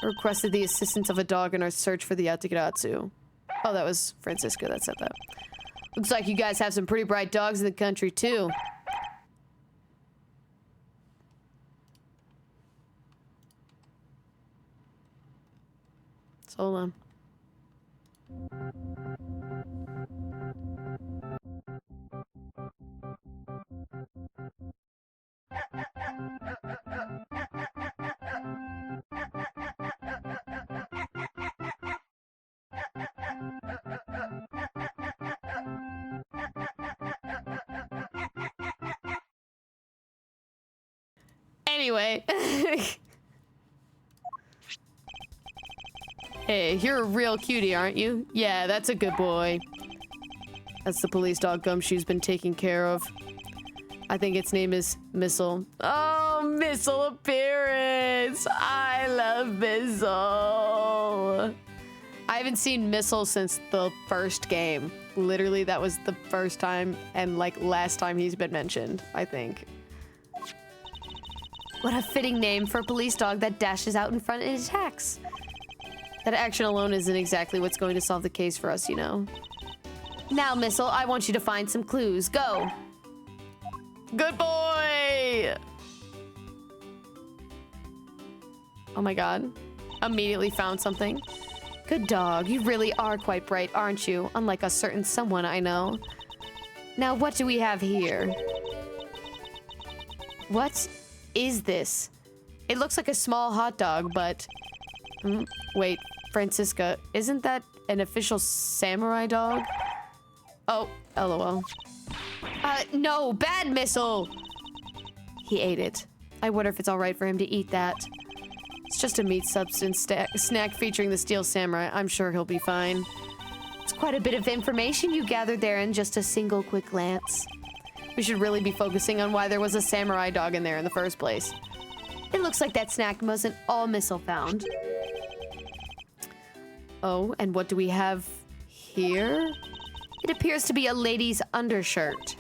requested the assistance of a dog in our search for the Yatakiratsu. Oh, that was Franziska that said that. Looks like you guys have some pretty bright dogs in the country, too. So hold on. Anyway. Hey, you're a real cutie, aren't you? Yeah, that's a good boy. That's the police dog Gumshoe's been taking care of. I think its name is Missile. Oh, Missile appearance! I love Missile. I haven't seen Missile since the first game. Literally, that was the first time and like last time he's been mentioned, I think. What a fitting name for a police dog that dashes out in front and attacks. That action alone isn't exactly what's going to solve the case for us, you know. Now, Missile, I want you to find some clues. Go. Good boy! Oh my god. Immediately found something. Good dog. You really are quite bright, aren't you? Unlike a certain someone I know. Now, what do we have here? What is this? It looks like a small hot dog, but... wait, Franziska, isn't that an official samurai dog? Oh, lol. No, bad Missile! He ate it. I wonder if it's alright for him to eat that. It's just a meat substance snack featuring the steel samurai. I'm sure he'll be fine. It's quite a bit of information you gathered there in just a single quick glance. We should really be focusing on why there was a samurai dog in there in the first place. It looks like that snack wasn't all Missile found. Oh, and what do we have here? It appears to be a lady's undershirt.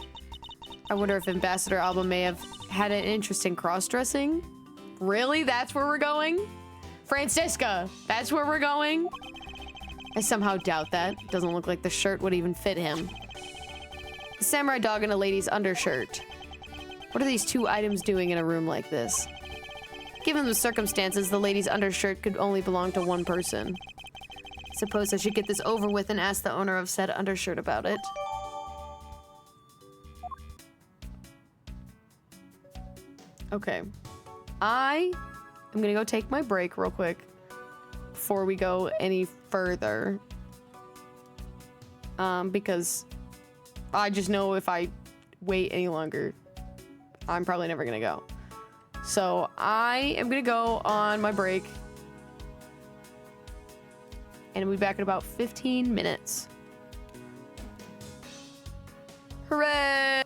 I wonder if Ambassador Alba may have had an interest in cross-dressing? Really? That's where we're going? Franziska, that's where we're going? I somehow doubt that. Doesn't look like the shirt would even fit him. A samurai dog and a lady's undershirt. What are these two items doing in a room like this? Given the circumstances, the lady's undershirt could only belong to one person. Suppose I should get this over with and ask the owner of said undershirt about it. Okay. I am gonna go take my break real quick before we go any further. Because I just know if I wait any longer, I'm probably never gonna go. So I am gonna go on my break. And we'll be back in about 15 minutes. Hooray!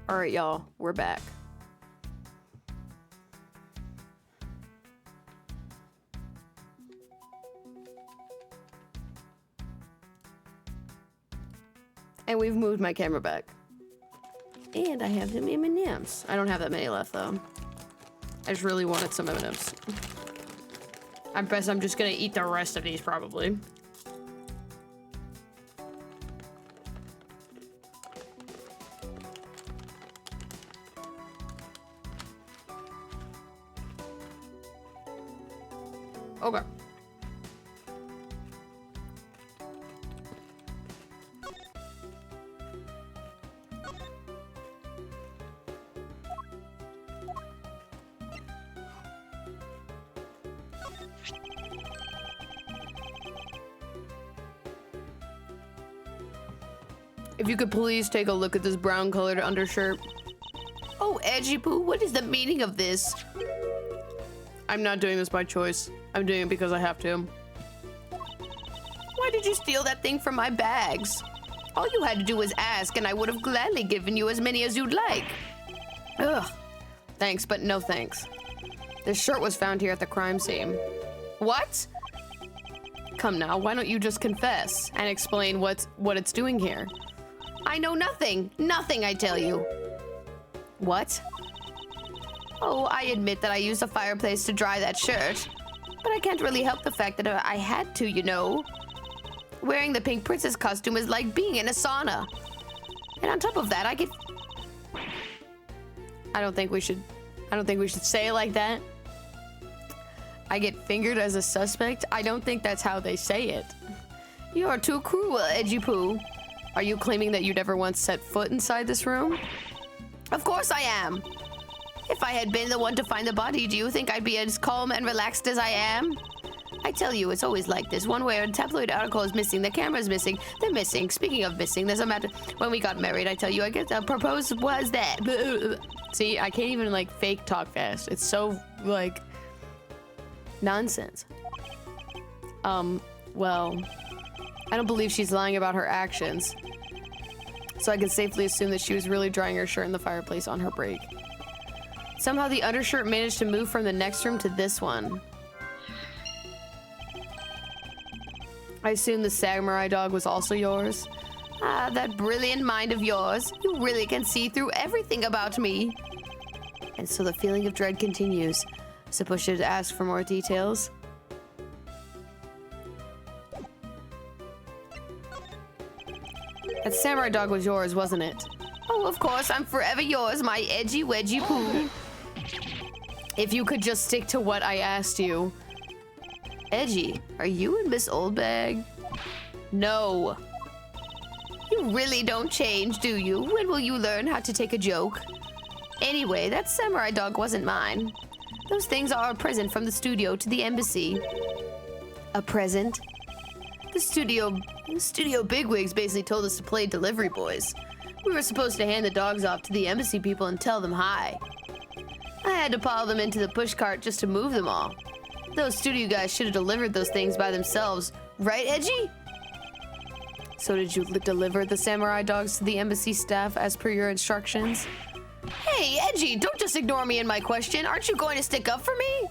All right, y'all, we're back. And we've moved my camera back. And I have some M&Ms. I don't have that many left, though. I just really wanted some M&Ms. I guess I'm just gonna eat the rest of these, probably. Okay. If you could please take a look at this brown-colored undershirt. Oh, Edgy Poo, what is the meaning of this? I'm not doing this by choice. I'm doing it because I have to. Why did you steal that thing from my bags? All you had to do was ask, and I would have gladly given you as many as you'd like. Ugh. Thanks, but no thanks. This shirt was found here at the crime scene. What? Come now, why don't you just confess and explain what it's doing here? I know nothing. Nothing, I tell you. What? Oh, I admit that I used a fireplace to dry that shirt. But I can't really help the fact that I had to, you know. Wearing the pink princess costume is like being in a sauna. And on top of that, I get... I don't think we should say it like that. I get fingered as a suspect? I don't think that's how they say it. You're too cruel, Edgy Poo. Are you claiming that you'd ever once set foot inside this room? Of course I am. If I had been the one to find the body, do you think I'd be as calm and relaxed as I am? I tell you, it's always like this. One way a tabloid article is missing, the camera's missing, they're missing. Speaking of missing, there's a matter. When we got married, I tell you, I get proposed was that. See, I can't even like fake talk fast. It's so like nonsense. Well, I don't believe she's lying about her actions. So I can safely assume that she was really drying her shirt in the fireplace on her break. Somehow the undershirt managed to move from the next room to this one. I assume the samurai dog was also yours? Ah, that brilliant mind of yours. You really can see through everything about me. And so the feeling of dread continues. Suppose I should ask for more details. That samurai dog was yours, wasn't it? Oh, of course, I'm forever yours, my edgy wedgy poo. If you could just stick to what I asked you. Edgy, are you and Miss Oldbag? No. You really don't change, do you? When will you learn how to take a joke? Anyway, that samurai dog wasn't mine. Those things are a present from the studio to the embassy. A present? The studio bigwigs basically told us to play delivery boys. We were supposed to hand the dogs off to the embassy people and tell them hi. I had to pile them into the pushcart just to move them all. Those studio guys should have delivered those things by themselves. Right, Edgy? So did you deliver the samurai dogs to the embassy staff as per your instructions? Hey, Edgy, don't just ignore me in my question. Aren't you going to stick up for me?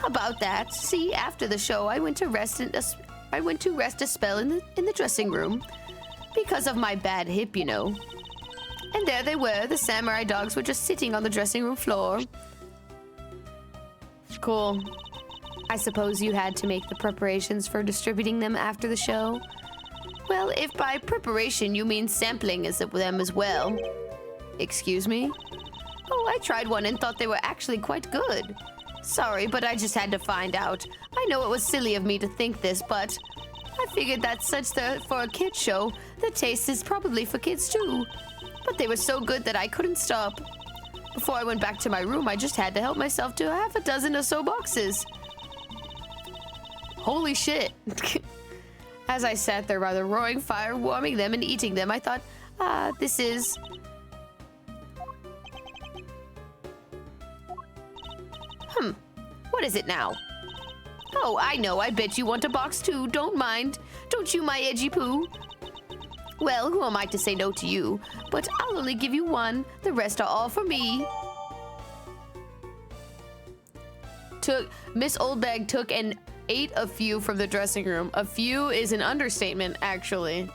About that. See, after the show, I went to rest a spell in the dressing room because of my bad hip, you know. And there they were. The samurai dogs were just sitting on the dressing room floor. Cool. I suppose you had to make the preparations for distributing them after the show? Well, if by preparation you mean sampling them as well. Excuse me? Oh, I tried one and thought they were actually quite good. Sorry, but I just had to find out. I know it was silly of me to think this, but I figured that for a kids show, the taste is probably for kids too. But they were so good that I couldn't stop. Before I went back to my room, I just had to help myself to half a dozen or so boxes. Holy shit. As I sat there by the roaring fire, warming them and eating them, I thought, this is... What is it now? Oh, I know. I bet you want a box too. Don't mind. Don't you, my edgy poo? Well, who am I to say no to you? But I'll only give you one. The rest are all for me. Miss Oldbag took and ate a few from the dressing room. A few is an understatement, actually.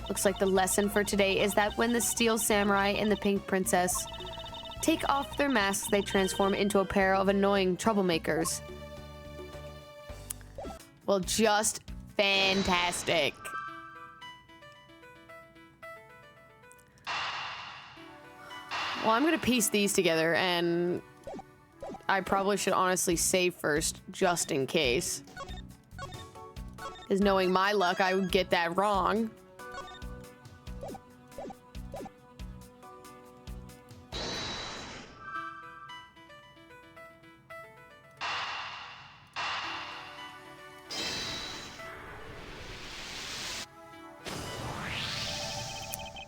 Looks like the lesson for today is that when the Steel Samurai and the Pink Princess take off their masks, they transform into a pair of annoying troublemakers. Well, just fantastic. Well, I'm gonna piece these together, and I probably should honestly save first, just in case. Because knowing my luck, I would get that wrong.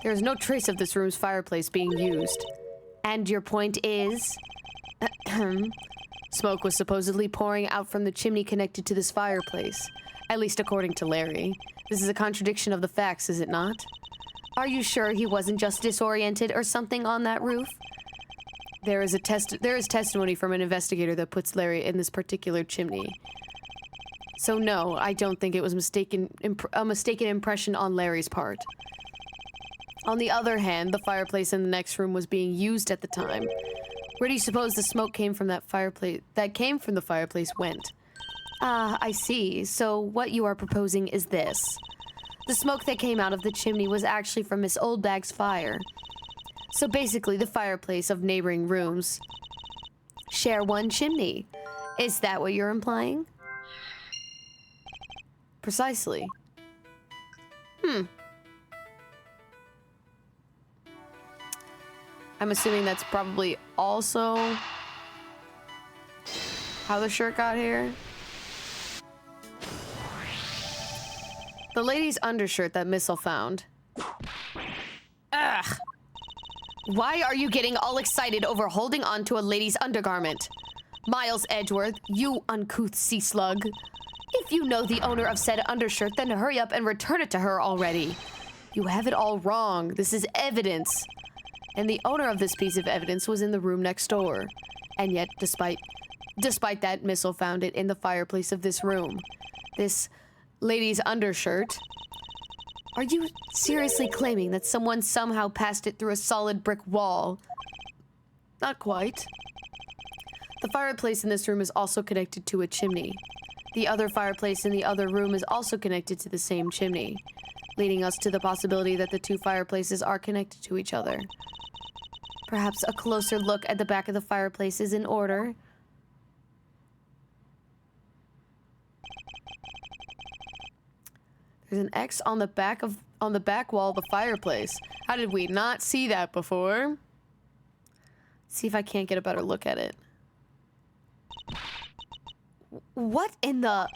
There is no trace of this room's fireplace being used. And your point is? Smoke was supposedly pouring out from the chimney connected to this fireplace. At least according to Larry. This is a contradiction of the facts, is it not? Are you sure he wasn't just disoriented or something on that roof? There is testimony from an investigator that puts Larry in this particular chimney. So no, I don't think it was a mistaken impression on Larry's part. On the other hand, the fireplace in the next room was being used at the time. Where do you suppose the smoke came from the fireplace went? Ah, I see. So what you are proposing is this. The smoke that came out of the chimney was actually from Miss Oldbag's fire. So basically, the fireplace of neighboring rooms share one chimney. Is that what you're implying? Precisely. I'm assuming that's probably also how the shirt got here. The lady's undershirt that Missile found. Ugh. Why are you getting all excited over holding on to a lady's undergarment? Miles Edgeworth, you uncouth sea slug. If you know the owner of said undershirt, then hurry up and return it to her already. You have it all wrong. This is evidence. And the owner of this piece of evidence was in the room next door. And yet, despite that, Missile found it in the fireplace of this room. This lady's undershirt. Are you seriously claiming that someone somehow passed it through a solid brick wall? Not quite. The fireplace in this room is also connected to a chimney. The other fireplace in the other room is also connected to the same chimney, leading us to the possibility that the two fireplaces are connected to each other. Perhaps a closer look at the back of the fireplace is in order. There's an X on the back wall of the fireplace. How did we not see that before? See if I can't get a better look at it. What in the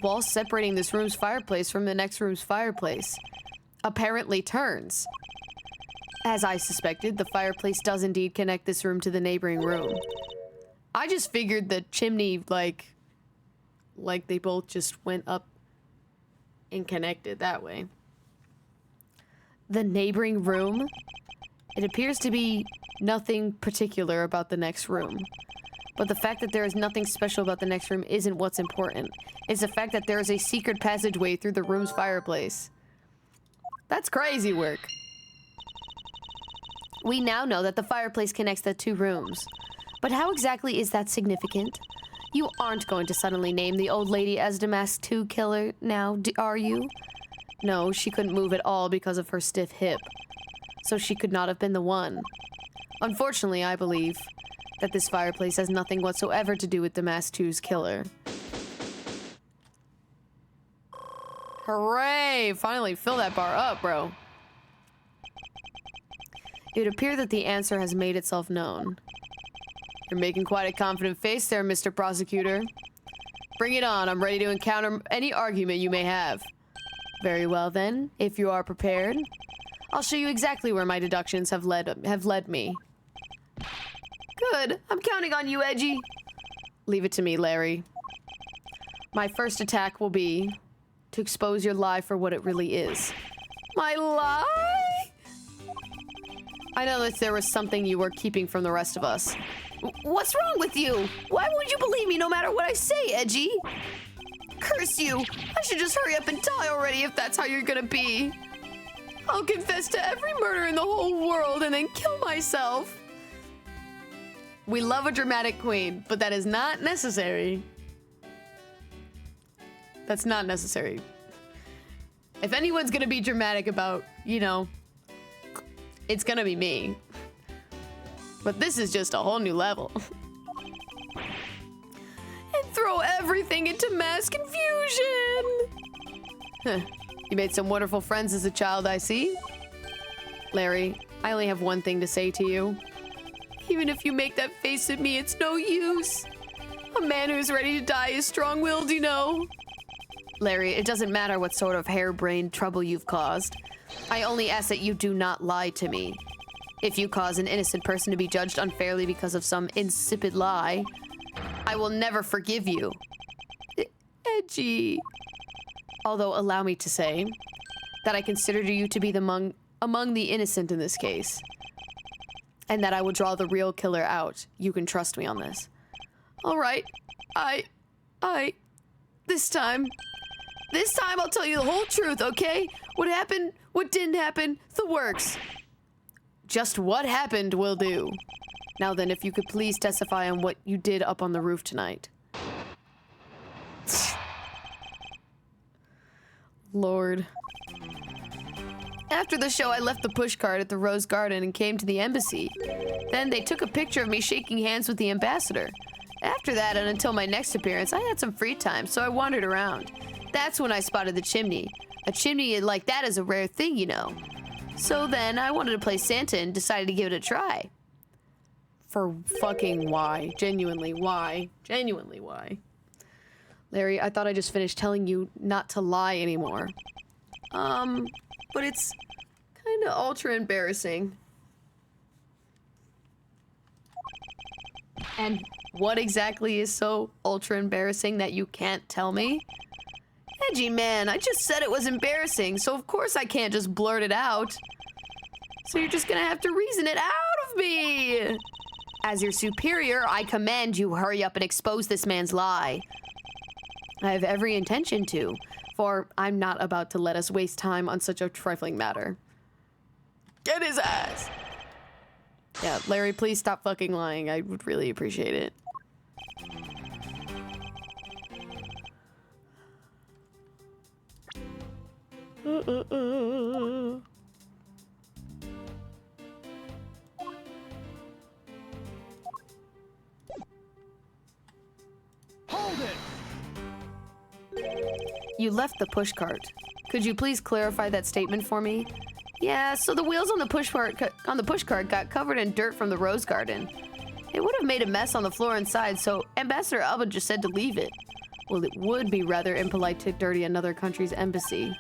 wall separating this room's fireplace from the next room's fireplace apparently turns. As I suspected, the fireplace does indeed connect this room to the neighboring room. I just figured the chimney, like they both just went up and connected that way. The neighboring room? It appears to be nothing particular about the next room. But the fact that there is nothing special about the next room isn't what's important. It's the fact that there is a secret passageway through the room's fireplace. That's crazy work. We now know that the fireplace connects the two rooms. But how exactly is that significant? You aren't going to suddenly name the old lady as Damask 2 killer now, are you? No, she couldn't move at all because of her stiff hip. So she could not have been the one. Unfortunately, I believe that this fireplace has nothing whatsoever to do with Damask 2's killer. Hooray! Finally fill that bar up, bro. It would appear that the answer has made itself known. You're making quite a confident face there, Mr. Prosecutor. Bring it on, I'm ready to encounter any argument you may have. Very well then, if you are prepared, I'll show you exactly where my deductions have led me. Good, I'm counting on you, Edgy. Leave it to me, Larry. My first attack will be to expose your lie for what it really is. My lie? I know that there was something you were keeping from the rest of us. What's wrong with you? Why won't you believe me no matter what I say, Edgy? Curse you! I should just hurry up and die already if that's how you're gonna be. I'll confess to every murder in the whole world and then kill myself. We love a dramatic queen, but that is not necessary. That's not necessary. If anyone's gonna be dramatic about, you know, it's gonna be me. But this is just a whole new level. And throw everything into mass confusion. Huh. You made some wonderful friends as a child, I see. Larry, I only have one thing to say to you. Even if you make that face at me, it's no use. A man who's ready to die is strong-willed, you know. Larry, it doesn't matter what sort of harebrained trouble you've caused. I only ask that you do not lie to me. If you cause an innocent person to be judged unfairly because of some insipid lie, I will never forgive you. Edgy. Although allow me to say that I consider you to be among the innocent in this case. And that I will draw the real killer out. You can trust me on this. All right. This time I'll tell you the whole truth, okay? What happened, what didn't happen, the works. Just what happened will do. Now then, if you could please testify on what you did up on the roof tonight. Lord. After the show, I left the pushcart at the Rose Garden and came to the embassy. Then they took a picture of me shaking hands with the ambassador. After that, and until my next appearance, I had some free time, so I wandered around. That's when I spotted the chimney. A chimney like that is a rare thing, you know. So then, I wanted to play Santa and decided to give it a try. For fucking why? Genuinely, why? Genuinely, why? Larry, I thought I just finished telling you not to lie anymore. But it's kind of ultra embarrassing. And what exactly is so ultra embarrassing that you can't tell me? Edgy man, I just said it was embarrassing, so of course I can't just blurt it out. So you're just gonna have to reason it out of me. As your superior, I command you hurry up and expose this man's lie. I have every intention to, for I'm not about to let us waste time on such a trifling matter. Get his ass! Yeah, Larry, please stop fucking lying. I would really appreciate it. Hold it! You left the pushcart. Could you please clarify that statement for me? Yeah, so the wheels on the pushcart got covered in dirt from the rose garden. It would have made a mess on the floor inside, so Ambassador Alba just said to leave it. Well, it would be rather impolite to dirty another country's embassy.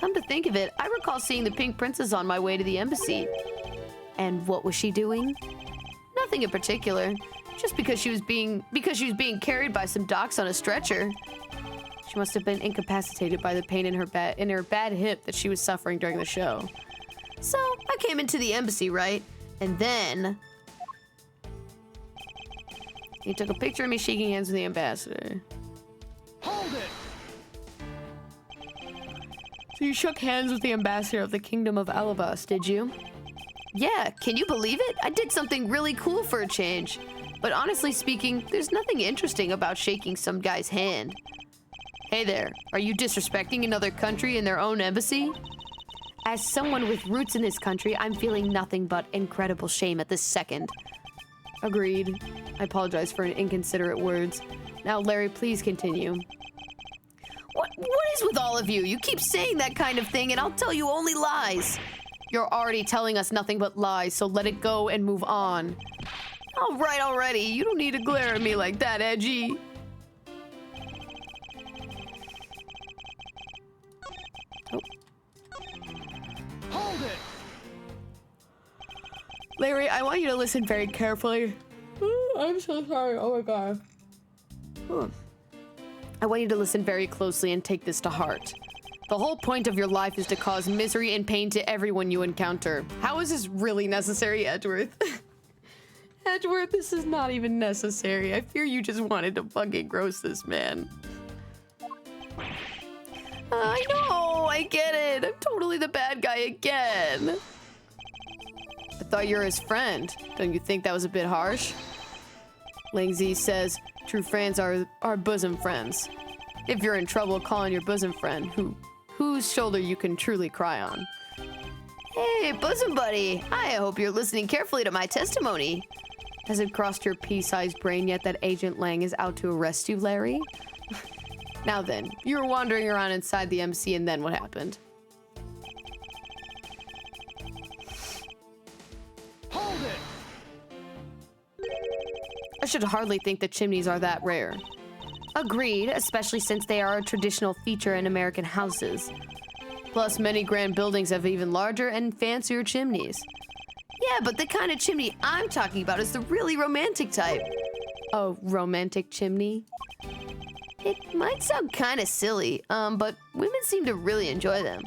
Come to think of it, I recall seeing the Pink Princess on my way to the embassy. And what was she doing? Nothing in particular. Just because she was being carried by some docs on a stretcher. She must have been incapacitated by the pain in her bad hip that she was suffering during the show. So, I came into the embassy, right? And then he took a picture of me shaking hands with the ambassador. Hold it! So you shook hands with the ambassador of the Kingdom of Alabas, did you? Yeah, can you believe it? I did something really cool for a change. But honestly speaking, there's nothing interesting about shaking some guy's hand. Hey there, are you disrespecting another country in their own embassy? As someone with roots in this country, I'm feeling nothing but incredible shame at this second. Agreed. I apologize for inconsiderate words. Now, Larry, please continue. What is with all of you? You keep saying that kind of thing, and I'll tell you only lies. You're already telling us nothing but lies, so let it go and move on. All right, already. You don't need to glare at me like that, Edgy. Oh. Hold it! Larry, I want you to listen very carefully. I'm so sorry. Oh my god. I want you to listen very closely and take this to heart. The whole point of your life is to cause misery and pain to everyone you encounter. How is this really necessary, Edgeworth? Edgeworth, this is not even necessary. I fear you just wanted to fucking gross this man. I know, I get it. I'm totally the bad guy again. I thought you were his friend. Don't you think that was a bit harsh? Langzy says, true friends are bosom friends. If you're in trouble, call on your bosom friend, whose shoulder you can truly cry on. Hey, bosom buddy. I hope you're listening carefully to my testimony. Has it crossed your pea-sized brain yet that Agent Lang is out to arrest you, Larry? Now then, you were wandering around inside the MC and then what happened? Hold it! I should hardly think that chimneys are that rare. Agreed, especially since they are a traditional feature in American houses. Plus, many grand buildings have even larger and fancier chimneys. Yeah, but the kind of chimney I'm talking about is the really romantic type. A romantic chimney? It might sound kind of silly, but women seem to really enjoy them.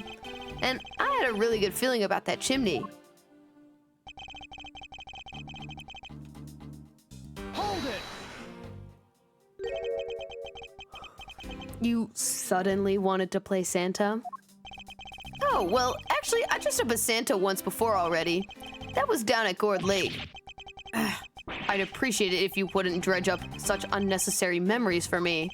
And I had a really good feeling about that chimney. Hold it! You suddenly wanted to play Santa? Oh, well, actually, I dressed up as Santa once before already. That was down at Gourd Lake. I'd appreciate it if you wouldn't dredge up such unnecessary memories for me.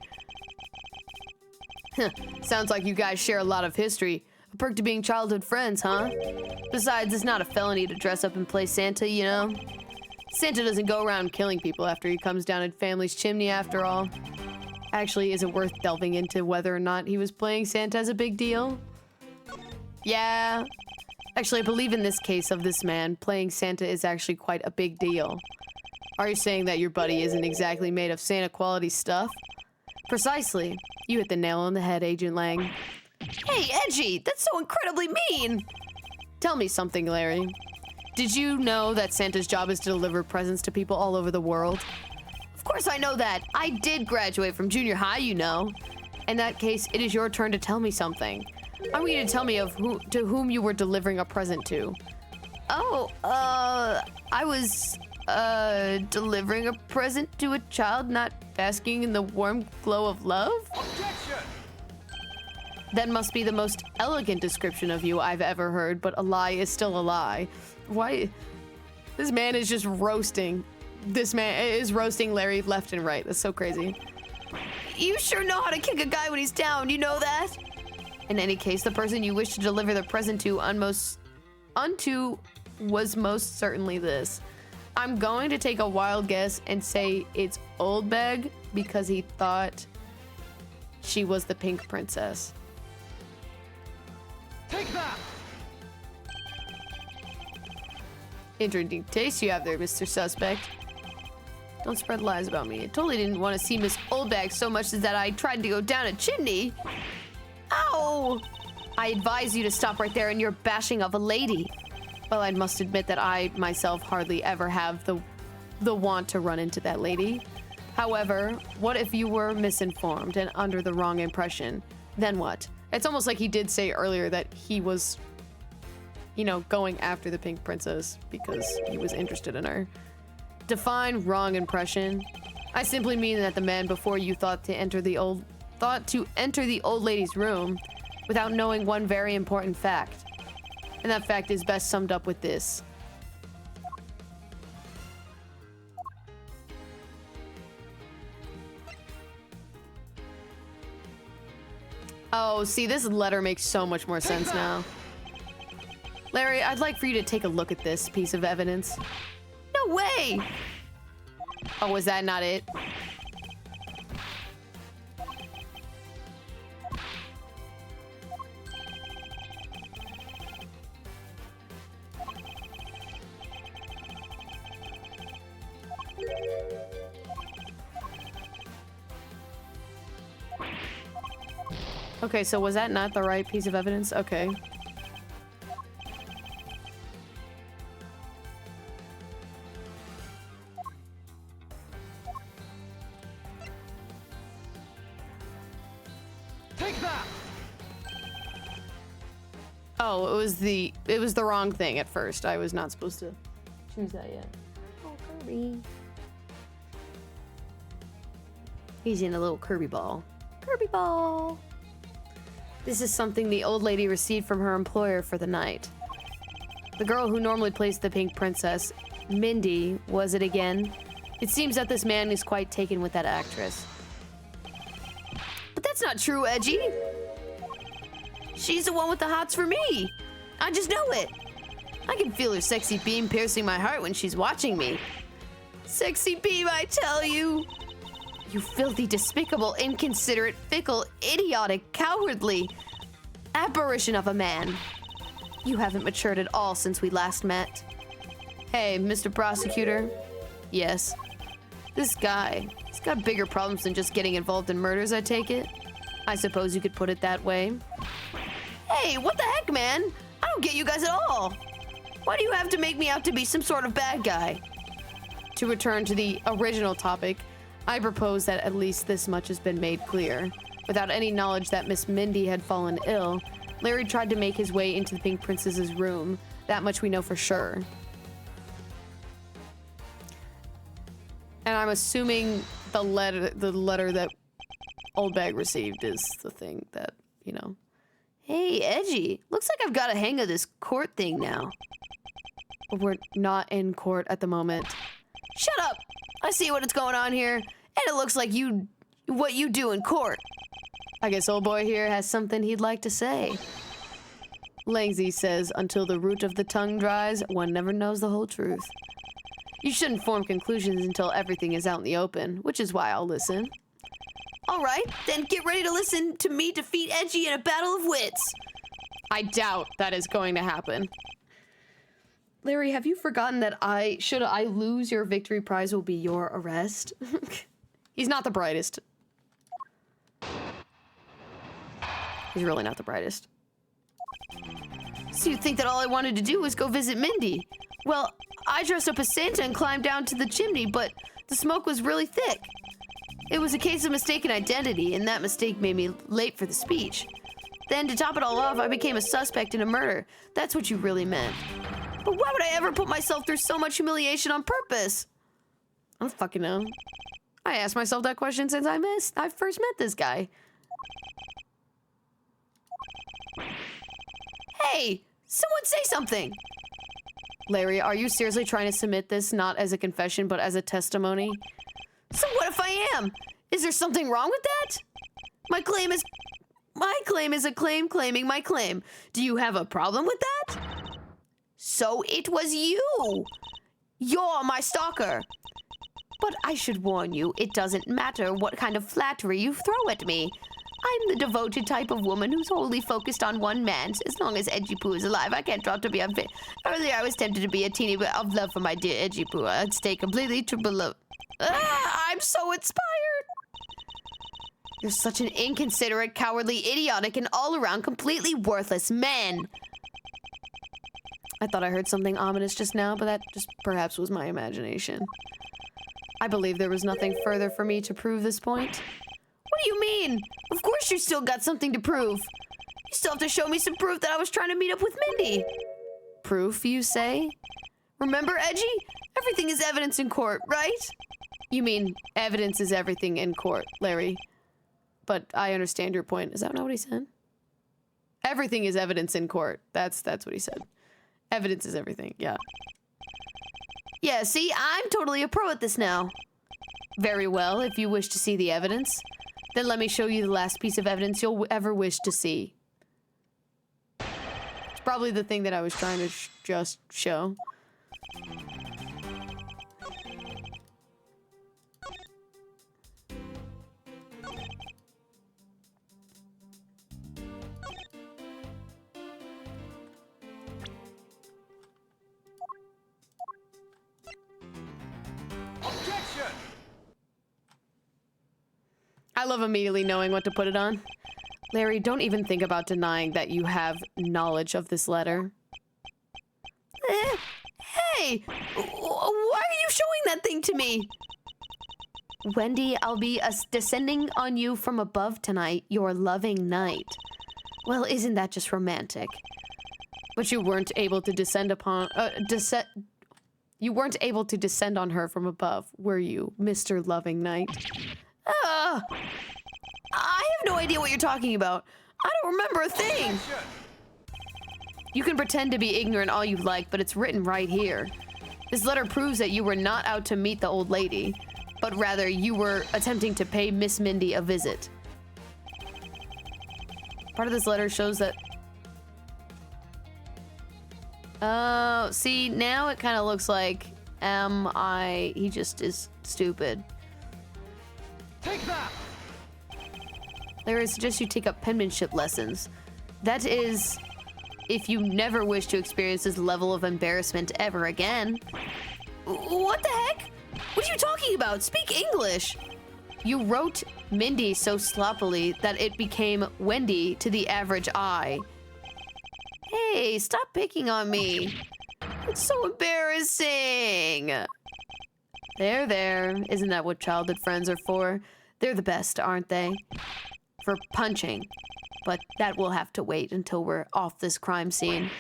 Sounds like you guys share a lot of history. A perk to being childhood friends, huh? Besides, it's not a felony to dress up and play Santa, you know? Santa doesn't go around killing people after he comes down a family's chimney after all. Actually, is it worth delving into whether or not he was playing Santa as a big deal? Yeah. Actually, I believe in this case of this man, playing Santa is actually quite a big deal. Are you saying that your buddy isn't exactly made of Santa quality stuff? Precisely. You hit the nail on the head, Agent Lang. Hey, Edgy, that's so incredibly mean! Tell me something, Larry. Did you know that Santa's job is to deliver presents to people all over the world? Of course I know that. I did graduate from junior high, you know. In that case, it is your turn to tell me something. I want you to tell me to whom you were delivering a present to. Oh, I was, delivering a present to a child not basking in the warm glow of love? Objection! That must be the most elegant description of you I've ever heard, but a lie is still a lie. Why? This man is just roasting. This man is roasting Larry left and right. That's so crazy. You sure know how to kick a guy when he's down, you know that? In any case, the person you wish to deliver the present to unto was most certainly this. I'm going to take a wild guess and say it's Oldbeg because he thought she was the pink princess. Take that! Interesting taste you have there, Mr. Suspect. Don't spread lies about me. I totally didn't want to see Miss Oldbag so much as that I tried to go down a chimney. Ow! I advise you to stop right there in your bashing of a lady. Well, I must admit that I myself hardly ever have the want to run into that lady. However, what if you were misinformed and under the wrong impression? Then what? It's almost like he did say earlier that he was, you know, going after the pink princess because he was interested in her. Define wrong impression. I simply mean that the man before you thought to enter the old lady's room without knowing one very important fact. And that fact is best summed up with this. Oh, see, this letter makes so much more sense now. Larry, I'd like for you to take a look at this piece of evidence. No way! Oh, was that not it? Okay, so was that not the right piece of evidence? Okay. Snap! Oh, it was the wrong thing at first. I was not supposed to choose that yet. Oh, Kirby. He's in a little Kirby ball. Kirby ball. This is something the old lady received from her employer for the night. The girl who normally plays the pink princess, Mindy, was it again? It seems that this man is quite taken with that actress. But that's not true, Edgy. She's the one with the hots for me. I just know it. I can feel her sexy beam piercing my heart when she's watching me. Sexy beam, I tell you. You filthy, despicable, inconsiderate, fickle, idiotic, cowardly apparition of a man. You haven't matured at all since we last met. Hey, Mr. Prosecutor. Yes. This guy, he's got bigger problems than just getting involved in murders, I take it? I suppose you could put it that way. Hey, what the heck, man? I don't get you guys at all. Why do you have to make me out to be some sort of bad guy? To return to the original topic, I propose that at least this much has been made clear. Without any knowledge that Miss Mindy had fallen ill, Larry tried to make his way into the Pink Princess's room. That much we know for sure. And I'm assuming the letter that Old Bag received is the thing that, you know. Hey, Edgy. Looks like I've got a hang of this court thing now. But we're not in court at the moment. Shut up! I see what's going on here, and it looks like what you do in court. I guess old boy here has something he'd like to say. Langsy says, until the root of the tongue dries, one never knows the whole truth. You shouldn't form conclusions until everything is out in the open, which is why I'll listen. All right, then get ready to listen to me defeat Edgy in a battle of wits. I doubt that is going to happen. Larry, have you forgotten that should I lose, your victory prize will be your arrest? He's not the brightest. He's really not the brightest. So you think that all I wanted to do was go visit Mindy? Well, I dressed up as Santa and climbed down to the chimney, but the smoke was really thick. It was a case of mistaken identity, and that mistake made me late for the speech. Then, to top it all off, I became a suspect in a murder. That's what you really meant. But why would I ever put myself through so much humiliation on purpose? I don't fucking know. I asked myself that question since I first met this guy. Hey, someone say something! Larry, are you seriously trying to submit this not as a confession, but as a testimony? So what if I am? Is there something wrong with that? My claim is a claim claiming my claim. Do you have a problem with that? So it was you! You're my stalker! But I should warn you, it doesn't matter what kind of flattery you throw at me. I'm the devoted type of woman who's wholly focused on one man. As long as Edgy Poo is alive, I can't drop to be unfit. Earlier, I was tempted to be a teeny bit of love for my dear Edgy Poo. I'd stay completely to below. I'm so inspired! You're such an inconsiderate, cowardly, idiotic, and all-around completely worthless man. I thought I heard something ominous just now, but that just perhaps was my imagination. I believe there was nothing further for me to prove this point. What do you mean? Of course you still got something to prove. You still have to show me some proof that I was trying to meet up with Mindy. Proof, you say? Remember, Edgy? Everything is evidence in court, right? You mean evidence is everything in court, Larry. But I understand your point. Is that not what he said? Everything is evidence in court. That's what he said. Evidence is everything, yeah. Yeah, see, I'm totally a pro at this now. Very well, if you wish to see the evidence, then let me show you the last piece of evidence you'll ever wish to see. It's probably the thing that I was trying to just show. Objection! I love immediately knowing what to put it on. Larry, don't even think about denying that you have knowledge of this letter. Hey! Why are you showing that thing to me? Wendy, I'll be descending on you from above tonight, your loving knight. Well, isn't that just romantic? But you weren't able to descend upon you weren't able to descend on her from above, were you, Mr. Loving Knight? I have no idea what you're talking about. I don't remember a thing. You can pretend to be ignorant all you like, but it's written right here. This letter proves that you were not out to meet the old lady, but rather you were attempting to pay Miss Mindy a visit. Part of this letter shows that... Oh, see, now it kind of looks like he just is stupid. Take that! Larry suggests you take up penmanship lessons. That is, if you never wish to experience this level of embarrassment ever again. What the heck? What are you talking about? Speak English. You wrote Mindy so sloppily that it became Wendy to the average eye. Hey, stop picking on me. It's so embarrassing. There. Isn't that what childhood friends are for? They're the best, aren't they? For punching. But that will have to wait until we're off this crime scene.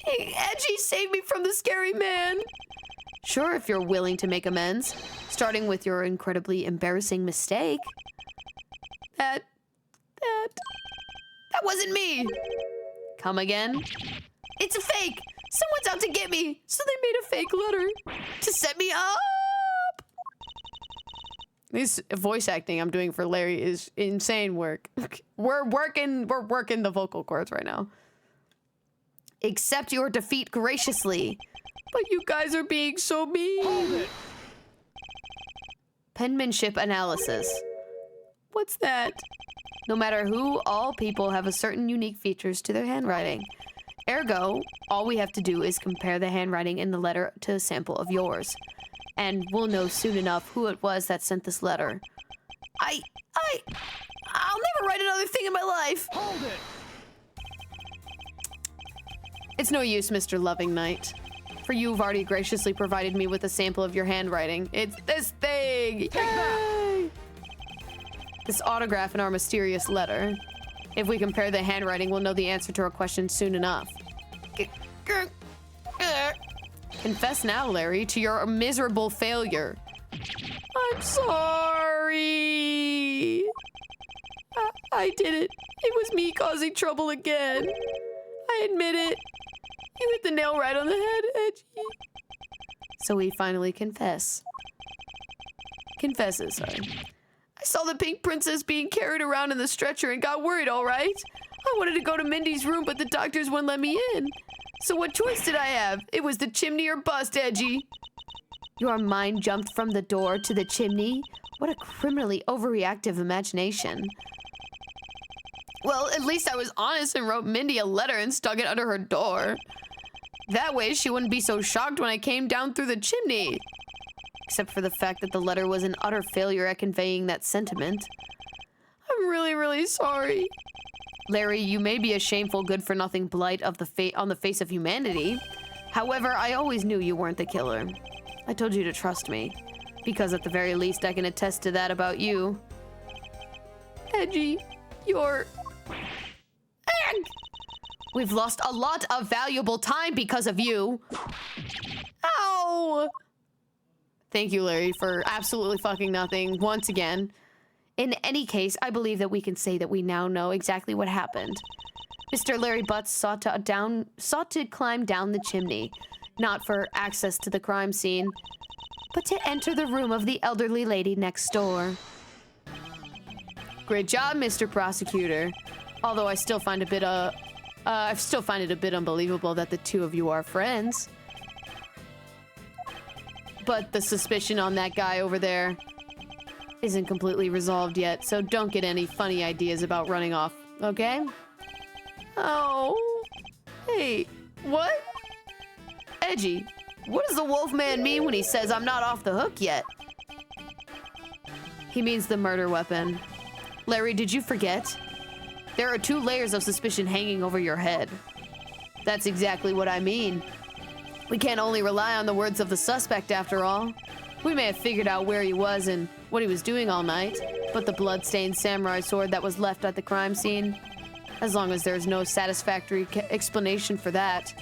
Hey, Edgy, save me from the scary man. Sure, if you're willing to make amends, starting with your incredibly embarrassing mistake. That wasn't me. Come again? It's a fake. Someone's out to get me. So they made a fake letter to set me up. This voice acting I'm doing for Larry is insane work. We're working the vocal cords right now. Accept your defeat graciously. But you guys are being so mean. Hold it! Penmanship analysis. What's that? No matter who, all people have a certain unique features to their handwriting. Ergo, all we have to do is compare the handwriting in the letter to a sample of yours. And we'll know soon enough who it was that sent this letter. I'll never write another thing in my life. Hold it! It's no use, Mr. Loving Knight. For you've already graciously provided me with a sample of your handwriting. It's this thing! Yay! This autograph in our mysterious letter. If we compare the handwriting, we'll know the answer to our question soon enough. Confess now, Larry, to your miserable failure. I'm sorry. I did it. It was me causing trouble again. I admit it. You hit the nail right on the head, Edgy. So we finally confesses, sorry. I saw the pink princess being carried around in the stretcher and got worried, all right? I wanted to go to Mindy's room, but the doctors wouldn't let me in. So what choice did I have? It was the chimney or bust, Edgy. Your mind jumped from the door to the chimney? What a criminally overreactive imagination. Well, at least I was honest and wrote Mindy a letter and stuck it under her door. That way she wouldn't be so shocked when I came down through the chimney. Except for the fact that the letter was an utter failure at conveying that sentiment. I'm really, really sorry. Larry, you may be a shameful, good-for-nothing blight of on the face of humanity. However, I always knew you weren't the killer. I told you to trust me, because at the very least I can attest to that about you. Edgy, you're... We've lost a lot of valuable time because of you. Ow! Thank you, Larry, for absolutely fucking nothing once again. In any case, I believe that we can say that we now know exactly what happened. Mr. Larry Butts sought to climb down the chimney, not for access to the crime scene, but to enter the room of the elderly lady next door. Great job, Mr. Prosecutor. Although I still find it a bit unbelievable that the two of you are friends. But the suspicion on that guy over there isn't completely resolved yet, so don't get any funny ideas about running off, okay? Oh. Hey, what? Edgy, what does the Wolfman mean when he says I'm not off the hook yet? He means the murder weapon. Larry, did you forget? There are 2 layers of suspicion hanging over your head. That's exactly what I mean. We can't only rely on the words of the suspect, after all. We may have figured out where he was and what he was doing all night, but the blood-stained samurai sword that was left at the crime scene, as long as there's no satisfactory explanation for that,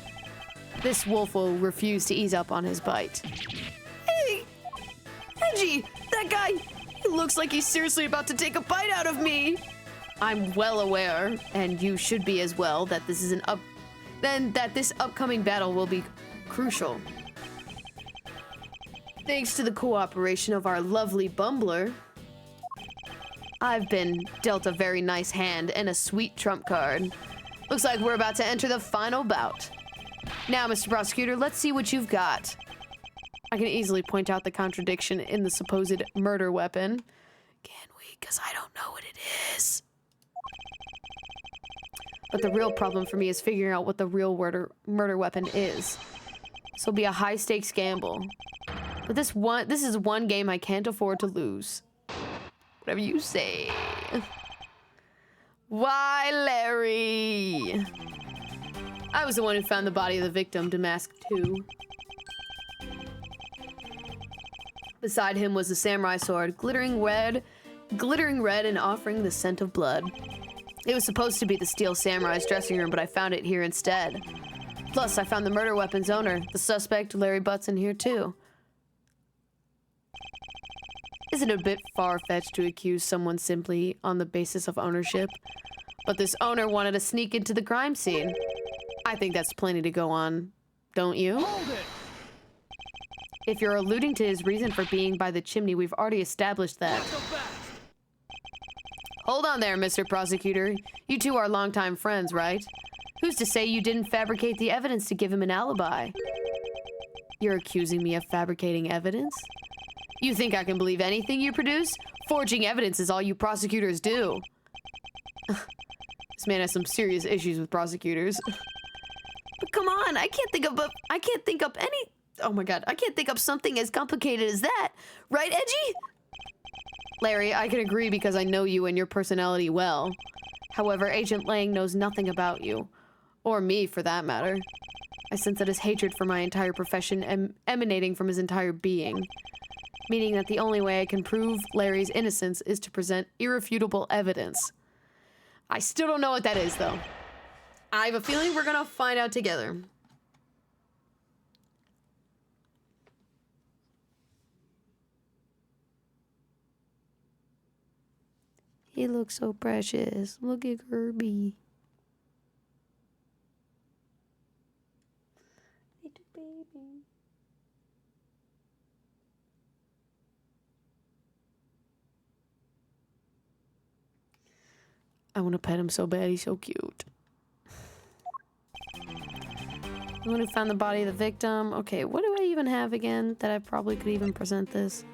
this wolf will refuse to ease up on his bite. Hey! Edgy! That guy! He looks like he's seriously about to take a bite out of me! I'm well aware, and you should be as well, that this is this upcoming battle will be crucial. Thanks to the cooperation of our lovely bumbler, I've been dealt a very nice hand and a sweet trump card. Looks like we're about to enter the final bout. Now, Mr. Prosecutor, let's see what you've got. I can easily point out the contradiction in the supposed murder weapon. Can we? Because I don't know what it is. But the real problem for me is figuring out what the real murder weapon is. This will be a high-stakes gamble. But this is one game I can't afford to lose. Whatever you say. Why, Larry? I was the one who found the body of the victim, demasked too. Beside him was a samurai sword, glittering red and offering the scent of blood. It was supposed to be the steel samurai's dressing room, but I found it here instead. Plus, I found the murder weapon's owner, the suspect, Larry Butson, here too. Isn't it a bit far-fetched to accuse someone simply on the basis of ownership? But this owner wanted to sneak into the crime scene. I think that's plenty to go on, don't you? Hold it! If you're alluding to his reason for being by the chimney, we've already established that. Go back! Hold on there, Mr. Prosecutor. You two are longtime friends, right? Who's to say you didn't fabricate the evidence to give him an alibi? You're accusing me of fabricating evidence? You think I can believe anything you produce? Forging evidence is all you prosecutors do. This man has some serious issues with prosecutors. But come on, I can't think up any... Oh my god, I can't think of something as complicated as that. Right, Edgy? Larry, I can agree because I know you and your personality well. However, Agent Lang knows nothing about you. Or me, for that matter. I sense that his hatred for my entire profession emanating from his entire being. Meaning that the only way I can prove Larry's innocence is to present irrefutable evidence. I still don't know what that is, though. I have a feeling we're gonna find out together. He looks so precious. Look at Kirby. Little baby. I want to pet him so bad. He's so cute. The one who found the body of the victim. Okay, what do I even have again that I probably could even present this?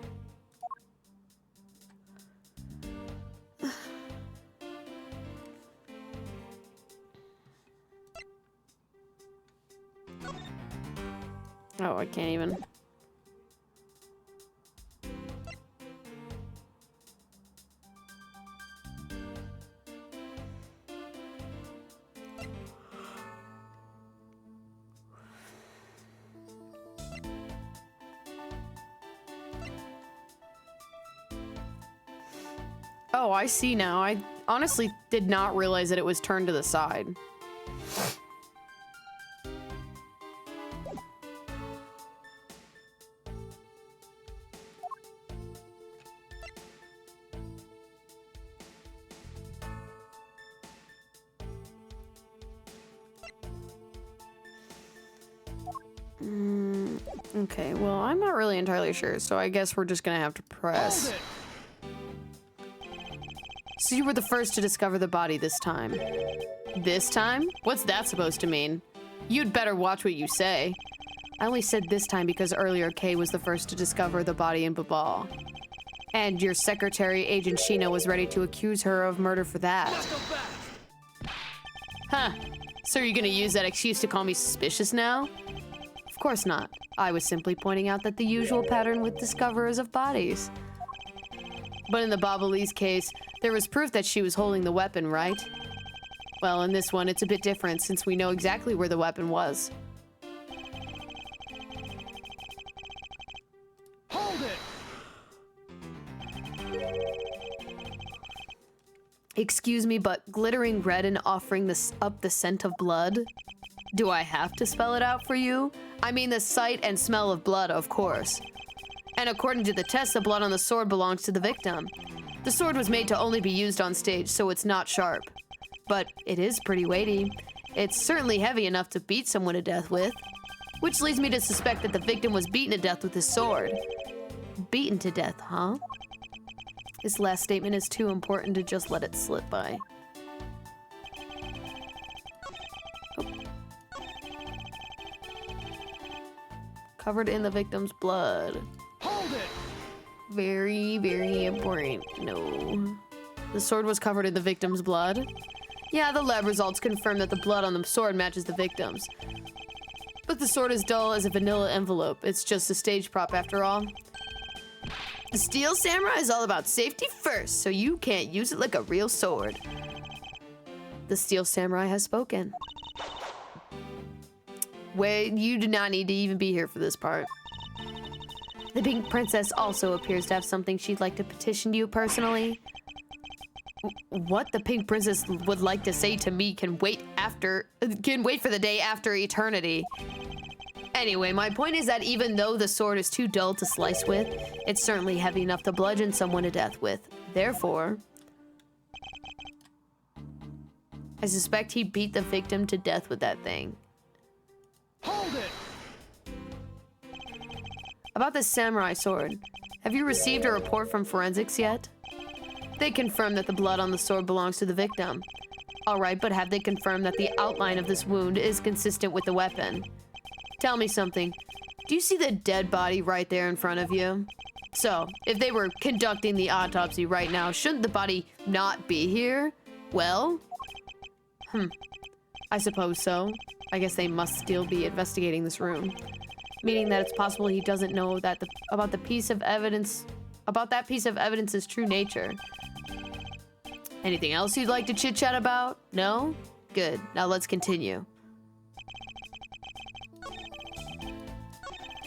Oh, I can't even. Oh, I see now. I honestly did not realize that it was turned to the side. Okay, well, I'm not really entirely sure, so I guess we're just gonna have to press. So you were the first to discover the body this time. This time? What's that supposed to mean? You'd better watch what you say. I only said this time because earlier Kay was the first to discover the body in Babal. And your secretary, Agent Sheena, was ready to accuse her of murder for that. Huh. So you're gonna use that excuse to call me suspicious now? Of course not. I was simply pointing out that the usual pattern with discoverers of bodies. But in the Babalese case, there was proof that she was holding the weapon, right? Well, in this one, it's a bit different since we know exactly where the weapon was. Hold it! Excuse me, but glittering red and offering this up the scent of blood? Do I have to spell it out for you? I mean the sight and smell of blood, of course. And according to the test, the blood on the sword belongs to the victim. The sword was made to only be used on stage, so it's not sharp. But it is pretty weighty. It's certainly heavy enough to beat someone to death with. Which leads me to suspect that the victim was beaten to death with his sword. Beaten to death, huh? This last statement is too important to just let it slip by. Oh. Covered in the victim's blood. Hold it! Very, very important. No. The sword was covered in the victim's blood? Yeah, the lab results confirm that the blood on the sword matches the victim's. But the sword is dull as a vanilla envelope. It's just a stage prop after all. The Steel Samurai is all about safety first, so you can't use it like a real sword. The Steel Samurai has spoken. Wait, you do not need to even be here for this part. The Pink Princess also appears to have something she'd like to petition you personally. What the Pink Princess would like to say to me can wait for the day after eternity. Anyway, my point is that even though the sword is too dull to slice with, it's certainly heavy enough to bludgeon someone to death with. Therefore, I suspect he beat the victim to death with that thing. Hold it! About the samurai sword, have you received a report from forensics yet? They confirm that the blood on the sword belongs to the victim. Alright, but have they confirmed that the outline of this wound is consistent with the weapon? Tell me something. Do you see the dead body right there in front of you? So, if they were conducting the autopsy right now, shouldn't the body not be here? Well? I suppose so. I guess they must still be investigating this room. Meaning that it's possible he doesn't know that about that piece of evidence's true nature. Anything else you'd like to chit-chat about? No? Good. Now let's continue.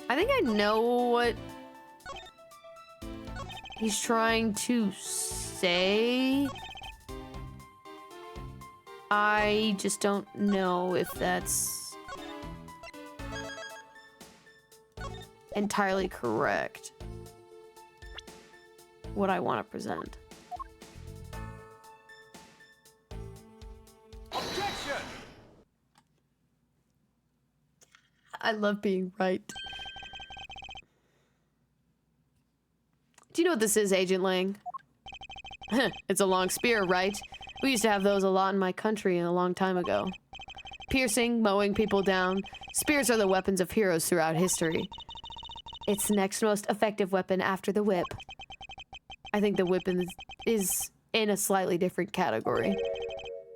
I think I know what he's trying to say. I just don't know if that's entirely correct. What I want to present. Objection! I love being right. Do you know what this is, Agent Lang? It's a long spear, right? We used to have those a lot in my country a long time ago. Piercing, mowing people down. Spears are the weapons of heroes throughout history. It's the next most effective weapon after the whip. I think the whip is in a slightly different category.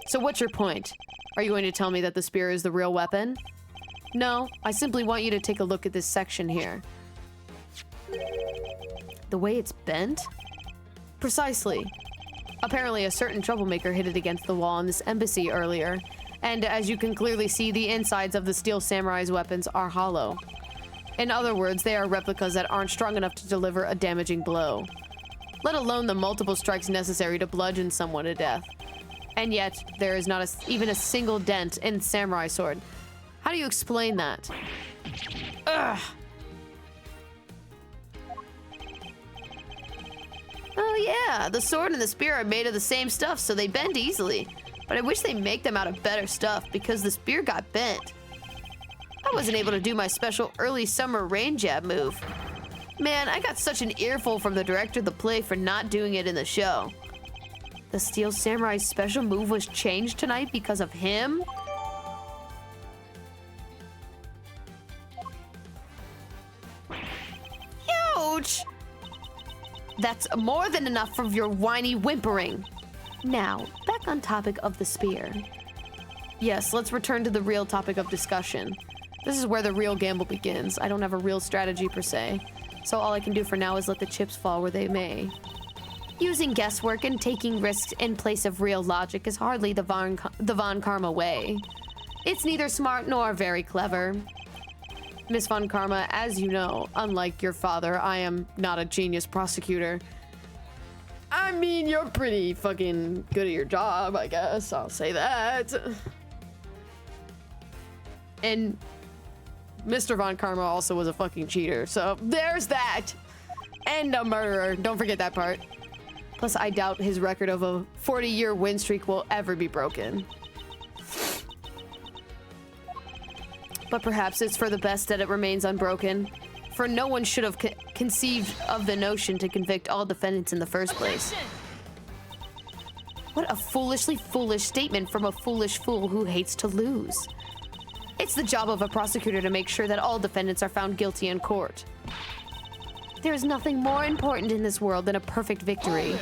So what's your point? Are you going to tell me that the spear is the real weapon? No, I simply want you to take a look at this section here. The way it's bent? Precisely. Apparently a certain troublemaker hit it against the wall in this embassy earlier, and as you can clearly see, the insides of the Steel Samurai's weapons are hollow. In other words, they are replicas that aren't strong enough to deliver a damaging blow, let alone the multiple strikes necessary to bludgeon someone to death. And yet, there is not even a single dent in Samurai Sword. How do you explain that? Ugh! Oh yeah, the sword and the spear are made of the same stuff, so they bend easily. But I wish they make them out of better stuff, because the spear got bent. I wasn't able to do my special early summer rain jab move. Man, I got such an earful from the director of the play for not doing it in the show. The Steel Samurai's special move was changed tonight because of him? Ouch! That's more than enough of your whiny whimpering. Now, back on topic of the spear. Yes, let's return to the real topic of discussion. This is where the real gamble begins. I don't have a real strategy per se, so all I can do for now is let the chips fall where they may. Using guesswork and taking risks in place of real logic is hardly the Von Karma way. It's neither smart nor very clever. Miss Von Karma, as you know, unlike your father, I am not a genius prosecutor. I mean, you're pretty fucking good at your job, I guess. I'll say that. And Mr. Von Karma also was a fucking cheater, so there's that. And a murderer. Don't forget that part. Plus, I doubt his record of a 40-year win streak will ever be broken. But perhaps it's for the best that it remains unbroken. For no one should have conceived of the notion to convict all defendants in the first place. What a foolishly foolish statement from a foolish fool who hates to lose. It's the job of a prosecutor to make sure that all defendants are found guilty in court. There is nothing more important in this world than a perfect victory.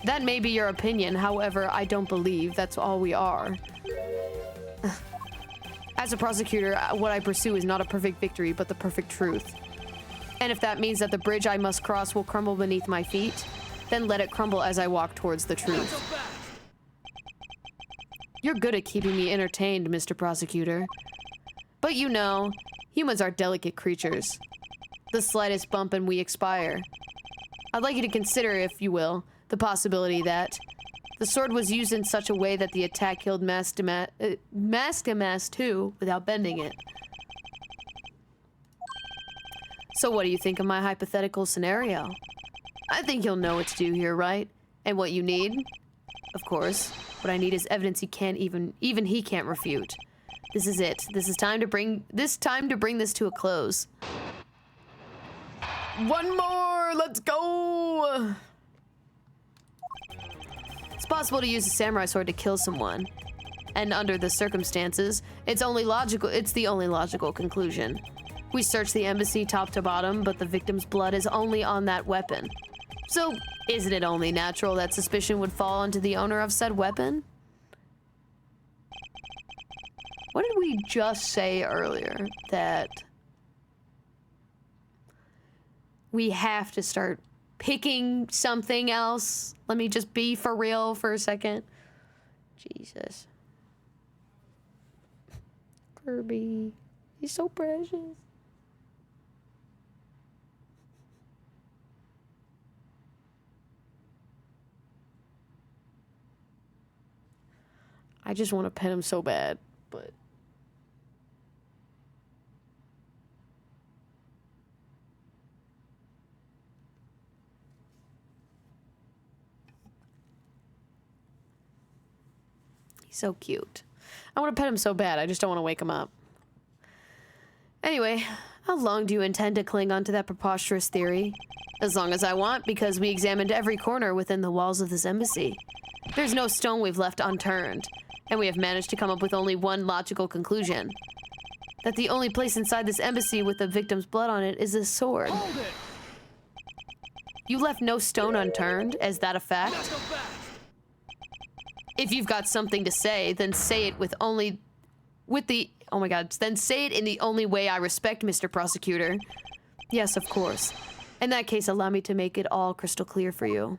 That may be your opinion, however, I don't believe that's all we are. As a prosecutor, what I pursue is not a perfect victory, but the perfect truth. And if that means that the bridge I must cross will crumble beneath my feet, then let it crumble as I walk towards the truth. You're good at keeping me entertained, Mr. Prosecutor. But you know, humans are delicate creatures. The slightest bump and we expire. I'd like you to consider, if you will, the possibility that the sword was used in such a way that the attack killed Mask too, without bending it. So what do you think of my hypothetical scenario? I think you'll know what to do here, right? And what you need? Of course, what I need is evidence he can't even he can't refute. This is it. This is time to bring this to a close. One more, let's go! It's possible to use a samurai sword to kill someone. And under the circumstances, it's the only logical conclusion. We searched the embassy top to bottom, but the victim's blood is only on that weapon. So, isn't it only natural that suspicion would fall onto the owner of said weapon? What did we just say earlier? That we have to start picking something else. Let me just be for real for a second. Jesus. Kirby. He's so precious. I just want to pet him so bad, but... He's so cute. I want to pet him so bad, I just don't want to wake him up. Anyway, how long do you intend to cling on to that preposterous theory? As long as I want, because we examined every corner within the walls of this embassy. There's no stone we've left unturned, and we have managed to come up with only one logical conclusion. That the only place inside this embassy with the victim's blood on it is this sword. Hold it! You left no stone unturned? Is that a fact? If you've got something to say, then say it then say it in the only way I respect, Mr. Prosecutor. Yes, of course. In that case, allow me to make it all crystal clear for you.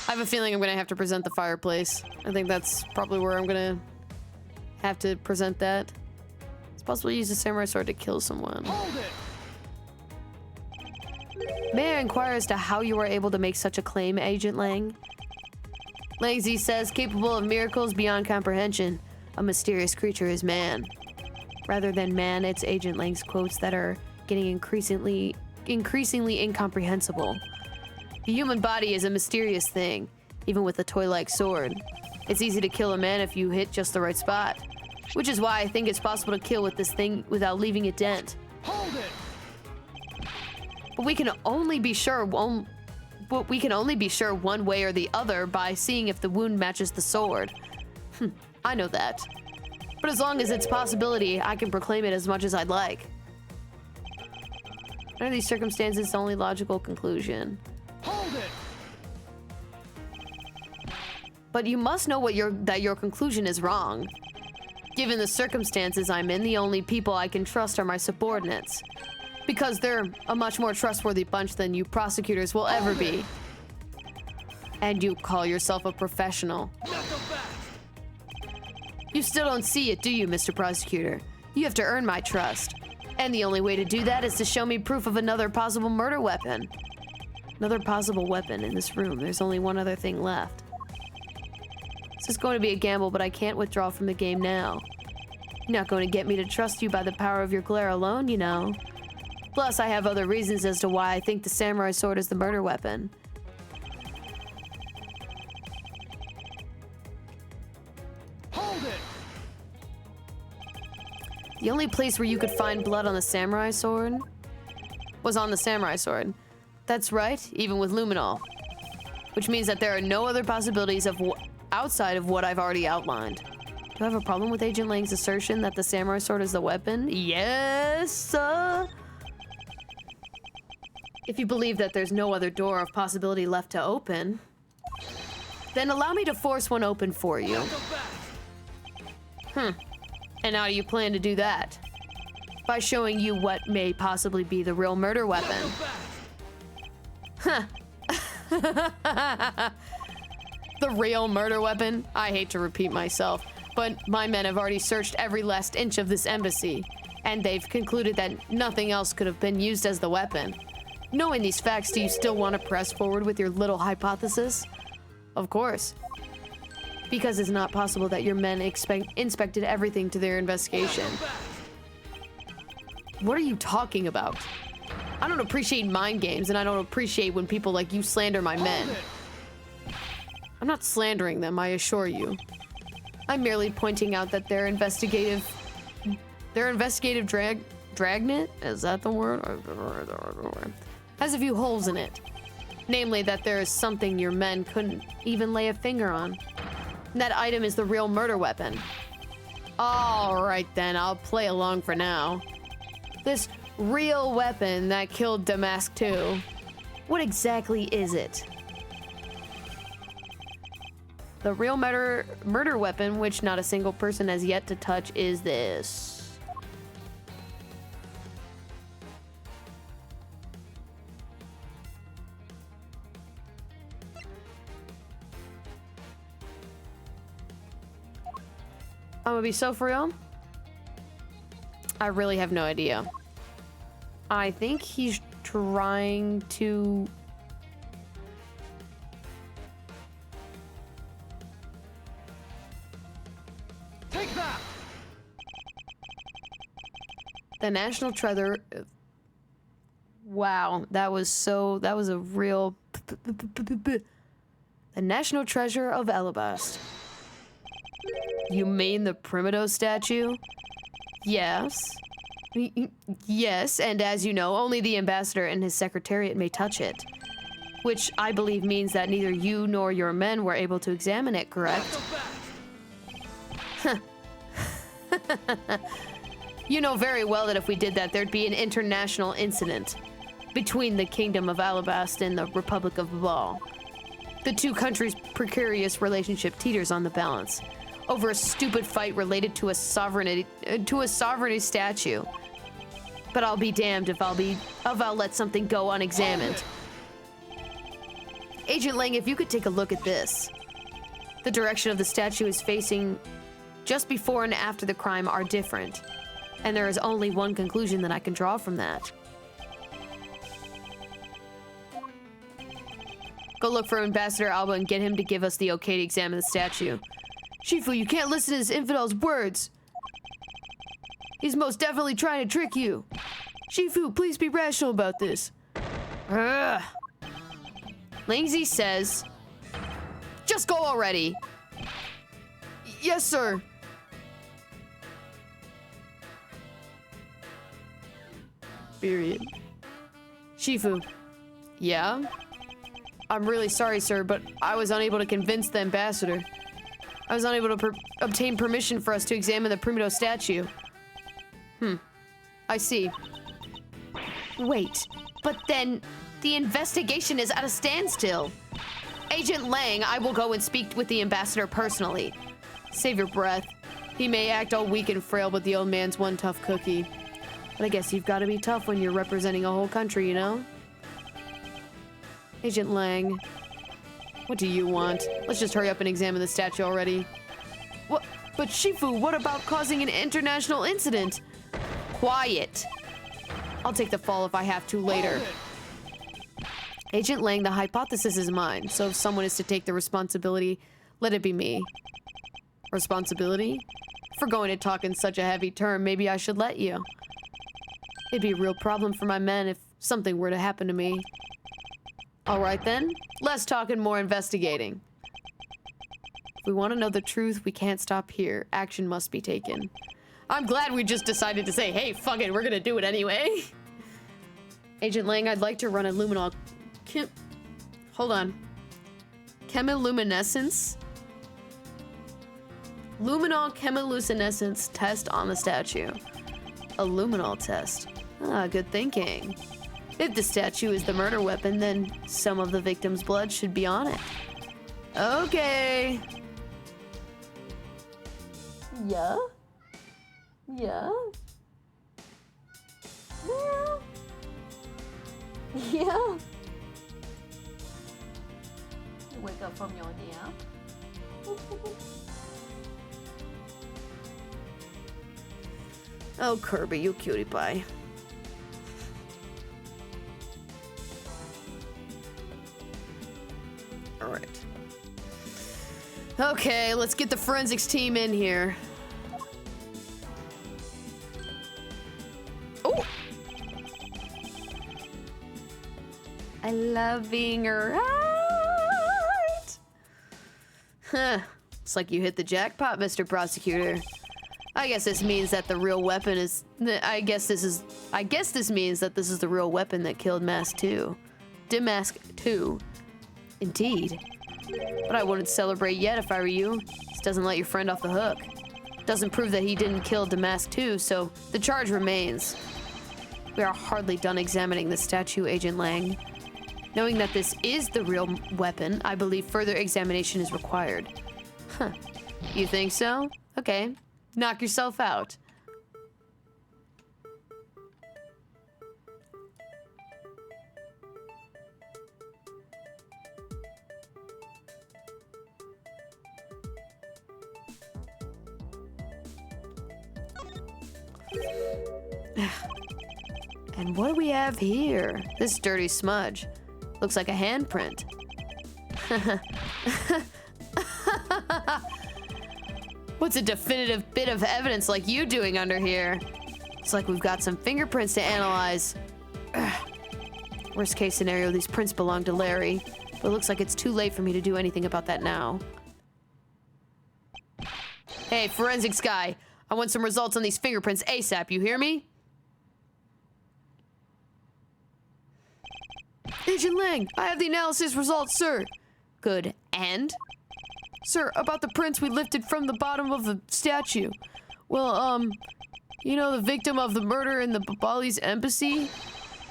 I have a feeling I'm gonna have to present the fireplace. I think that's probably where I'm gonna have to present that. It's possible to use a samurai sword to kill someone. Hold it! May I inquire as to how you were able to make such a claim, Agent Lang? Lang Z says, capable of miracles beyond comprehension. A mysterious creature is man. Rather than man, it's Agent Lang's quotes that are getting increasingly incomprehensible. The human body is a mysterious thing, even with a toy-like sword. It's easy to kill a man if you hit just the right spot. Which is why I think it's possible to kill with this thing without leaving a dent. Hold it! But we can only be sure one way or the other by seeing if the wound matches the sword. I know that. But as long as it's a possibility, I can proclaim it as much as I'd like. Under these circumstances, it's the only logical conclusion. Hold it! But you must know that your conclusion is wrong. Given the circumstances I'm in, the only people I can trust are my subordinates. Because they're a much more trustworthy bunch than you prosecutors will ever be. And you call yourself a professional. You still don't see it, do you, Mr. Prosecutor? You have to earn my trust. And the only way to do that is to show me proof of another possible murder weapon. Another possible weapon in this room. There's only one other thing left. This is going to be a gamble, but I can't withdraw from the game now. You're not going to get me to trust you by the power of your glare alone, you know. Plus, I have other reasons as to why I think the samurai sword is the murder weapon. Hold it! The only place where you could find blood on the samurai sword was on the samurai sword. That's right, even with luminol. Which means that there are no other possibilities of outside of what I've already outlined. Do I have a problem with Agent Lang's assertion that the samurai sword is the weapon? Yes! If you believe that there's no other door of possibility left to open, then allow me to force one open for you. And how do you plan to do that? By showing you what may possibly be the real murder weapon. Huh. The real murder weapon? I hate to repeat myself, but my men have already searched every last inch of this embassy, and they've concluded that nothing else could have been used as the weapon. Knowing these facts, do you still want to press forward with your little hypothesis? Of course. Because it's not possible that your men inspected everything to their investigation. What are you talking about? I don't appreciate mind games, and I don't appreciate when people like you slander my men. I'm not slandering them, I assure you. I'm merely pointing out that their investigative dragnet? Is that the word? Has a few holes in it. Namely, that there is something your men couldn't even lay a finger on. And that item is the real murder weapon. Alright then, I'll play along for now. This real weapon that killed Damask II. What exactly is it? The real murder weapon, which not a single person has yet to touch, is this. I'm gonna be so for real. I really have no idea. I think he's trying to... Take that! The national treasure... Wow, that was a real... The national treasure of Alabast. You mean the Primito statue? Yes. Yes, and as you know, only the ambassador and his secretariat may touch it. Which I believe means that neither you nor your men were able to examine it, correct? You know very well that if we did that, there'd be an international incident between the Kingdom of Alabast and the Republic of Babal. The two countries' precarious relationship teeters on the balance over a stupid fight related to a sovereignty statue. But I'll be damned if I'll let something go unexamined. Agent Lang, if you could take a look at this. The direction of the statue is facing just before and after the crime are different. And there is only one conclusion that I can draw from that. Go look for Ambassador Alba and get him to give us the okay to examine the statue. Shifu, you can't listen to this infidel's words. He's most definitely trying to trick you. Shifu, please be rational about this. Ugh. Langzy says, just go already. Yes, sir. Period. Shifu. Yeah? I'm really sorry, sir, but I was unable to convince the ambassador. I was unable to obtain permission for us to examine the Primito statue. I see. Wait, but then the investigation is at a standstill. Agent Lang, I will go and speak with the ambassador personally. Save your breath. He may act all weak and frail, but the old man's one tough cookie. But I guess you've got to be tough when you're representing a whole country, you know? Agent Lang, what do you want? Let's just hurry up and examine the statue already. What? But Shifu, what about causing an international incident? Quiet. I'll take the fall if I have to later. Hold it. Agent Lang, the hypothesis is mine, so if someone is to take the responsibility, let it be me. Responsibility? If we're going to talk in such a heavy term, maybe I should let you. It'd be a real problem for my men if something were to happen to me. Alright then, less talk and more investigating. If we want to know the truth, we can't stop here. Action must be taken. I'm glad we just decided to say, hey, fuck it, we're gonna do it anyway. Agent Lang, I'd like to run a luminol... Hold on. Chemiluminescence? Luminol chemiluminescence test on the statue. A luminol test. Ah, good thinking. If the statue is the murder weapon, then some of the victim's blood should be on it. Okay. Yeah? Yeah? Yeah? Yeah? Wake up from your nap. Oh, Kirby, you cutie pie. All right. Okay, let's get the forensics team in here. Oh! I love being right. Huh. Looks like you hit the jackpot, Mr. Prosecutor. I guess this means that the real weapon is... I guess this means that this is the real weapon that killed Mask 2. Damask 2. Indeed. But I wouldn't celebrate yet if I were you. This doesn't let your friend off the hook. Doesn't prove that he didn't kill Damask 2, so the charge remains. We are hardly done examining the statue, Agent Lang. Knowing that this is the real weapon, I believe further examination is required. Huh. You think so? Okay. Knock yourself out. And what do we have here? This dirty smudge. Looks like a handprint. What's a definitive bit of evidence like you doing under here? It's like we've got some fingerprints to analyze. Worst case scenario, these prints belong to Larry. But it looks like it's too late for me to do anything about that now. Hey, forensics guy. I want some results on these fingerprints ASAP, you hear me? Agent Lang, I have the analysis results, sir. Good, and? Sir, about the prints we lifted from the bottom of the statue. Well, you know the victim of the murder in the Babali's embassy?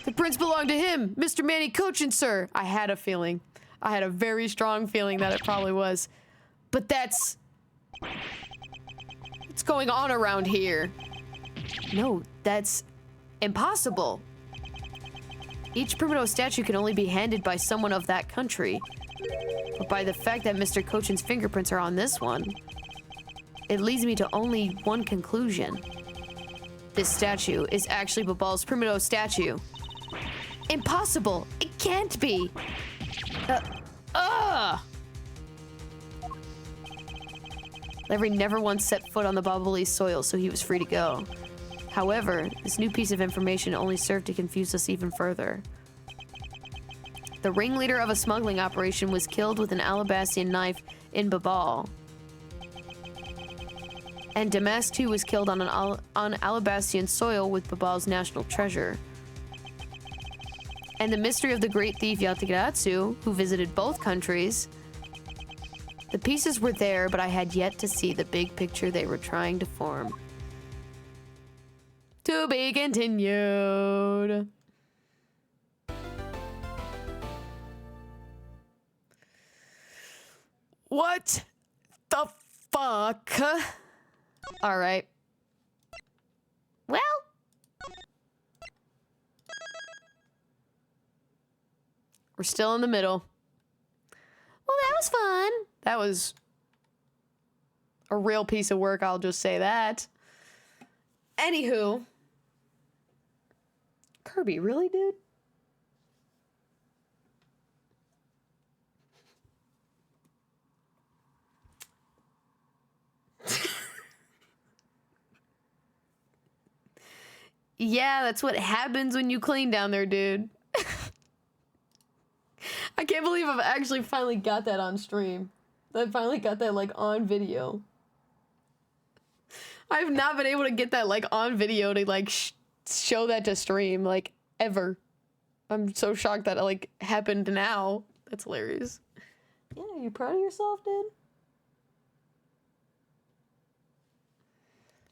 The prints belong to him, Mr. Manny Cochin, sir. I had a feeling. I had a very strong feeling that it probably was. But that's... what's going on around here? No, that's impossible. Each Primito statue can only be handed by someone of that country. But by the fact that Mr. Cochin's fingerprints are on this one, it leads me to only one conclusion. This statue is actually Babal's Primito statue. Impossible! It can't be! Larry never once set foot on the Babali soil, so he was free to go. However, this new piece of information only served to confuse us even further. The ringleader of a smuggling operation was killed with an Alabastian knife in Babal. And Damask too was killed on Alabastian soil with Babal's national treasure. And the mystery of the great thief Yatagatsu, who visited both countries. The pieces were there, but I had yet to see the big picture they were trying to form. To be continued. What the fuck? All right. Well. We're still in the middle. Well, that was fun. That was a real piece of work, I'll just say that. Anywho. Kirby, really, dude? Yeah, that's what happens when you clean down there, dude. I can't believe I've actually finally got that on stream. I finally got that, like, on video. I've not been able to get that, like, on video to, like, show that to stream, like, ever. I'm so shocked that it, like, happened now. That's hilarious. Yeah, you proud of yourself, dude?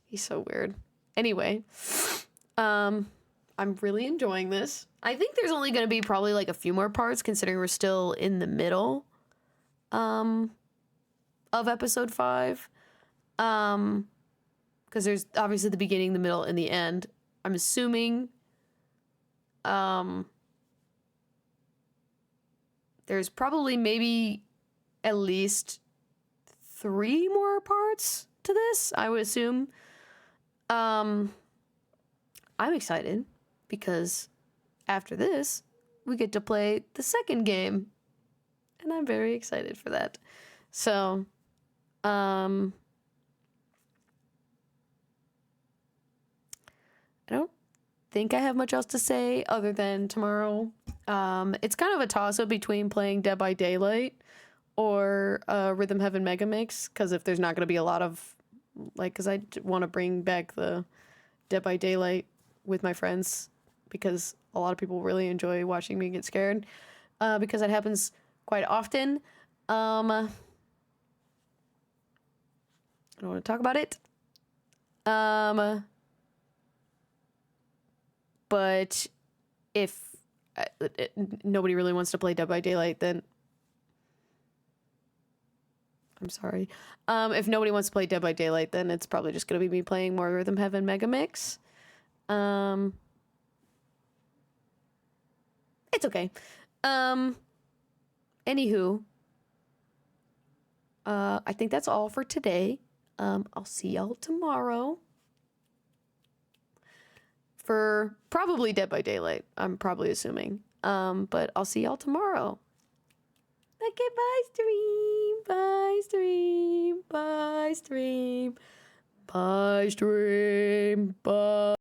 He's so weird. Anyway, I'm really enjoying this. I think there's only gonna be probably like a few more parts considering we're still in the middle of episode 5. Because there's obviously the beginning, the middle, and the end. I'm assuming there's probably maybe at least 3 more parts to this, I would assume. I'm excited because after this, we get to play the second game. And I'm very excited for that. So, I don't think I have much else to say other than tomorrow. It's kind of a toss-up between playing Dead by Daylight or Rhythm Heaven Mega Mix, because if there's not going to be a lot of, like, because I want to bring back the Dead by Daylight with my friends, because a lot of people really enjoy watching me get scared, because that happens quite often. I don't want to talk about it. But if nobody really wants to play Dead by Daylight, then I'm sorry. If nobody wants to play Dead by Daylight, then it's probably just gonna be me playing more Rhythm Heaven Mega Mix. It's okay. Anywho, I think that's all for today. I'll see y'all tomorrow for probably Dead by Daylight. I'm probably assuming. But I'll see y'all tomorrow. Okay, bye stream, bye stream, bye stream, bye stream, bye.